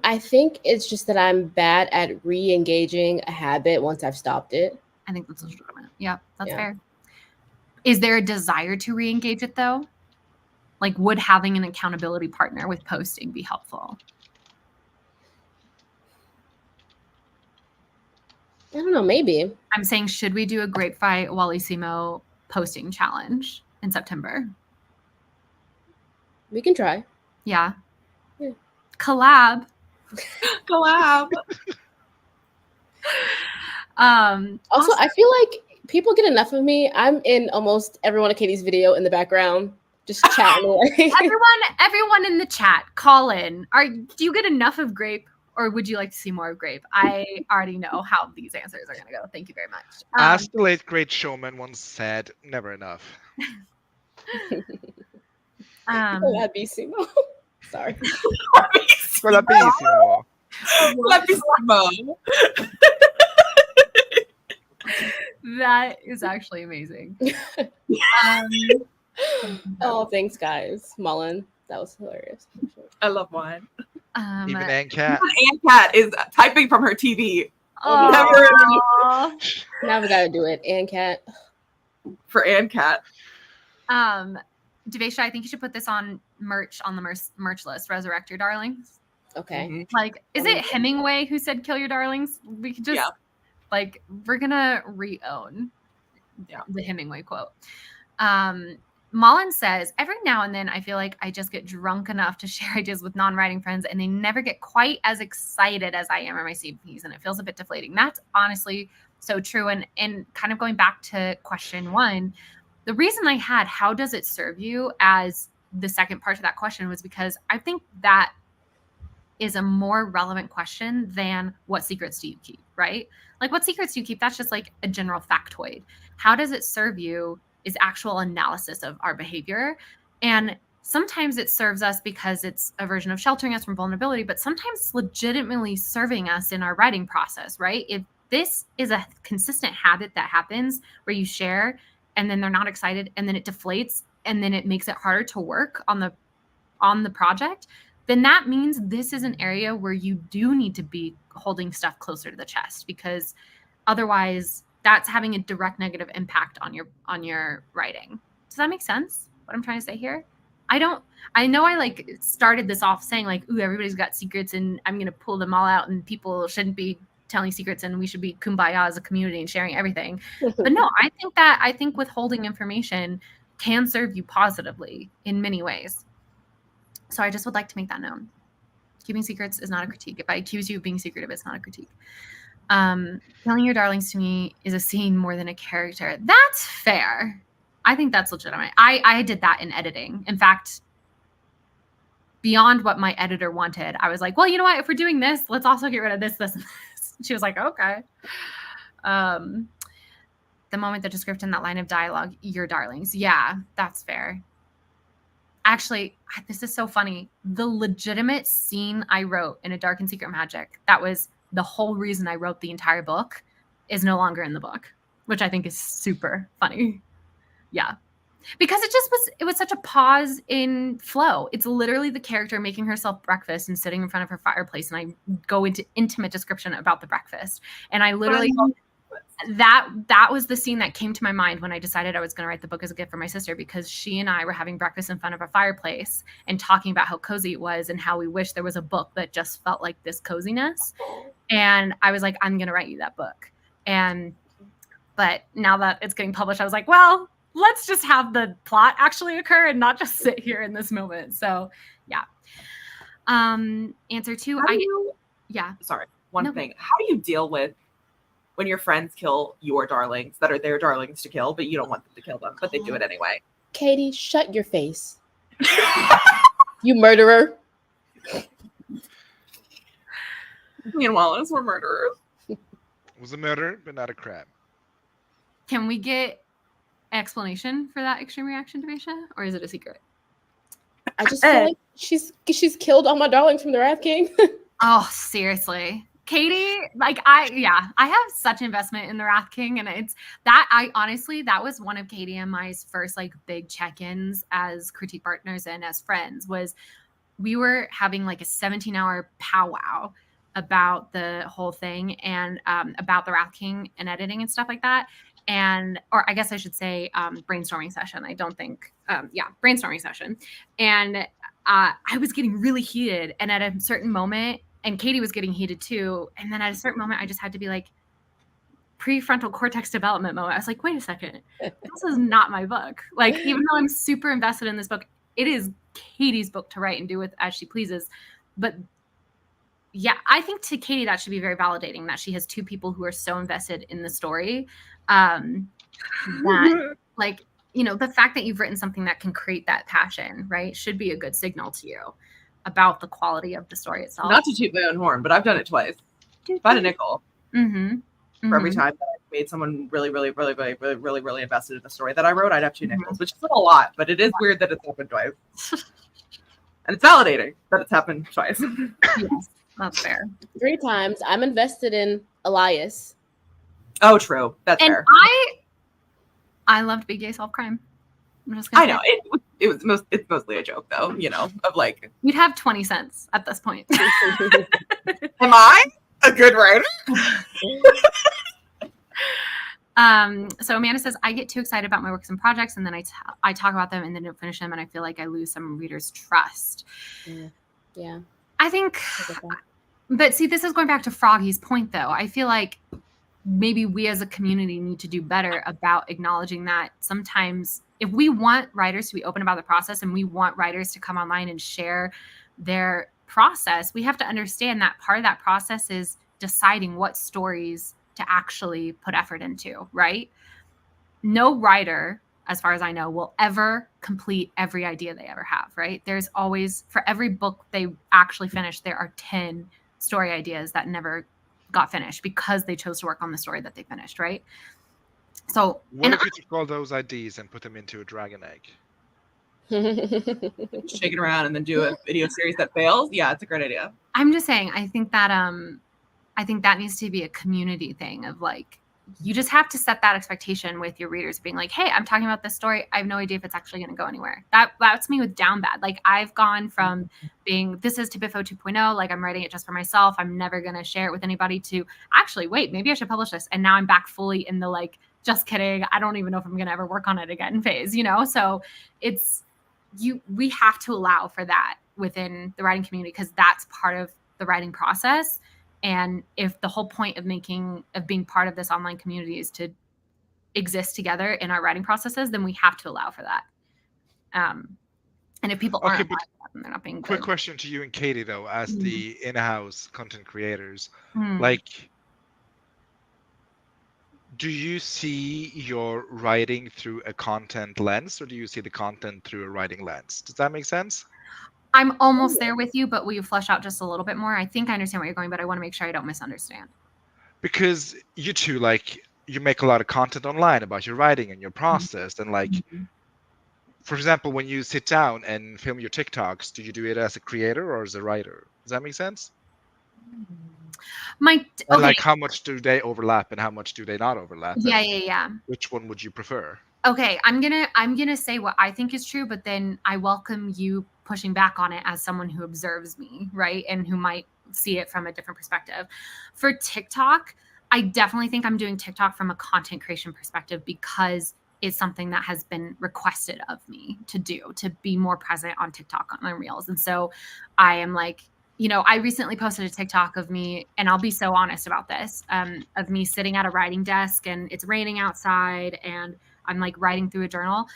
I think it's just that I'm bad at re-engaging a habit once I've stopped it. I think that's legitimate. Yeah, that's Yeah. fair. Is there a desire to re-engage it though? Like, would having an accountability partner with posting be helpful? I don't know, maybe. I'm saying, should we do a Grape Fight Wallissimo posting challenge in September? We can try. Yeah. Yeah. Collab. Collab. Also, I feel like people get enough of me. I'm in almost everyone of Katie's video in the background, just chatting away. everyone in the chat, call in. Do you get enough of Grape, or would you like to see more of Grape? I already know how these answers are going to go. Thank you very much. As the late great showman once said, never enough. Collabissimo. Sorry. Collabissimo. Collabissimo. That is actually amazing. Oh, thanks, guys. Mullen, that was hilarious. I love wine. Even Anne-Cat. Anne-Cat is typing from her TV. Oh, Now we gotta do it. Anne-Cat. For Anne-Cat. Devesha, I think you should put this on merch on the merch list. Resurrect your darlings. Okay. Mhm. Like, is it Hemingway who said "kill your darlings"? We could just like, we're gonna re-own the Hemingway quote. Mullen says, every now and then I feel like I just get drunk enough to share ideas with non-writing friends and they never get quite as excited as I am or my CVPs, and it feels a bit deflating. That's honestly so true. And kind of going back to question 1, the reason I had how does it serve you as the second part of that question was because I think that is a more relevant question than what secrets do you keep, right? Like, what secrets do you keep? That's just like a general factoid. How does it serve you is actual analysis of our behavior. And sometimes it serves us because it's a version of sheltering us from vulnerability, but sometimes it's legitimately serving us in our writing process, right? If this is a consistent habit that happens where you share and then they're not excited and then it deflates and then it makes it harder to work on the project, then that means this is an area where you do need to be holding stuff closer to the chest, because otherwise that's having a direct negative impact on your writing. Does that make sense? What I'm trying to say here? I know I like started this off saying like, ooh, everybody's got secrets and I'm going to pull them all out and people shouldn't be telling secrets and we should be kumbaya as a community and sharing everything. But no, I think withholding information can serve you positively in many ways. So I just would like to make that known. Keeping secrets is not a critique. If I accuse you of being secretive, it's not a critique. Telling your darlings to me is a scene more than a character. That's fair. I think that's legitimate. I did that in editing. In fact, beyond what my editor wanted, I was like, well, you know what? If we're doing this, let's also get rid of this, this, and this. She was like, okay. The moment that described in that line of dialogue, your darlings. Yeah, that's fair. Actually, this is so funny. The legitimate scene I wrote in A Dark and Secret Magic, that was the whole reason I wrote the entire book, is no longer in the book, which I think is super funny. Yeah. Because it was such a pause in flow. It's literally the character making herself breakfast and sitting in front of her fireplace, and I go into intimate description about the breakfast. And I literally that was the scene that came to my mind when I decided I was going to write the book as a gift for my sister, because she and I were having breakfast in front of a fireplace and talking about how cozy it was and how we wish there was a book that just felt like this coziness. And I was like, I'm going to write you that book. But now that it's getting published, I was like, well, let's just have the plot actually occur and not just sit here in this moment. So yeah. Answer 2. Sorry. One thing. How do you deal with when your friends kill your darlings that are their darlings to kill, but you don't want them to kill them, but they do it anyway? Katie, shut your face. You murderer. Me and Wallace were murderers. It was a murder, but not a crime. Can we get explanation for that extreme reaction, Demisha, or is it a secret? I just feel like she's killed all my darlings from the Wrath King. Oh, seriously. Katie, like I have such investment in the Wrath King, and that was one of Katie and my first like big check-ins as critique partners and as friends. Was we were having like a 17-hour powwow about the whole thing and about the Wrath King and editing and stuff like that. Or I guess I should say brainstorming session. I don't think, brainstorming session. And I was getting really heated, and at a certain moment, and Katie was getting heated too. And then at a certain moment, I just had to be like, prefrontal cortex development moment. I was like, wait a second, this is not my book. Like, even though I'm super invested in this book, it is Katie's book to write and do with as she pleases. But yeah, I think to Katie, that should be very validating that she has two people who are so invested in the story. That, like, you know, the fact that you've written something that can create that passion, right, should be a good signal to you about the quality of the story itself. Not to toot my own horn, but I've done it twice. If I had a nickel for every time that I made someone really, really, really, really, really, really, really invested in the story that I wrote, I'd have 2 nickels, which is not a lot, but it is weird that it's happened twice. And it's validating that it's happened twice. Yes, that's fair. 3 times. I'm invested in Elias. Oh, true. That's fair. I loved Big Gay Solve Crime. I know it's mostly a joke though, you know, of like you'd have 20 cents at this point. Am I a good writer? So Amanda says, I get too excited about my works and projects, and then I talk about them and then don't finish them, and I feel like I lose some readers' trust. Yeah. I think, but see, this is going back to Froggy's point though. I feel like maybe we as a community need to do better about acknowledging that sometimes if we want writers to be open about the process and we want writers to come online and share their process, we have to understand that part of that process is deciding what stories to actually put effort into, right? No writer, as far as I know, will ever complete every idea they ever have, right? There's always, for every book they actually finish, there are 10 story ideas that never got finished because they chose to work on the story that they finished, right? So what if you took all those ideas and put them into a dragon egg? Shake it around and then do a video series that fails? Yeah, it's a great idea. I'm just saying, I think that needs to be a community thing of like, you just have to set that expectation with your readers being like, hey, I'm talking about this story. I have no idea if it's actually going to go anywhere. That's me with Down Bad. Like, I've gone from being, this is Typifo 2.0, like I'm writing it just for myself, I'm never going to share it with anybody, to actually, wait, maybe I should publish this. And now I'm back fully in the like, just kidding, I don't even know if I'm going to ever work on it again phase, you know? So we have to allow for that within the writing community, because that's part of the writing process. And if the whole point of being part of this online community is to exist together in our writing processes, then we have to allow for that. And if people aren't, then they're not being Quick good. question to you and Katie though, as the in-house content creators, Mm. like, do you see your writing through a content lens, or do you see the content through a writing lens? Does that make sense? I'm almost there with you, but will you flesh out just a little bit more? I think I understand what you're going, but I want to make sure I don't misunderstand. Because you two, like, you make a lot of content online about your writing and your process, and like, for example, when you sit down and film your TikToks, do you do it as a creator or as a writer? Does that make sense? Okay. Like, how much do they overlap and how much do they not overlap? Yeah. Which one would you prefer? Okay, I'm gonna say what I think is true, but then I welcome you pushing back on it as someone who observes me, right? And who might see it from a different perspective. For TikTok, I definitely think I'm doing TikTok from a content creation perspective because it's something that has been requested of me to do, to be more present on TikTok on my reels. And so I am like, I recently posted a TikTok of me, and I'll be so honest about this, of me sitting at a writing desk and it's raining outside and I'm like writing through a journal.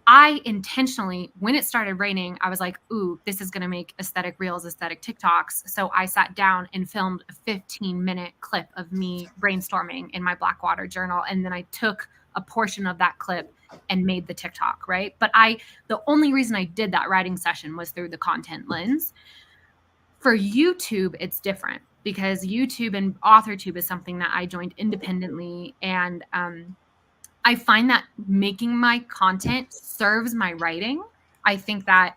I intentionally, when it started raining, I was like, ooh, this is going to make aesthetic reels, aesthetic TikToks. So I sat down and filmed a 15-minute clip of me brainstorming in my Blackwater journal. And then I took a portion of that clip and made the TikTok, right? But the only reason I did that writing session was through the content lens. For YouTube, it's different because YouTube and AuthorTube is something that I joined independently. And, I find that making my content serves my writing. I think that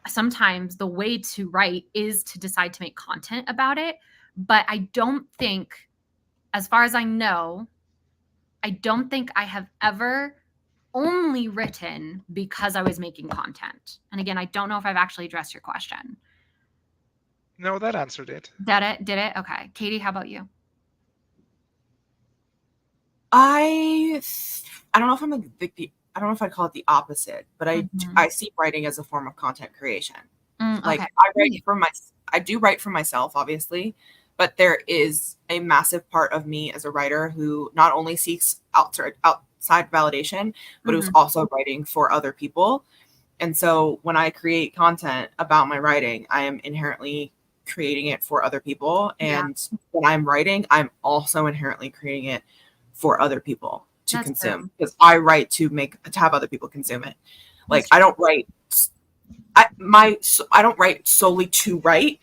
sometimes the way to write is to decide to make content about it. But I don't think, as far as I know, I don't think I have ever only written because I was making content. And again, I don't know if I've actually addressed your question. No, that answered it. Did it? Okay. Katie, how about you? I don't know if I'm I don't know if I'd call it the opposite, but I see writing as a form of content creation. Like Okay. I do write for myself, obviously, but there is a massive part of me as a writer who not only seeks outside validation, but who's also writing for other people. And so when I create content about my writing, I am inherently creating it for other people. And when I'm writing, I'm also inherently creating it for other people to consume, because I write to have other people consume it. Like I don't write solely to write.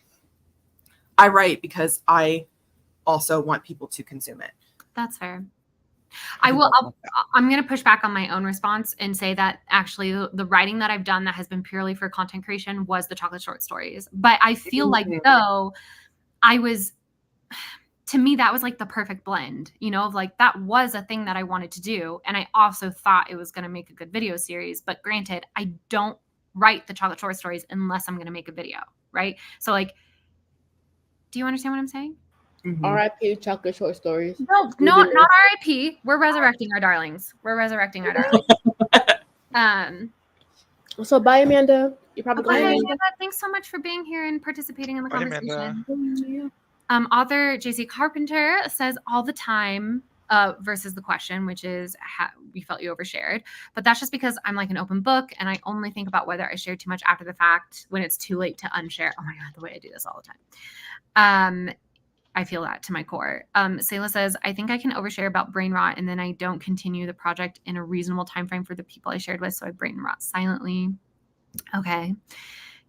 I write because I also want people to consume it. That's fair. I'm going to push back on my own response and say that actually the writing that I've done that has been purely for content creation was the chocolate short stories. But I feel like though to me, that was like the perfect blend, of like, that was a thing that I wanted to do. And I also thought it was going to make a good video series. But granted, I don't write the chocolate short stories unless I'm going to make a video. Right. So like, do you understand what I'm saying? R.I.P. chocolate short stories. No, not R.I.P. We're resurrecting our darlings. So bye, Amanda. You're probably bye, going Amanda. Thanks so much for being here and participating in the conversation. Amanda. Author JC Carpenter says all the time versus the question, which is we felt you overshared. But that's just because I'm like an open book and I only think about whether I share too much after the fact when it's too late to unshare. Oh my God, the way I do this all the time. I feel that to my core. Sayla says, I think I can overshare about brain rot and then I don't continue the project in a reasonable time frame for the people I shared with, so I brain rot silently. Okay.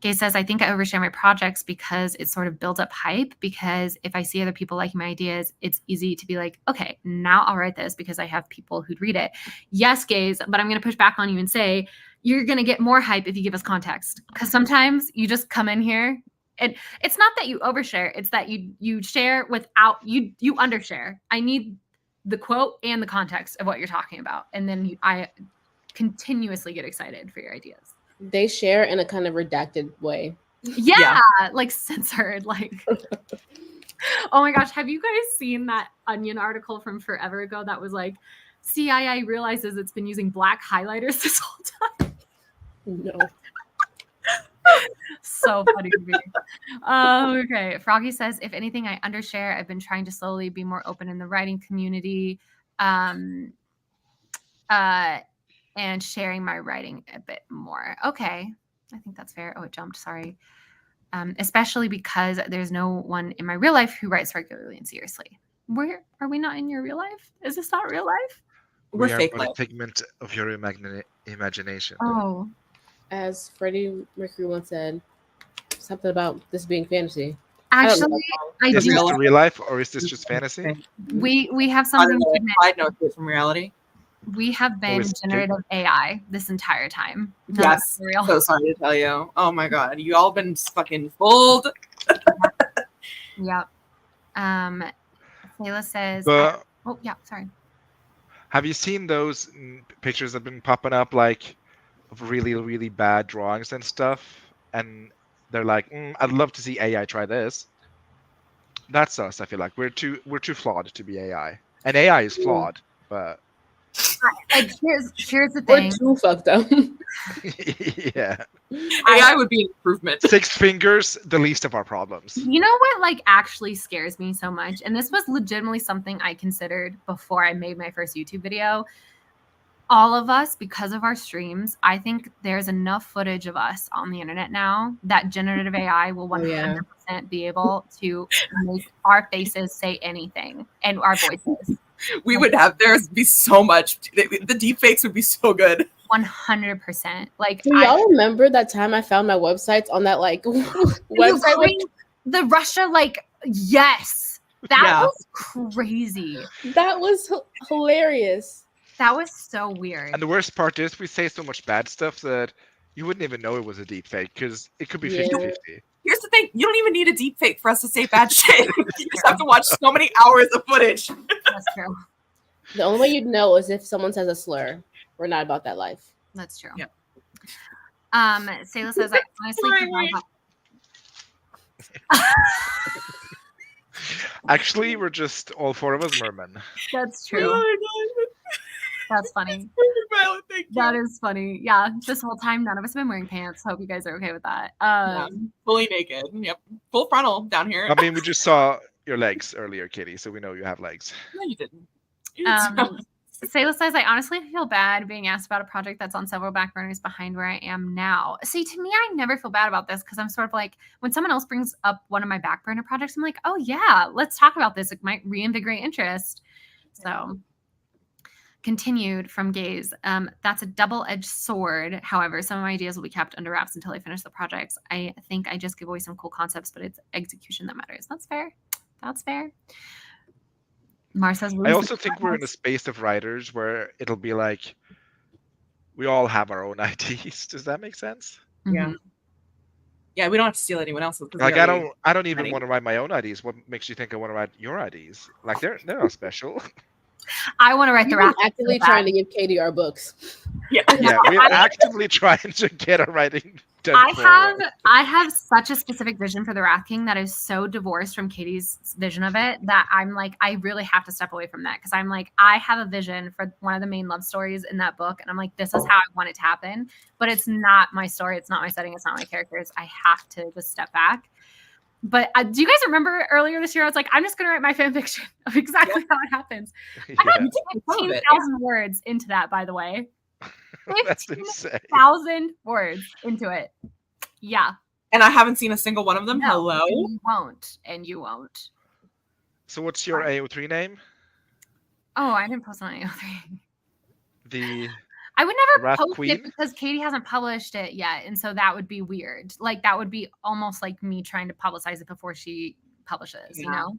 Gay says, I think I overshare my projects because it sort of builds up hype, because if I see other people liking my ideas, it's easy to be like, okay, now I'll write this because I have people who'd read it. Yes, gays, but I'm going to push back on you and say, you're going to get more hype if you give us context, because sometimes you just come in here and it's not that you overshare, it's that you share without, you undershare. I need the quote and the context of what you're talking about. And then I continuously get excited for your ideas. They share in a kind of redacted way. Yeah. Like censored. Like, oh my gosh. Have you guys seen that Onion article from forever ago that was like, CIA realizes it's been using black highlighters this whole time? No. So funny to me. Okay. Froggy says, if anything, I undershare. I've been trying to slowly be more open in the writing community. And sharing my writing a bit more. Okay. I think that's fair. Oh, it jumped. Sorry. Especially because there's no one in my real life who writes regularly and seriously. Where are we not in your real life? Is this not real life? We are fake but a life. figment of your imagination. Oh. As Freddie Mercury once said, something about this being fantasy. Actually, I Is do. this real life or is this just fantasy? We have something to admit. Side note from reality. We have been generative AI this entire time. No, Yes. real. So sorry to tell you. Oh my God. You all been fucking fooled. Yep. Sayla says, But oh yeah, sorry. Have you seen those pictures that have been popping up, like of really, really bad drawings and stuff? And they're like, I'd love to see AI try this. That's us. I feel like we're too flawed to be AI, and AI is flawed, but Like here's the We're thing. too fucked up. yeah, AI would be an improvement. 6 fingers, the least of our problems. You know what like actually scares me so much? And this was legitimately something I considered before I made my first YouTube video. All of us, because of our streams, I think there's enough footage of us on the internet now that generative AI will 100% be able to make our faces say anything and our voices. We would have there's be so much. The deep fakes would be so good. 100%. Like, Do y'all remember that time I found my websites on that like website? The Russia, like, yes, that was crazy. That was hilarious. That was so weird. And the worst part is we say so much bad stuff that you wouldn't even know it was a deep fake because it could be 50-50. Here's the thing. You don't even need a deep fake for us to say bad shit. You just have to watch so many hours of footage. That's true. The only way you'd know is if someone says a slur. We're not about that life. That's true. Yep. Sayla says, I honestly Actually, we're just all 4 of us mermen. That's true. That's funny. Thank you. That is funny. Yeah, this whole time, none of us have been wearing pants. Hope you guys are okay with that. Fully naked. Yep. Full frontal down here. I mean, we just saw your legs earlier, Kitty, so we know you have legs. No, you didn't. Sayla says, I honestly feel bad being asked about a project that's on several back burners behind where I am now. See, to me, I never feel bad about this because I'm sort of like, when someone else brings up one of my back burner projects, I'm like, oh yeah, let's talk about this. It might reinvigorate interest. So continued from Gaze. That's a double-edged sword. However, some of my ideas will be kept under wraps until I finish the projects. I think I just give away some cool concepts, but it's execution that matters. That's fair. That's fair. Says, I also think we're in a space of writers where it'll be like we all have our own IDs. Does that make sense? Yeah. Yeah, we don't have to steal anyone else's. Like I don't even want to write my own IDs. What makes you think I want to write your IDs? Like they're not special. I want to write the rap. Actively trying to give Katie our books. Yeah, we're actively trying to get our writing done. I have such a specific vision for the Wrath King that is so divorced from Katie's vision of it that I'm like, I really have to step away from that because I'm like, I have a vision for one of the main love stories in that book, and I'm like, this is how I want it to happen, but it's not my story, it's not my setting, it's not my characters. I have to just step back. But do you guys remember earlier this year, I was like, I'm just going to write my fan fiction of exactly how it happens. I got 15,000 words into that, by the way. That's insane. 15,000 words into it. Yeah. And I haven't seen a single one of them. No, Hello? And you won't. So what's your AO3 name? Oh, I didn't post on AO3. I would never post it because Katie hasn't published it yet. And so that would be weird. Like that would be almost like me trying to publicize it before she publishes, you know?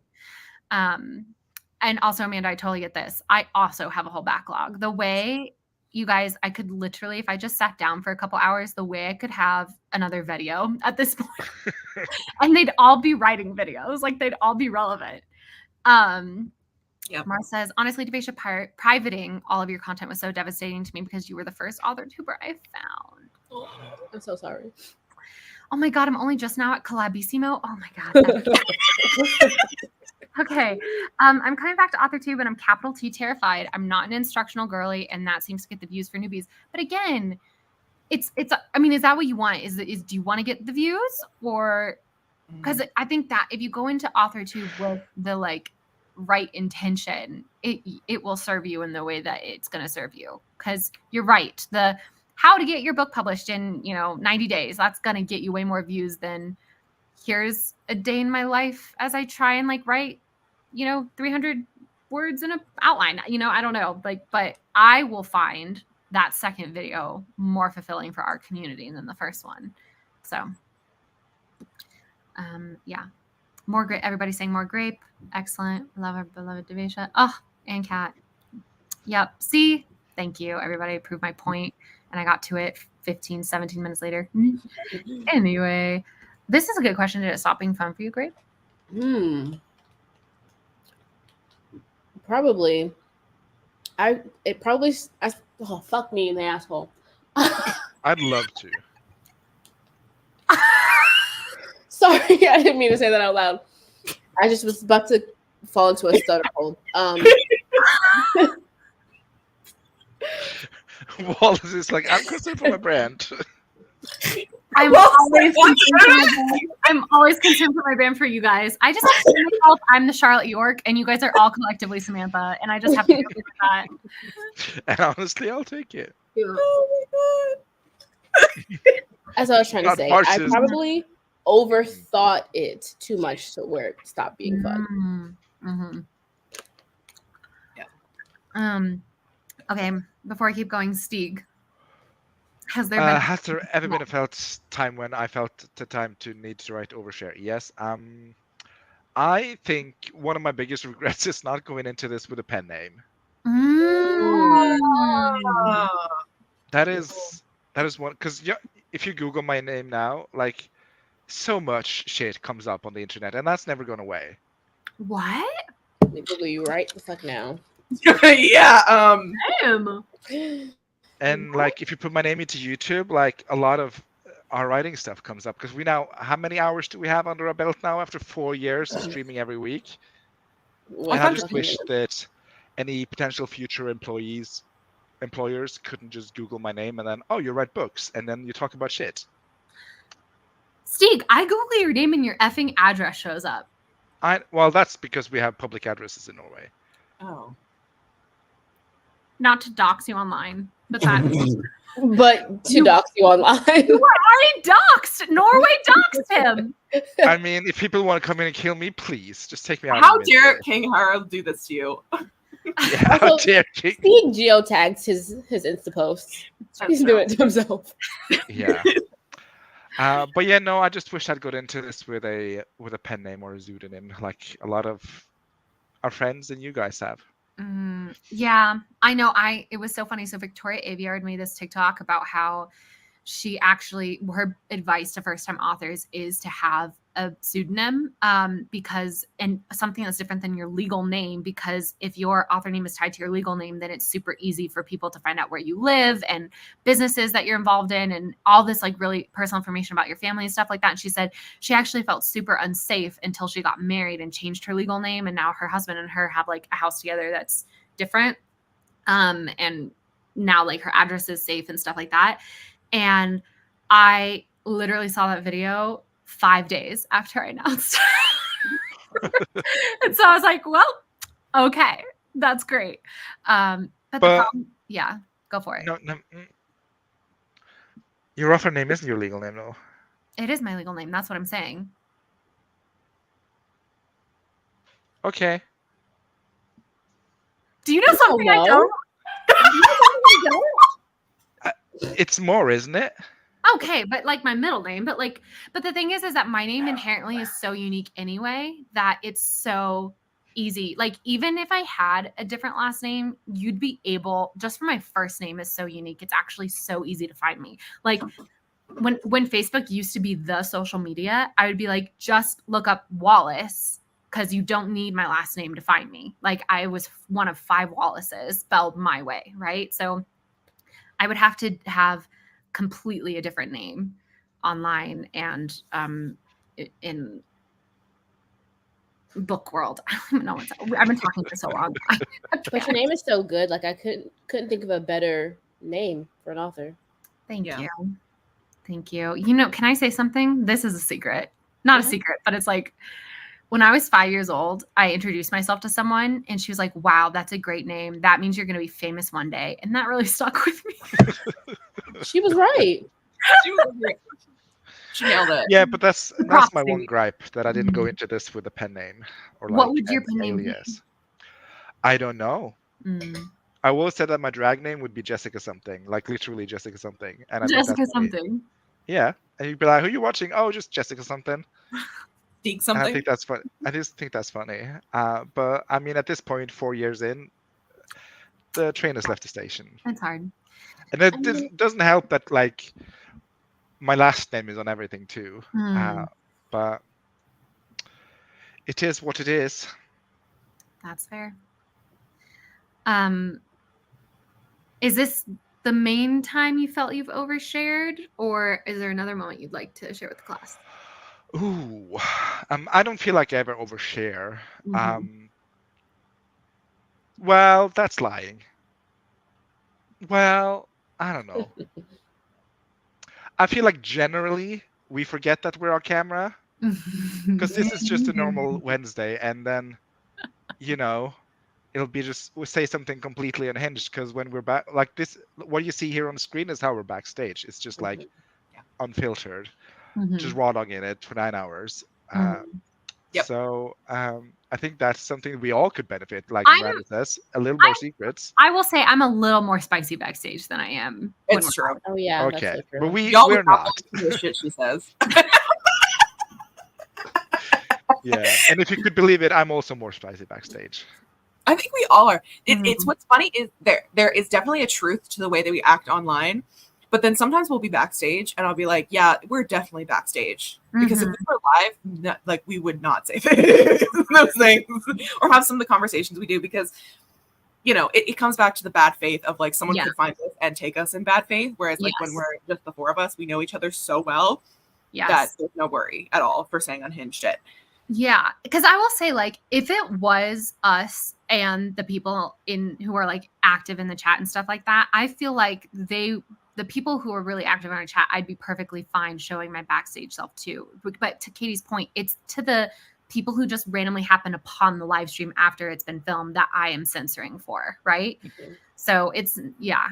And also, Amanda, I totally get this. I also have a whole backlog. The way you guys, I could literally, if I just sat down for a couple hours, the way I could have another video at this point, and they'd all be writing videos, like they'd all be relevant. Mara says, honestly, Devasia, privating all of your content was so devastating to me because you were the first author tuber I found. Oh, I'm so sorry. Oh my God, I'm only just now at Collabissimo. Oh my God. Okay. I'm coming back to AuthorTube and I'm capital T terrified. I'm not an instructional girly and that seems to get the views for newbies. But again, it's I mean, is that what you want? Is do you want to get the views? Or because I think that if you go into AuthorTube with the like right intention, it will serve you in the way that it's going to serve you. Because you're right. The how to get your book published in 90 days, that's going to get you way more views than here's a day in my life as I try and like write 300 words in an outline. I don't know, but I will find that second video more fulfilling for our community than the first one. So yeah, more grape. Everybody's saying more grape. Excellent. Love our beloved Devasia. Oh, and Kat. Yep. See, thank you. Everybody proved my point, and I got to it 15, 17 minutes later. Anyway, this is a good question. Did it stop being fun for you, Grape? Probably. It probably. Oh, fuck me in the asshole. I'd love to. Sorry, I didn't mean to say that out loud. I just was about to fall into a stutter hole. Wallace is like, I'm concerned for my brand. I'm always concerned for my brand for you guys. I just have to say myself, I'm the Charlotte York, and you guys are all collectively Samantha, and I just have to go with that. And honestly, I'll take it. Oh my As I was trying to Not say, I horses. probably overthought it too much to where it stopped being fun. Mm-hmm. Yeah. Okay, before I keep going, Stieg, has there been Has there ever been a time when I felt the time to need to write overshare? Yes. I think one of my biggest regrets is not going into this with a pen name. god. That is one, because if you Google my name now, like, so much shit comes up on the internet, and that's never gone away. What? Let me Google you right the fuck now. Yeah. Damn. And like, if you put my name into YouTube, like, a lot of our writing stuff comes up, because we now, how many hours do we have under our belt now after 4 years of streaming every week? And I just wish that any potential future employers couldn't just Google my name and then, oh, you write books, and then you talk about shit. Stieg, I Google your name and your effing address shows up. Well, that's because we have public addresses in Norway. Oh. Not to dox you online, but that But to dox you online. you were already doxed. Norway doxed him. I mean, if people want to come in and kill me, please just take me out. How dare King Harold do this to you? Yeah, how Also, dare King? He geotags his Insta posts. He's doing it to himself. Yeah. But yeah, no, I just wish I'd got into this with a pen name or a pseudonym, like a lot of our friends and you guys have. Yeah, I know. It was so funny. So Victoria Aveyard made this TikTok about how she actually, her advice to first-time authors is to have a pseudonym, because, and something that's different than your legal name, because if your author name is tied to your legal name, then it's super easy for people to find out where you live and businesses that you're involved in and all this like really personal information about your family and stuff like that. And she said she actually felt super unsafe until she got married and changed her legal name, and now her husband and her have like a house together that's different, and now like her address is safe and stuff like that. And I literally saw that video 5 days after I announced. And so I was like, well, okay, that's great. But the problem, yeah, go for it. No, your author name isn't your legal name, though. It is my legal name. That's what I'm saying. Okay. Do you know something I don't? It's more, isn't it? Okay, but like my middle name, but the thing is that my name inherently is so unique anyway that it's so easy. Like, even if I had a different last name, you'd be able, just for my first name is so unique. It's actually so easy to find me. Like when Facebook used to be the social media, I would be like, just look up Wallace, because you don't need my last name to find me. Like, I was one of 5 Wallaces spelled my way, right? So I would have to have completely a different name online and in book world. I don't even know what's. I've been talking for so long. But your name is so good. Like, I couldn't think of a better name for an author. Thank you. Thank you. You know, can I say something? This is a secret. Not a secret, but it's like, when I was 5 years old, I introduced myself to someone and she was like, wow, that's a great name. That means you're going to be famous one day. And that really stuck with me. She was right. She nailed it. Yeah, but that's my one gripe, that I didn't go into this with a pen name or like what would your pen name be? I don't know. I will say that my drag name would be Jessica something, like literally Jessica something. And I Jessica something. Yeah, and you'd be like, "Who are you watching?" Oh, just Jessica something. Speak something. And I think that's fun. I just think that's funny. But I mean, at this point, 4 years in, the train has left the station. It's hard. And it doesn't help that like my last name is on everything too. But it is what it is. That's fair. Is this the main time you felt you've overshared, or is there another moment you'd like to share with the class? Ooh, I don't feel like I ever overshare. Mhm. Well, that's lying. Well, I don't know. I feel like generally we forget that we're on camera because this is just a normal Wednesday, and then it'll be just we say something completely unhinged because when we're back like this, what you see here on the screen is how we're backstage. It's just like unfiltered, just Mhm. raw dog in it for 9 hours. Mhm. Yep. So I think that's something we all could benefit. Like I'm- Miranda says, a little more secrets. I will say I'm a little more spicy backstage than I am. when It's we're true. Oh yeah, that's Okay, so true. but Y'all we're would not not. believe the shit she says. Yeah, and if you could believe it, I'm also more spicy backstage. I think we all are. It's Mhm. what's funny is there is definitely a truth to the way that we act online, but then sometimes we'll be backstage and I'll be like, yeah, we're definitely backstage because if Mhm. we were live, like we would not say those things or have some of the conversations we do because it comes back to the bad faith of like someone Yeah. could find us and take us in bad faith, whereas like when Yes. we're just the four of us, we know each other so well that Yes. there's no worry at all for saying unhinged shit. Yeah, because I will say, like, if it was us and the people who are like active in the chat and stuff like that, I feel like the people who are really active in our chat, I'd be perfectly fine showing my backstage self too. But to Katie's point, it's to the people who just randomly happen upon the live stream after it's been filmed that I am censoring for, right? So it's yeah.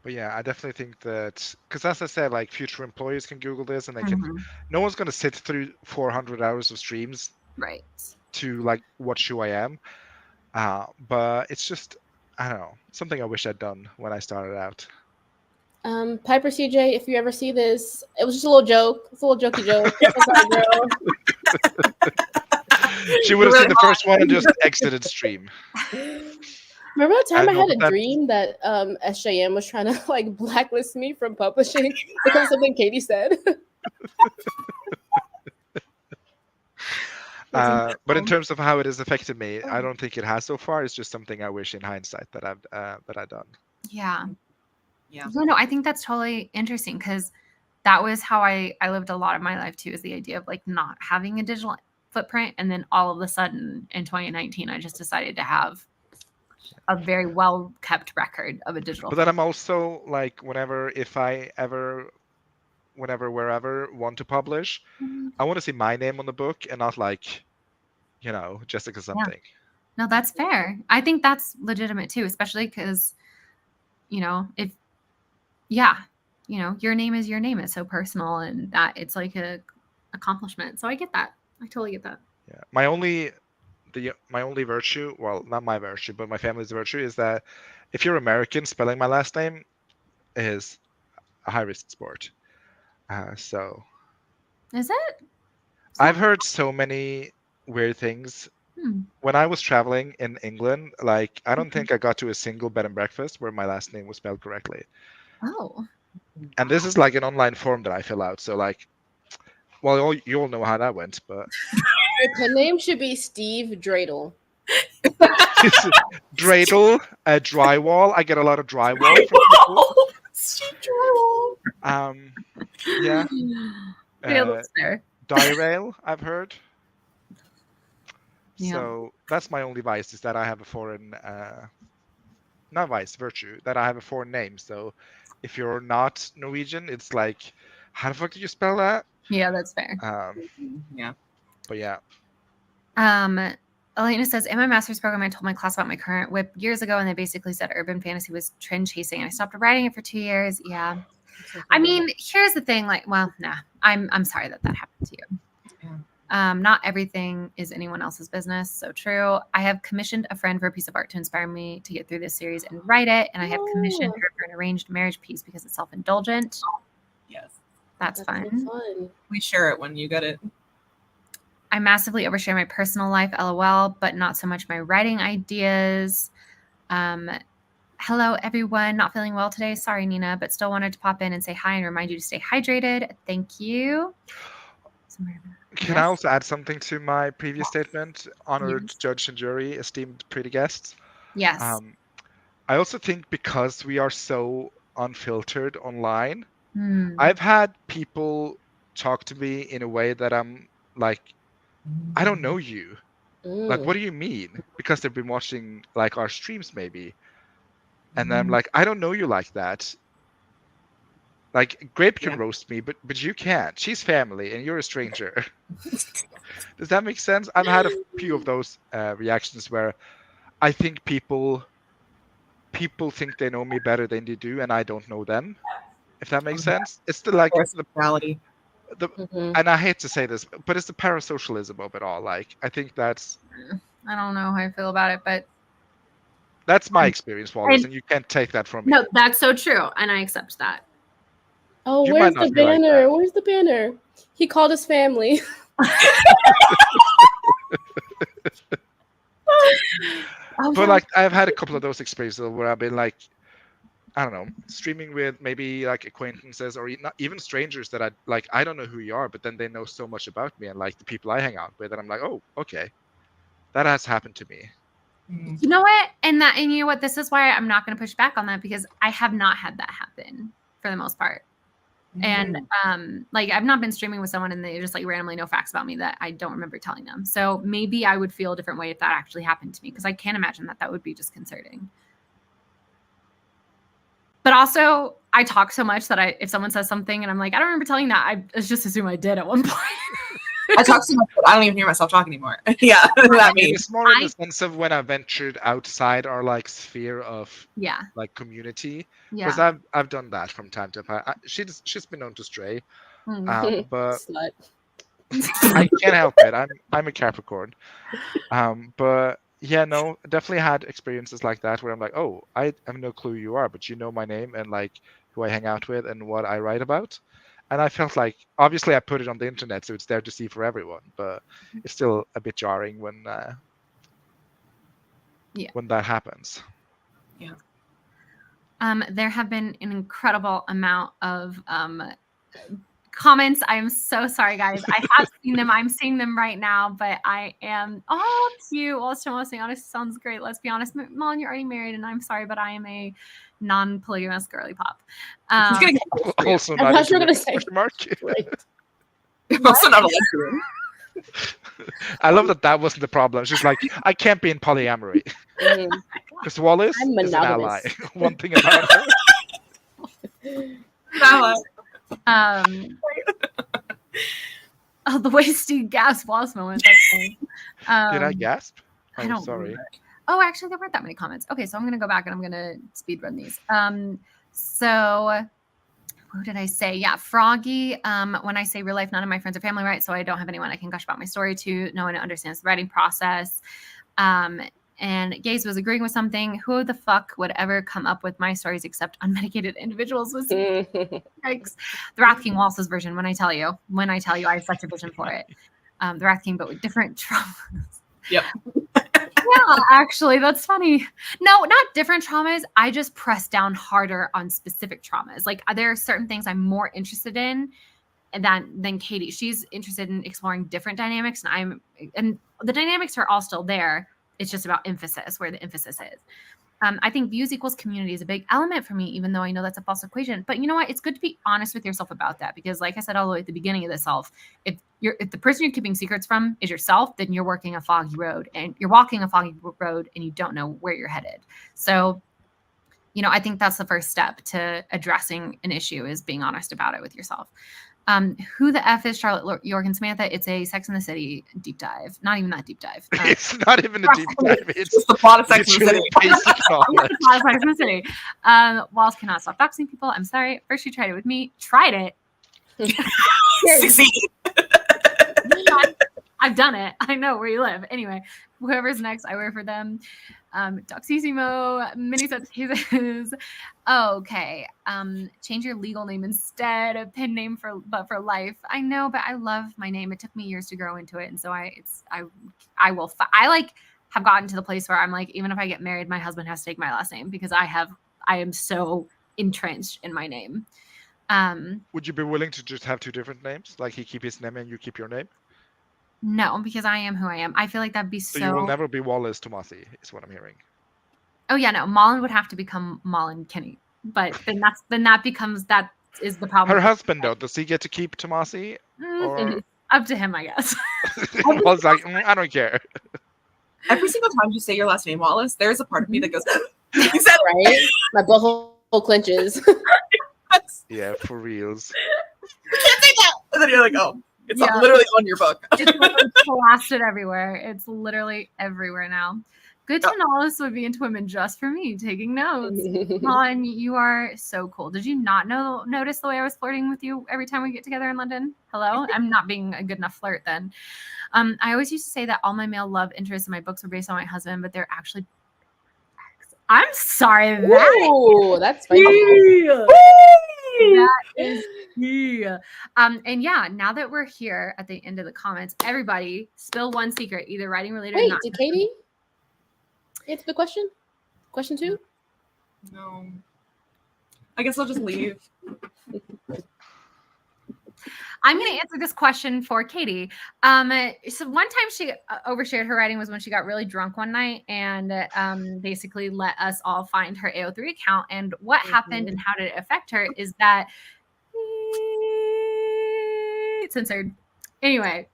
But yeah, I definitely think that because as I said, like future employees can Google this and they can. Mhm. No one's gonna sit through 400 hours of streams Right. to like watch who I am. But it's just I don't know, something I wish I'd done when I started out. Piper CJ, if you ever see this, it was just a little joke. It's a little jokey joke. I'm sorry, girl. She would have seen the first one and just exited stream. Remember that time I No, had but a that's dream that SJM was trying to like blacklist me from publishing because of something Katie said? but in terms of how it has affected me, I don't think it has so far. It's just something I wish in hindsight that I've done. Yeah. Yeah. No, I think that's totally interesting because that was how I lived a lot of my life too, is the idea of like not having a digital footprint. And then all of a sudden in 2019, I just decided to have a very well kept record of a digital But then I'm also like, whenever wherever want to publish, I want to see my name on the book and not like, Jessica something. No, that's fair. I think that's legitimate too, especially because, if, your name is your name. It's so personal and that it's like a accomplishment. So I get that. I totally get that. Yeah. My only virtue, well, not my virtue, but my family's virtue is that if you're American, spelling my last name is a high risk sport. So Is it? I've heard so many weird things. When I was traveling in England, like I don't think I got to a single bed and breakfast where my last name was spelled correctly. Oh. And this is like an online form that I fill out. So like, well, you all know how that went, but Your pen name should be Steve Dreidel. Dreidel, drywall. I get a lot of drywall from people. Steve Drywall. Yeah. That's fair. Dirail, I've heard. Yeah. So that's my only vice, is that I have a foreign, not vice, virtue, that I have a foreign name. So if you're not Norwegian, it's like, how the fuck did you spell that? Yeah, that's fair. Yeah. But yeah. Elena says, in my master's program, I told my class about my current whip years ago, and they basically said urban fantasy was trend chasing. I stopped writing it for 2 years. Yeah. I mean, here's the thing. Like, well, nah, I'm sorry that happened to you. Yeah. Not everything is anyone else's business. So true. I have commissioned a friend for a piece of art to inspire me to get through this series and write it. And I have commissioned her for an arranged marriage piece because it's self-indulgent. Yes. That's fun. So fun. We share it when you get it. I massively overshare my personal life, LOL, but not so much my writing ideas. Hello, everyone. Not feeling well today. Sorry, Nina, but still wanted to pop in and say hi and remind you to stay hydrated. Thank you. Can I also add something to my previous statement? Honored judge and jury, esteemed pretty guests. Yes. I also think because we are so unfiltered online, Hmm. I've had people talk to me in a way that I'm like, I don't know you. Like, what do you mean? Because they've been watching like our streams maybe. And I'm like, I don't know you like that. Like Grape can Yeah. roast me, but you can't. She's family and you're a stranger. Does that make sense? I've had a few of those reactions where I think people think they know me better than they do, and I don't know them. If that makes sense, it's the like Reality. the Mhm. and I hate to say this, but it's the parasocialism of it all. Like I think that's I don't know how I feel about it, but my experience, Wallace, and- and you can't take that from me. no, that's so true, and I accept that. Oh, You where's might not the be like banner? that. Where's the banner? He called us family. But like I've had a couple of those experiences where I've been like, I don't know, streaming with maybe like acquaintances or not even strangers that I don't know who you are, but then they know so much about me and like the people I hang out with, and I'm like, oh, okay, that has happened to me. You know what? And you know what? This is why I'm not going to push back on that, because I have not had that happen for the most part. And like I've not been streaming with someone and they just like randomly know facts about me that I don't remember telling them. So maybe I would feel a different way if that actually happened to me, because I can't imagine that would be disconcerting. But also, I talk so much that if someone says something and I'm like, I don't remember telling that, I just assume I did at one point. I talk so much, but I don't even hear myself talk anymore. Yeah, I that mean, means it's more in the sense of when I ventured outside our like sphere of like community, because I've done that from time to time. She's been known to stray, but Slut. I can't help it. I'm a Capricorn, but yeah, no, definitely had experiences like that where I'm like, oh, I have no clue who you are, but you know my name and like who I hang out with and what I write about. And I felt like, obviously, I put it on the internet, so it's there to see for everyone. But it's still a bit jarring when that happens. Yeah. There have been an incredible amount of comments. I am so sorry, guys. I have seen them. I'm seeing them right now, but I am cute. Also, let's be honest, sounds great. Let's be honest, Mullen, you're already married, and I'm sorry, but I am a non-polygamous girly pop. Also, I thought you were gonna say mark. Also not a lesbian. I love that wasn't the problem. She's like, I can't be in polyamory because Wallace I'm is an ally. monogamous. One thing about her. Oh, the way Steve gasped Wallace moment. That's funny. Did I gasp? I don't. Sorry. Remember. Oh, actually, there weren't that many comments. Okay, so I'm gonna go back and I'm gonna speed run these. So who did I say? Yeah, Froggy. When I say real life, none of my friends are family, right? So I don't have anyone I can gush about my story to. No one understands the writing process. And Gaze was agreeing with something. Who the fuck would ever come up with my stories except unmedicated individuals with yikes. The Wrath King Waltz's version, when I tell you, I have such a vision for it. The Wrath King, but with different traumas. Yep. Yeah, actually, that's funny. No, not different traumas. I just press down harder on specific traumas. Like there are certain things I'm more interested in than Katie. She's interested in exploring different dynamics, and the dynamics are all still there. It's just about emphasis, where the emphasis is. I think views equals community is a big element for me, even though I know that's a false equation. But you know what? It's good to be honest with yourself about that, because like I said all the way at the beginning of this self, if the person you're keeping secrets from is yourself, then you're walking a foggy road and you don't know where you're headed. So, you know, I think that's the first step to addressing an issue, is being honest about it with yourself. Who the F is Charlotte York and Samantha? It's a Sex and the City deep dive. Not even that deep dive. It's not even a deep dive. It's just the plot of Sex and the City. Basic knowledge. The plot of Sex and the City. Walls cannot stop doxing people. I'm sorry. First you tried it with me. Tried it. Succeed. I've done it. I know where you live. Anyway, whoever's next, I work for them. Doxissimo, mini sets cases. Okay. Change your legal name instead, a pen name for life. I know, but I love my name. It took me years to grow into it, and so I have gotten to the place where I'm like, even if I get married, my husband has to take my last name, because I am so entrenched in my name. Would you be willing to just have two different names, like he keep his name and you keep your name? No, because I am who I am. I feel like that'd be so. So you will never be Wallace Tomasi, is what I'm hearing. Oh yeah, no, Malin would have to become Malin Kenny, but then that becomes that is the problem. Her husband though, does he get to keep Tomasi? Or Up to him, I guess. I was like, I don't care. Every single time you say your last name, Wallace, there's a part of me that goes, "You said right? My butthole clenches. Yeah, for reals. you can't say that," and then you're like, "Oh, it's Yeah. literally on your book." It's literally plastered everywhere. It's literally everywhere now. Good to know this would be into women just for me, taking notes. Malin, you are so cool. Did you not notice the way I was flirting with you every time we get together in London? Hello? I'm not being a good enough flirt then. I always used to say that all my male love interests in my books were based on my husband, but they're actually I'm sorry. Ooh, that's spicy. That is yeah. And yeah, now that we're here at the end of the comments, everybody spill one secret, either writing related or Wait, not. did Katie answer the question? Question 2? No. I guess I'll just leave. I'm going to answer this question for Katie. So one time she overshared her writing was when she got really drunk one night and basically let us all find her AO3 account. And what happened and how did it affect her is that censored. Anyway,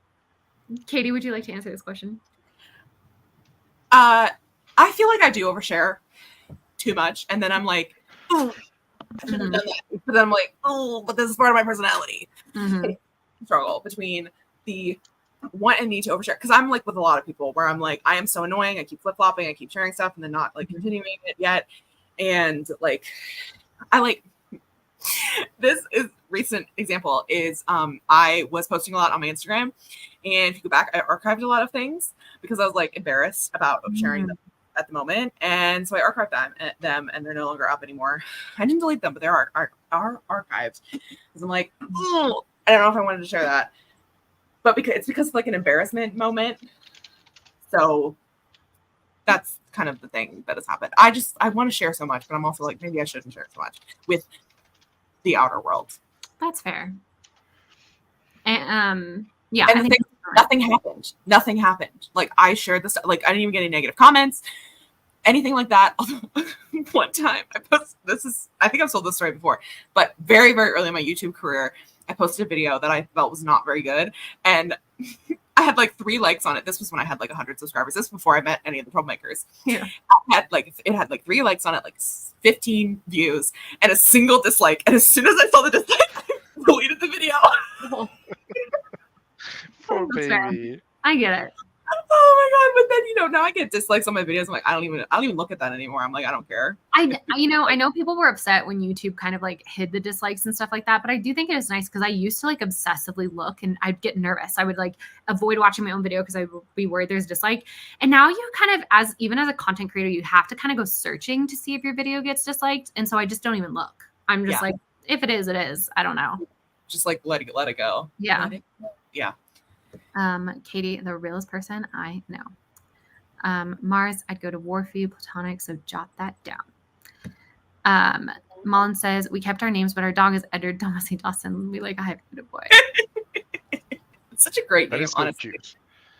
Katie, would you like to answer this question? I feel like I do overshare too much, and then I'm like, oh, I shouldn't have done that. But then I'm like, oh, but this is part of my personality. Struggle between the want and need to overshare, because I'm like with a lot of people where I'm like, I am so annoying. I keep flip flopping. I keep sharing stuff and then not like continuing it yet. And like, I like this is recent example is I was posting a lot on my Instagram, and if you go back, I archived a lot of things because I was like embarrassed about sharing them at the moment, and so I archived them, and they're no longer up anymore. I didn't delete them, but they are archived because I'm like, oh, I don't know if I wanted to share that, but because of like an embarrassment moment. So that's kind of the thing that has happened. I want to share so much, but I'm also like, maybe I shouldn't share so much with the outer world. That's fair. And yeah, and nothing happened. Nothing happened. Like I shared this, like I didn't even get any negative comments, anything like that. One time I think I've told this story before, but very, very early in my YouTube career, I posted a video that I felt was not very good, and I had like 3 likes on it. This was when I had like 100 subscribers. This was before I met any of the troublemakers. Yeah, it had like 3 likes on it, like 15 views, and a single dislike. And as soon as I saw the dislike, I deleted the video. Poor baby. I get it. Oh my god! But then now I get dislikes on my videos. I'm like, I don't even look at that anymore. I'm like, I don't care. I know people were upset when YouTube kind of like hid the dislikes and stuff like that, but I do think it is nice because I used to like obsessively look and I'd get nervous. I would like avoid watching my own video because I would be worried there's a dislike. And now you kind of, even as a content creator, you have to kind of go searching to see if your video gets disliked. And so I just don't even look. I'm just like, if it is, it is. I don't know. Just like let it go. Yeah. Yeah. Katie, the realest person I know. Mars, I'd go to war for you, platonic, so jot that down. Mullen says, we kept our names, but our dog is Edward Tomasi Dawson. We like a hyphenated boy. It's such a great name, honestly.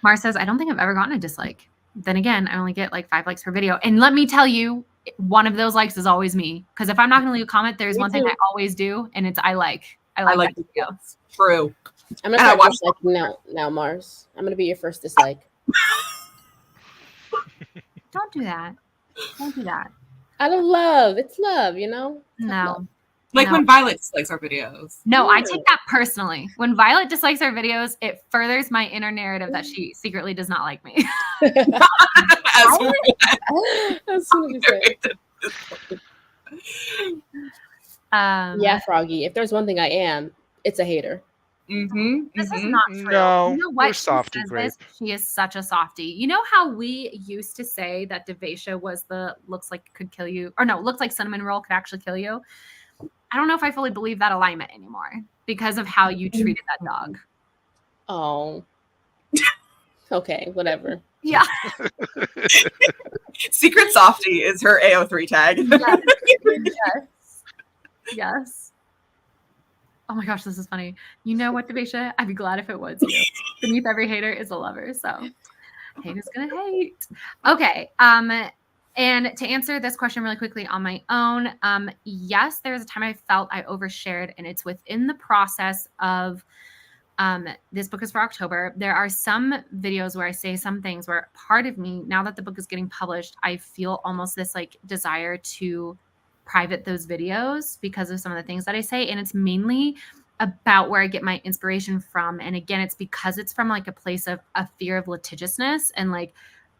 Mars says, I don't think I've ever gotten a dislike. Then again, I only get like 5 likes per video. And let me tell you, one of those likes is always me. Because if I'm not going to leave a comment, there's one thing I always do, and it's I like the video. True. I'm gonna start disliking now, Mars. I'm gonna be your first dislike. Don't do that. Don't do that. Out of love. It's love, No. Love. Like when Violet dislikes our videos. No, I take that personally. When Violet dislikes our videos, it furthers my inner narrative that she secretly does not like me. As soon as you say it. Yeah, Froggy. If there's one thing I am, it's a hater. This is not true. No, you know what? we're softy grape. She is such a softy. You know how we used to say that Devasia was looks like could kill you, or no, looks like cinnamon roll could actually kill you. I don't know if I fully believe that alignment anymore because of how you treated that dog. Oh. Okay, whatever. Yeah. Secret Softy is her AO3 tag. Yes. Oh my gosh, this is funny. You know what, Devasia? I'd be glad if it was you. Beneath every hater is a lover. So hate is gonna hate. Okay. And to answer this question really quickly on my own, yes, there was a time I felt I overshared, and it's within the process of this book is for October. There are some videos where I say some things where part of me, now that the book is getting published, I feel almost this like desire to private those videos because of some of the things that I say. And it's mainly about where I get my inspiration from. And again, it's because it's from like a place of a fear of litigiousness. And like,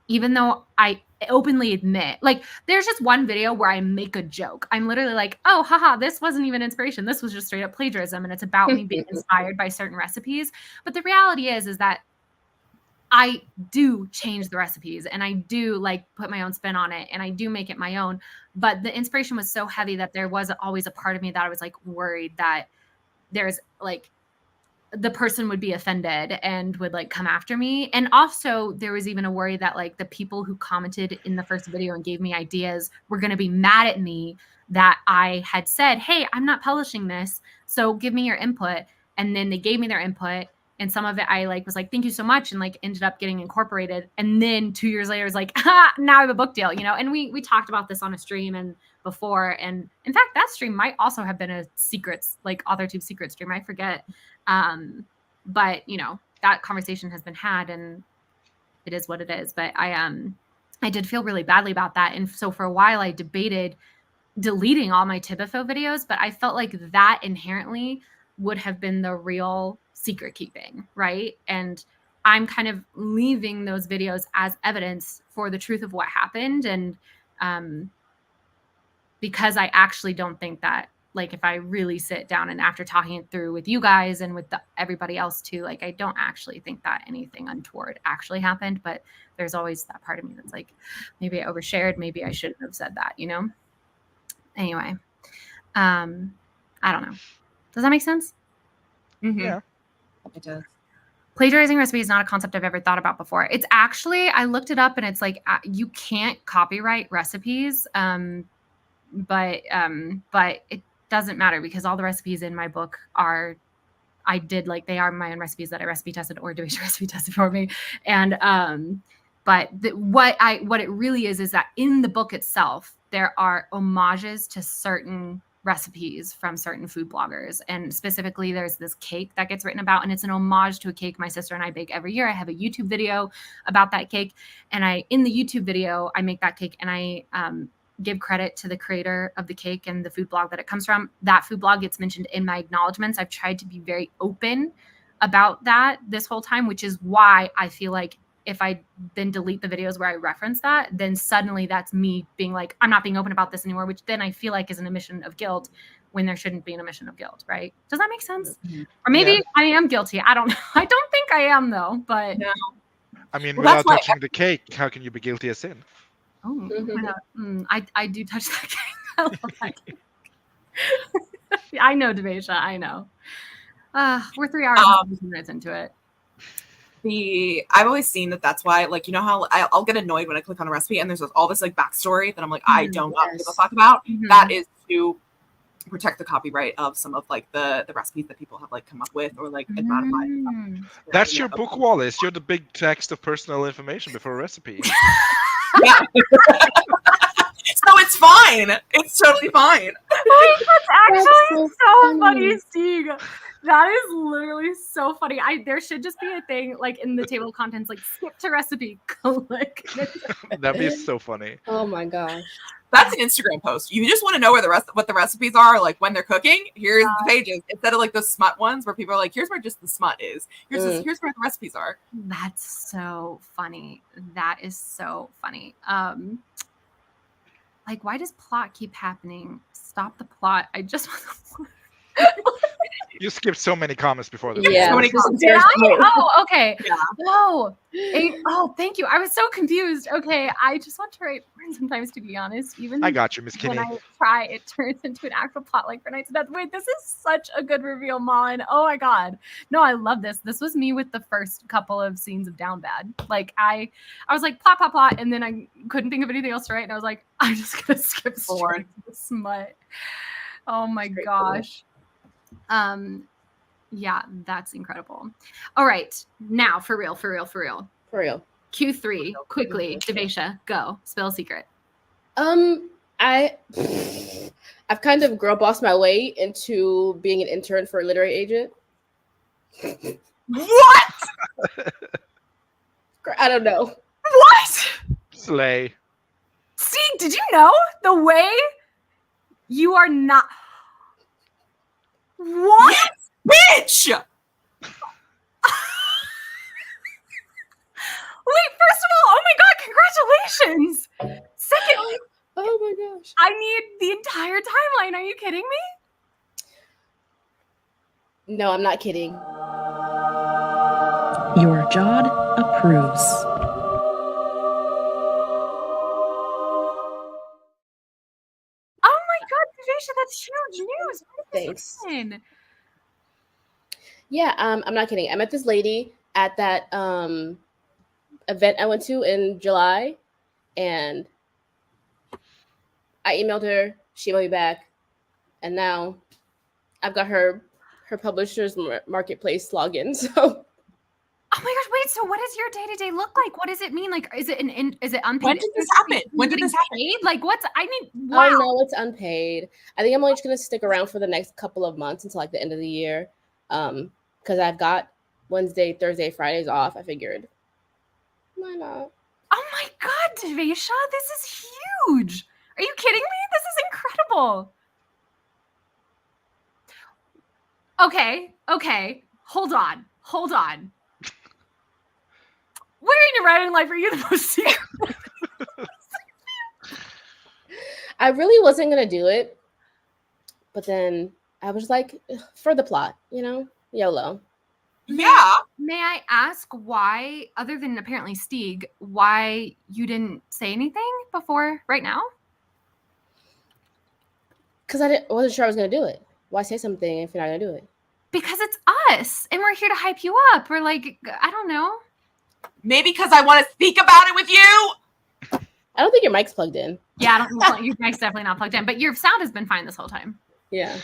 even though I openly admit, like, there's just one video where I make a joke. I'm literally like, oh, haha, this wasn't even inspiration. This was just straight up plagiarism. And it's about me being inspired by certain recipes. But the reality is that I do change the recipes and I do like put my own spin on it and I do make it my own. But the inspiration was so heavy that there was always a part of me that I was like worried that there's like, the person would be offended and would like come after me. And also there was even a worry that like the people who commented in the first video and gave me ideas were going to be mad at me that I had said, hey, I'm not publishing this, so give me your input. And then they gave me their input. And some of it I like was like, thank you so much. And like ended up getting incorporated. And then 2 years later, it was like, now I have a book deal, you know? And we talked about this on a stream and before. And in fact, that stream might also have been a secrets, like AuthorTube secret stream. I forget. But you know, that conversation has been had and it is what it is. But I did feel really badly about that. And so for a while I debated deleting all my Tibifo videos, but I felt like that inherently would have been the real secret keeping, right? And I'm kind of leaving those videos as evidence for the truth of what happened. And because I actually don't think that, like, if I really sit down and after talking it through with you guys and with everybody else too, like, I don't actually think that anything untoward actually happened. But there's always that part of me that's like, maybe I overshared, maybe I shouldn't have said that, you know? Anyway, I don't know. Does that make sense? Mm-hmm. Yeah. It does. Plagiarizing recipe is not a concept I've ever thought about before. It's actually, I looked it up and it's like, you can't copyright recipes. But it doesn't matter because all the recipes in my book are, they are my own recipes that I recipe tested or Deweja recipe tested for me. And, but what it really is that in the book itself, there are homages to certain recipes from certain food bloggers. And specifically there's this cake that gets written about, and it's an homage to a cake my sister and I bake every year. I have a YouTube video about that cake. And in the YouTube video, I make that cake and I, give credit to the creator of the cake and the food blog that it comes from. That food blog gets mentioned in my acknowledgements. I've tried to be very open about that this whole time, which is why I feel like if I then delete the videos where I reference that, then suddenly that's me being like, I'm not being open about this anymore, which then I feel like is an admission of guilt when there shouldn't be an admission of guilt, right? Does that make sense? Mm-hmm. Or maybe I am guilty. I don't know. I don't think I am though, but. No. I mean, without touching the cake, how can you be guilty of sin? Oh, I do touch that cake. I love that cake. I know, Deweja. I know. We're 3 hours and 15 minutes into it. I've always seen that's why, like, you know how I'll get annoyed when I click on a recipe and there's all this like backstory that I'm like, I don't give a fuck about. Mm-hmm. That is to protect the copyright of some of like the recipes that people have like come up with or like modified. That's your book, Wallace. You're the big text of personal information before a recipe. Yeah. So it's fine. It's totally fine. Wait, that's actually so funny, Steve. That is literally so funny. There should just be a thing like in the table of contents, like skip to recipe, click. That'd be so funny. Oh my gosh. That's an Instagram post. You just want to know what the recipes are, like when they're cooking. Here's the pages instead of like those smut ones where people are like, here's where just the smut is. Here's where the recipes are. That's so funny. That is so funny. Like, why does plot keep happening? Stop the plot. I just want to. You skipped so many comments before this. Yeah. So many comments. Did I? Oh, okay. Yeah. No. Oh, thank you. I was so confused. Okay. I just want to write sometimes, to be honest. Even I got you, Miss Kinney. when I try, it turns into an actual plot like for Nights of Death. Wait, this is such a good reveal, Malin. Oh my God. No, I love this. This was me with the first couple of scenes of Down Bad. Like I was like plot, and then I couldn't think of anything else to write, and I was like, I'm just gonna skip straight to the smut. Oh my gosh. Yeah, that's incredible. All right, now for real. Q3, quickly, Deweja, go, spill a secret. I've kind of girl bossed my way into being an intern for a literary agent. What? I don't know. What? Slay. See, did you know the way you are not? What? Yes, bitch! Wait, first of all, oh my god, congratulations! Secondly, Oh my gosh. I need the entire timeline. Are you kidding me? No, I'm not kidding. Your Jod approves. Oh my god, Devasia, that's huge news. Thanks. Listen. Yeah, I'm not kidding. I met this lady at that event I went to in July, and I emailed her. She emailed me back, and now I've got her publisher's marketplace login. So, Oh my gosh, wait, so what does your day-to-day look like? What does it mean? Like, is it is it unpaid? When did this happen? When did this happen? Paid? Like, what's, I mean, wow. oh no, it's unpaid. I think I'm only just gonna stick around for the next couple of months until like the end of the year, because I've got Wednesday, Thursday, Fridays off. I figured, why not? Oh my god, Devasia, this is huge. Are you kidding me? This is incredible. Okay. Hold on. Where in your writing life are you the most secret? I really wasn't gonna do it, but then I was like, for the plot, YOLO. Yeah. May I ask why, other than apparently Stieg, why you didn't say anything before right now? Because wasn't sure I was gonna do it. Why say something if you're not gonna do it? Because it's us, and we're here to hype you up. We're like, I don't know. Maybe because I want to speak about it with you. I don't think your mic's plugged in. Yeah, I don't know. Your mic's definitely not plugged in, but your sound has been fine this whole time. Yeah.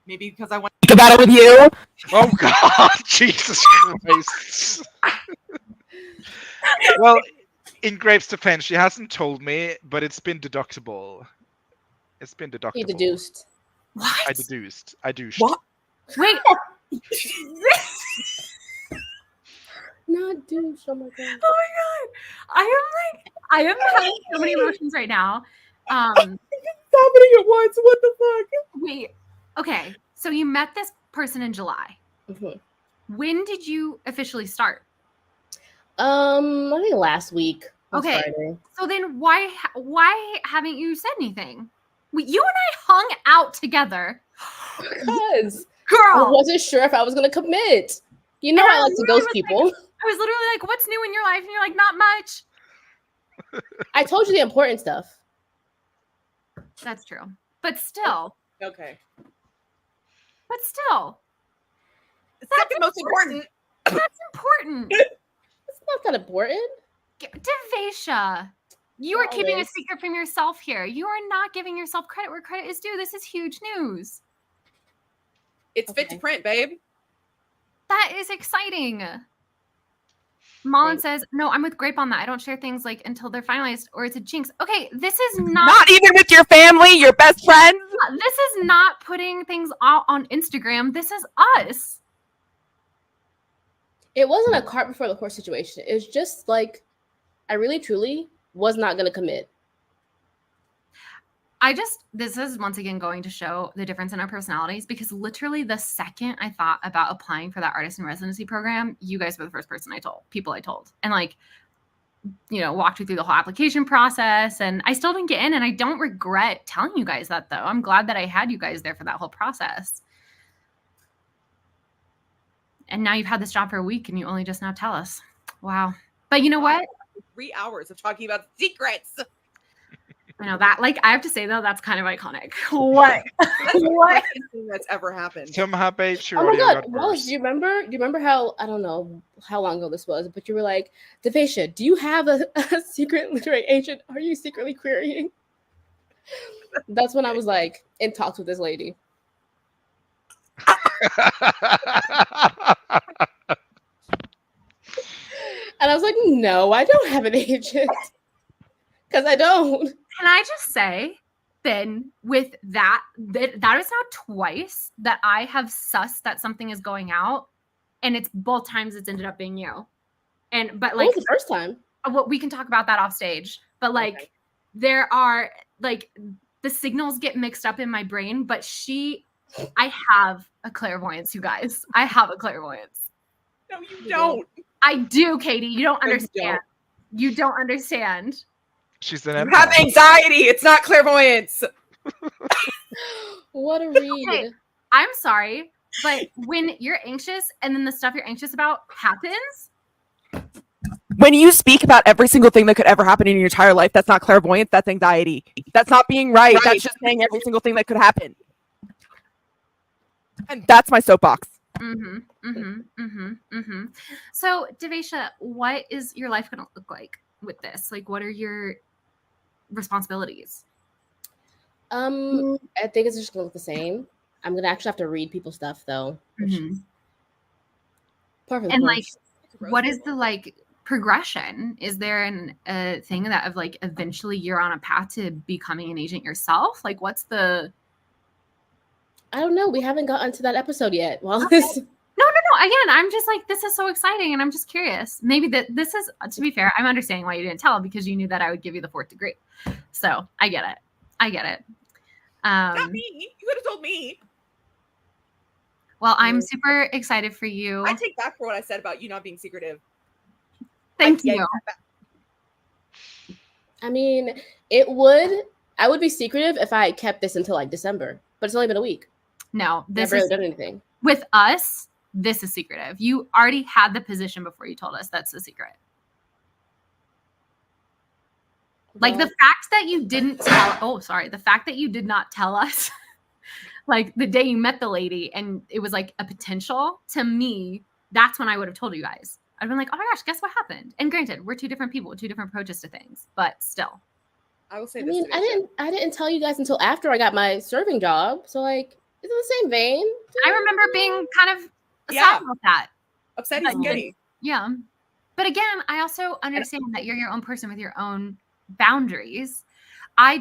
Maybe because I want to speak about it with you. Oh God, Jesus Christ. Well, in Grape's defense, she hasn't told me, but it's been deductible. It's been deductible. He deduced. What? I deduced. What? Wait. Not douche. Oh my god. Oh my god. I am having so many emotions right now. Happening at once. What the fuck? Wait. Okay. So you met this person in July. Mhm. When did you officially start? I think last week. on Okay. Friday. So then why haven't you said anything? You and I hung out together. Because I Girl. wasn't sure if I was gonna commit. You know, And I I like to literally ghost was people. I was literally like, what's new in your life? And you're like, not much. I told you the important stuff. That's true. But still. Okay. That's most important. That's important. It's not that important. Devasia, you are keeping a Always. secret from yourself here. You are not giving yourself credit where credit is due. This is huge news. It's fit to Okay. print, babe. That is exciting. Mullen Thanks. says, no, I'm with Grape on that. I don't share things like until they're finalized or it's a jinx. Okay, this is not, Not even with your family, your best friends. this is not putting things out on Instagram. This is us. It wasn't a cart before the horse situation. It was just like I really truly was not gonna commit. This is once again going to show the difference in our personalities because literally the second I thought about applying for that artist in residency program, you guys were the first people I told. And like, walked you through the whole application process. And I still didn't get in and I don't regret telling you guys that though. I'm glad that I had you guys there for that whole process. And now you've had this job for a week and you only just now tell us. Wow. But you know what? 3 hours of talking about secrets. I know that, like, I have to say though, that's kind of iconic. What? That's the What? fucking thing that's ever happened. Somehow, babe, your Oh my audio god, got Wallace, worse. do you remember how, I don't know how long ago this was, but you were like, Devasia, do you have a secret literary agent? Are you secretly querying? That's when I was like in talks with this lady. And I was like, no, I don't have an agent. Because I don't. Can I just say, then with that is now twice that I have sussed that something is going out, and it's both times it's ended up being you. But What was the first time? Well, we can talk about that off stage. But like, Okay. there are like the signals get mixed up in my brain. But I have a clairvoyance, you guys. I have a clairvoyance. No, you don't. I do, Katie. You don't No, you understand. You don't understand. She's an You have empath. anxiety. It's not clairvoyance. What a read. Okay, I'm sorry, but when you're anxious and then the stuff you're anxious about happens, When you speak about every single thing that could ever happen in your entire life, that's not clairvoyance. That's anxiety. That's not being right. That's just saying every single thing that could happen. And that's my soapbox. So, Devesha, what is your life going to look like with this? Like, what are your responsibilities? I think it's just gonna look the same. I'm gonna actually have to read people's stuff though. Part of the And course. like, what is the like progression? Is there a thing that of like eventually you're on a path to becoming an agent yourself? Like, what's the? I don't know. We haven't gotten to that episode yet. Wallace. No. Again, I'm just like, this is so exciting, and I'm just curious. Maybe this is, to be fair, I'm understanding why you didn't tell, because you knew that I would give you the 4th degree. So I get it. Not me. You could have told me. Well, I'm super excited for you. I take back for what I said about you not being secretive. Thank you. I mean, I would be secretive if I kept this until like December, but it's only been a week. No, Never really done anything. With us, this is secretive. You already had the position before you told us that's the secret. Like the fact that you didn't tell, the fact that you did not tell us like the day you met the lady and it was like a potential, to me, that's when I would have told you guys. I'd been like, oh my gosh, guess what happened? And granted, we're 2 different people with 2 different approaches to things, but still. I will say I this. mean, I didn't tell you guys until after I got my serving job. So like, it's in the same vein. I remember being kind of sad about that. Upset is scary. Yeah. But again, I also understand that you're your own person with your own boundaries. I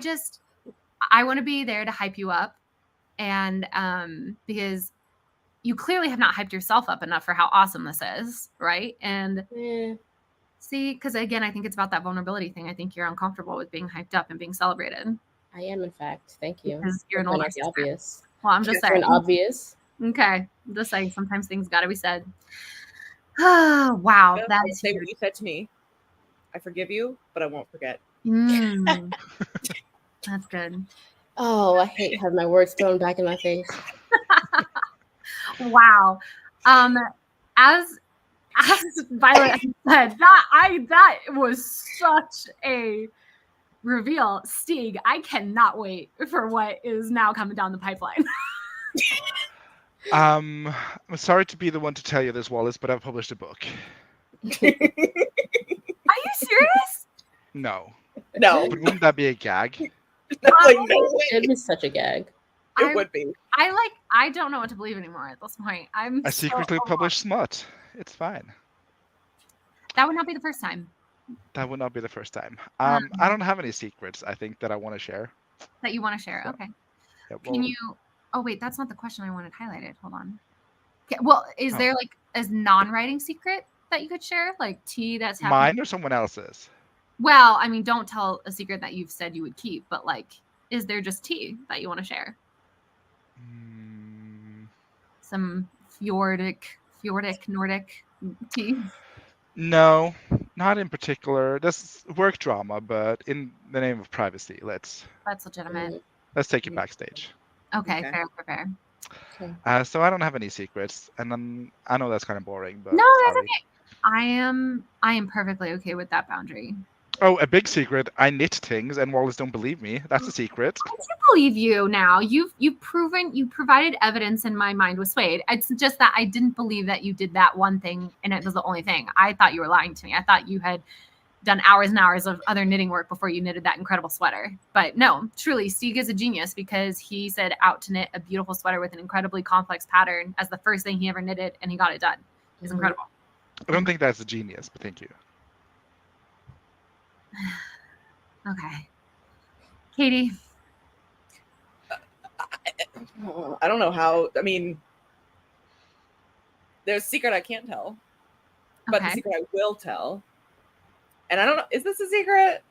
want to be there to hype you up, and because you clearly have not hyped yourself up enough for how awesome this is, right? And see, because again, I think it's about that vulnerability thing. I think you're uncomfortable with being hyped up and being celebrated. I am, in fact. Thank you. Because you're an older sister. Obvious. Well, I'm just saying. Obvious. Okay, I'm just saying. Sometimes things got to be said. Oh, wow, that's say what you said to me. I forgive you, but I won't forget. That's good. Oh, I hate having my words thrown back in my face. Wow. As Violet said, that was such a reveal. Stieg, I cannot wait for what is now coming down the pipeline. I'm sorry to be the one to tell you this, Wallace, but I've published a book. Are you serious? No. No. But wouldn't that be a gag? It'd be such a gag. It would be. I don't know what to believe anymore at this point. I secretly published smut. It's fine. That would not be the first time. That would not be the first time. I don't have any secrets, I think, that I want to share. That you want to share. Okay. Yeah, Can you... Oh, wait, that's not the question I wanted highlighted. Hold on. Okay, well, is there like a non-writing secret that you could share? Like tea that's happening? Mine or someone else's? Well, I mean, don't tell a secret that you've said you would keep, but like, is there just tea that you want to share? Some Nordic tea? No, not in particular. That's work drama, but in the name of privacy, That's legitimate. let's take it backstage. Okay. Fair. Okay. So I don't have any secrets, and I know that's kind of boring, but no, that's okay. I am perfectly okay with that boundary. Oh, a big secret. I knit things, and Wallace don't believe me. That's a secret. I do believe you now. You provided evidence, and my mind was swayed. It's just that I didn't believe that you did that one thing, and it was the only thing. I thought you were lying to me. I thought you had done hours and hours of other knitting work before you knitted that incredible sweater. But no, truly, Stieg is a genius because he set out to knit a beautiful sweater with an incredibly complex pattern as the first thing he ever knitted, and he got it done. It's incredible. I don't think that's a genius, but thank you. Okay. Katie. I don't know how. I mean, there's a secret I can't tell, but the Okay. secret I will tell. And I don't know. Is this a secret?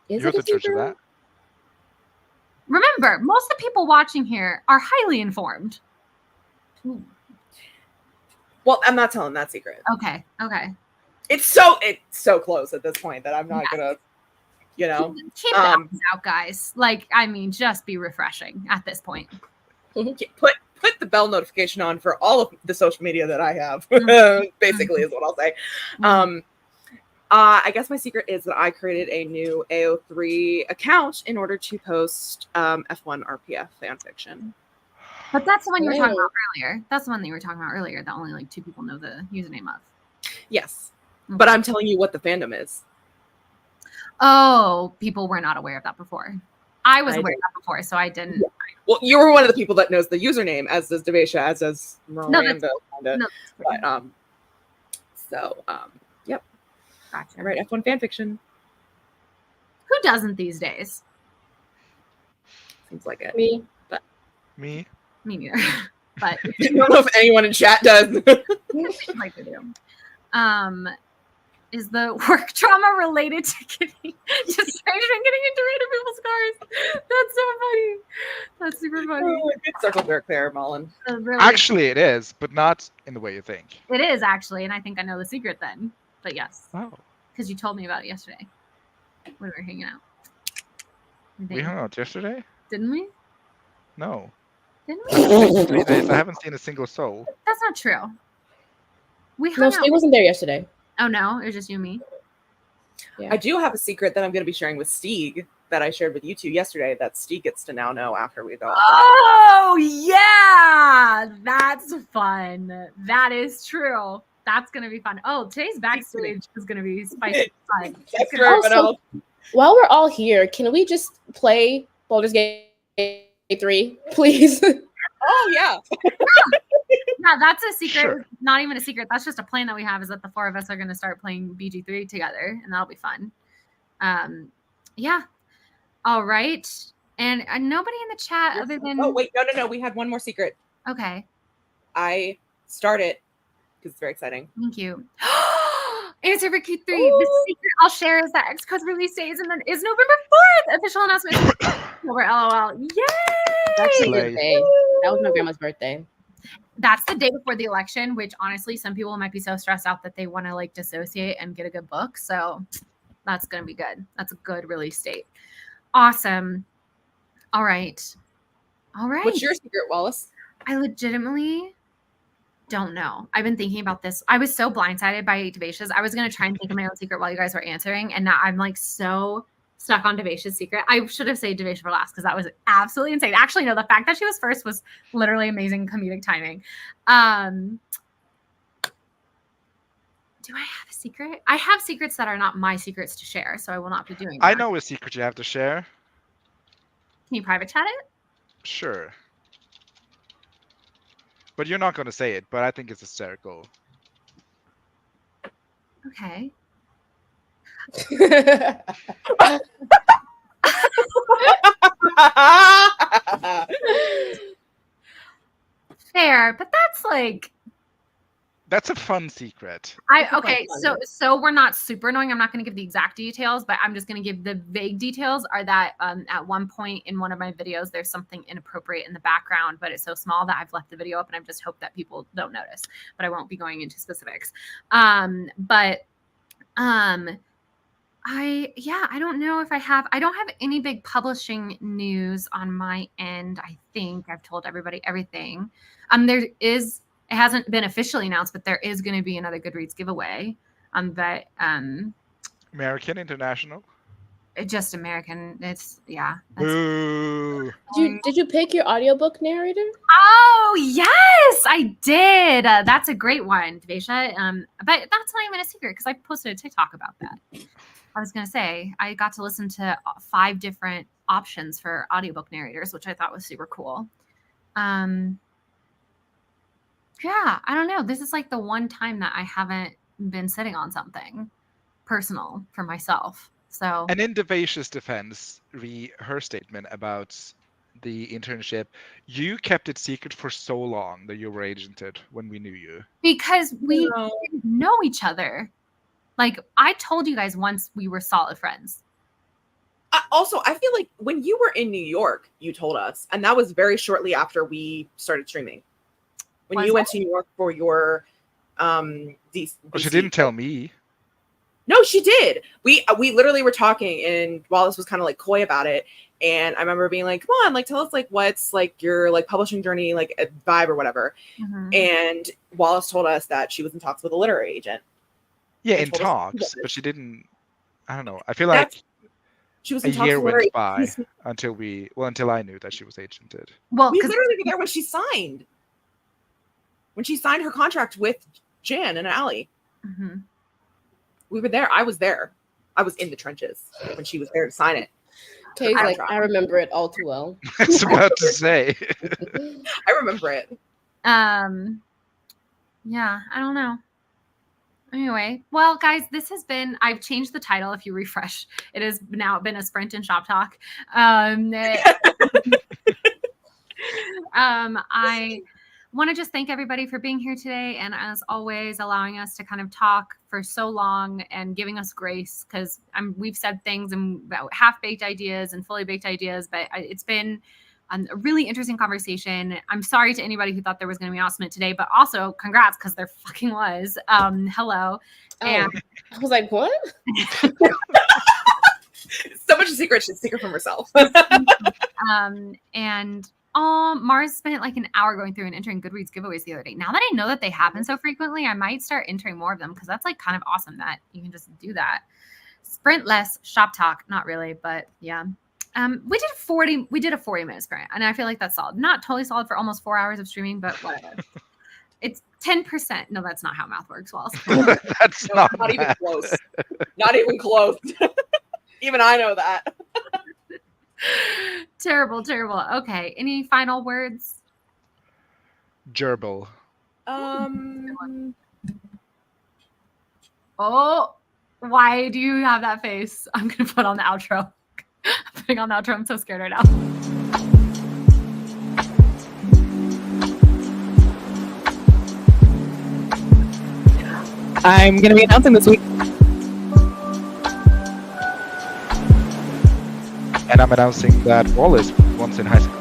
Is You're it a the judge of secret? that. Remember, most of the people watching here are highly informed. Well, I'm not telling that secret. Okay. It's so close at this point that I'm not gonna, Keep the eyes out, guys. Like, I mean, just be refreshing at this point. put the bell notification on for all of the social media that I have. Basically, is what I'll say. I guess my secret is that I created a new AO3 account in order to post F1 RPF fan fiction. But that's the one you were talking about earlier. That's the one that you were talking about earlier that only like 2 people know the username of. Yes. But I'm telling you what the fandom is. Oh, people were not aware of that before. I was aware of that before, so I didn't. Yeah. Well, you were one of the people that knows the username, as does Devesha, as does Miranda. Yep. Gotcha. I write F1 fanfiction. Who doesn't these days? Seems like it. Me. But Me neither. But I don't know if anyone in chat does. like they do. Is the work trauma related to getting just getting into random people's cars? That's so funny. That's super funny. Good circle jerk there, Mullen. Really, Actually, it is, but not in the way you think. it is actually, and I think I know the secret then. But yes, Oh, because you told me about it yesterday when we were hanging out. we hung out yesterday? Didn't we? No. Didn't we? 3 days. I haven't seen a single soul. That's not true. We hung No, out. Steve wasn't there yesterday. Oh no, it was just you and me. Yeah. I do have a secret that I'm going to be sharing with Stieg that I shared with you two yesterday that Stieg gets to now know after we go. Oh yeah, that's fun. That is true. That's gonna be fun. Oh, today's backstage is gonna be spicy fun. That's for everyone else. While we're all here, can we just play Baldur's Gate 3, please? Oh yeah. Yeah, that's a secret. Sure. Not even a secret. That's just a plan that we have, is that the 4 of us are going to start playing BG3 together, and that'll be fun. Yeah. All right. And nobody in the chat other than. Oh wait, no. We had one more secret. Okay. I started because it's very exciting. Thank you. Answer for Q3. The secret I'll share is that Xcode's release date is November 4th. Official announcement. Over LOL. Yay! That's a Slay. good day. That was my grandma's birthday. That's the day before the election, which honestly, some people might be so stressed out that they want to like dissociate and get a good book. So that's going to be good. That's a good release date. Awesome. All right. What's your secret, Wallace? I legitimately don't know. I've been thinking about this. I was so blindsided by Devesha's. I was going to try and think of my own secret while you guys were answering. And now I'm like so stuck on Devesha's secret. I should have saved Devesha for last because that was absolutely insane. Actually, no, the fact that she was first was literally amazing comedic timing. Do I have a secret? I have secrets that are not my secrets to share, so I will not be doing that. I know a secret you have to share. Can you private chat it? Sure. But you're not going to say it, but I think it's hysterical. Okay. Fair, but that's like That's a fun secret. So we're not super annoying. I'm not going to give the exact details, but I'm just going to give the vague details. Are that at one point in one of my videos, there's something inappropriate in the background, but it's so small that I've left the video up, and I've just hoped that people don't notice. But I won't be going into specifics. I don't know if I don't have any big publishing news on my end. I think I've told everybody everything. It hasn't been officially announced, but there is going to be another Goodreads giveaway. American, international. Just American. Boo. Did you pick your audiobook narrator? Oh yes, I did. That's a great one, Devesha. But that's not even a secret because I posted a TikTok about that. I was going to say I got to listen to 5 different options for audiobook narrators, which I thought was super cool. Yeah, I don't know. This is like the one time that I haven't been sitting on something personal for myself. So And in Devacious defense, her statement about the internship, you kept it secret for so long that you were agented when we knew you. because we No. didn't know each other. Like I told you guys once we were solid friends. Also, I feel like when you were in New York, you told us, and that was very shortly after we started streaming. When Was you went it? to New York for your DC. Well, she didn't tell me. No, she did. We literally were talking, and Wallace was kind of like coy about it. And I remember being like, "Come on, like tell us like what's like your like publishing journey, like a vibe or whatever." Mhm. And Wallace told us that she was in talks with a literary agent. Yeah, And in told us talks, but she didn't. I don't know. I feel like she was a in talks year with a literary went agent. by until I knew that she was agented. Well, We because literally were there when she signed. When she signed her contract with Jan and Allie. Mhm. We were there. I was there. I was in the trenches when she was there to sign it. Kay's like, I remember it all too well. I was about to say. I remember it. Yeah, I don't know. Anyway, well, guys, this has been. I've changed the title. If you refresh, it has now been a sprint in Shop Talk. I want to just thank everybody for being here today, and as always, allowing us to kind of talk for so long and giving us grace because we've said things and about half-baked ideas and fully baked ideas, but it's been a really interesting conversation. I'm sorry to anybody who thought there was going to be an announcement today, but also congrats because there fucking was. Hello. And I was like, what? So much secret. She's secret from herself. And Mars spent like an hour going through and entering Goodreads giveaways the other day. Now that I know that they happen so frequently, I might start entering more of them because that's like kind of awesome that you can just do that. Sprint less, Shop Talk, not really, but yeah. We did a 40-minute sprint, and I feel like that's solid. Not totally solid for almost 4 hours of streaming, but whatever. It's 10%. No, that's not how math works, Wallace. That's not even close. Not even close. Even I know that. Terrible. Okay. Any final words? Gerbil. Oh, why do you have that face? I'm gonna put on the outro. I'm putting on the outro. I'm so scared right now. I'm going to be announcing this week. And I'm announcing that Wallace, once in high school,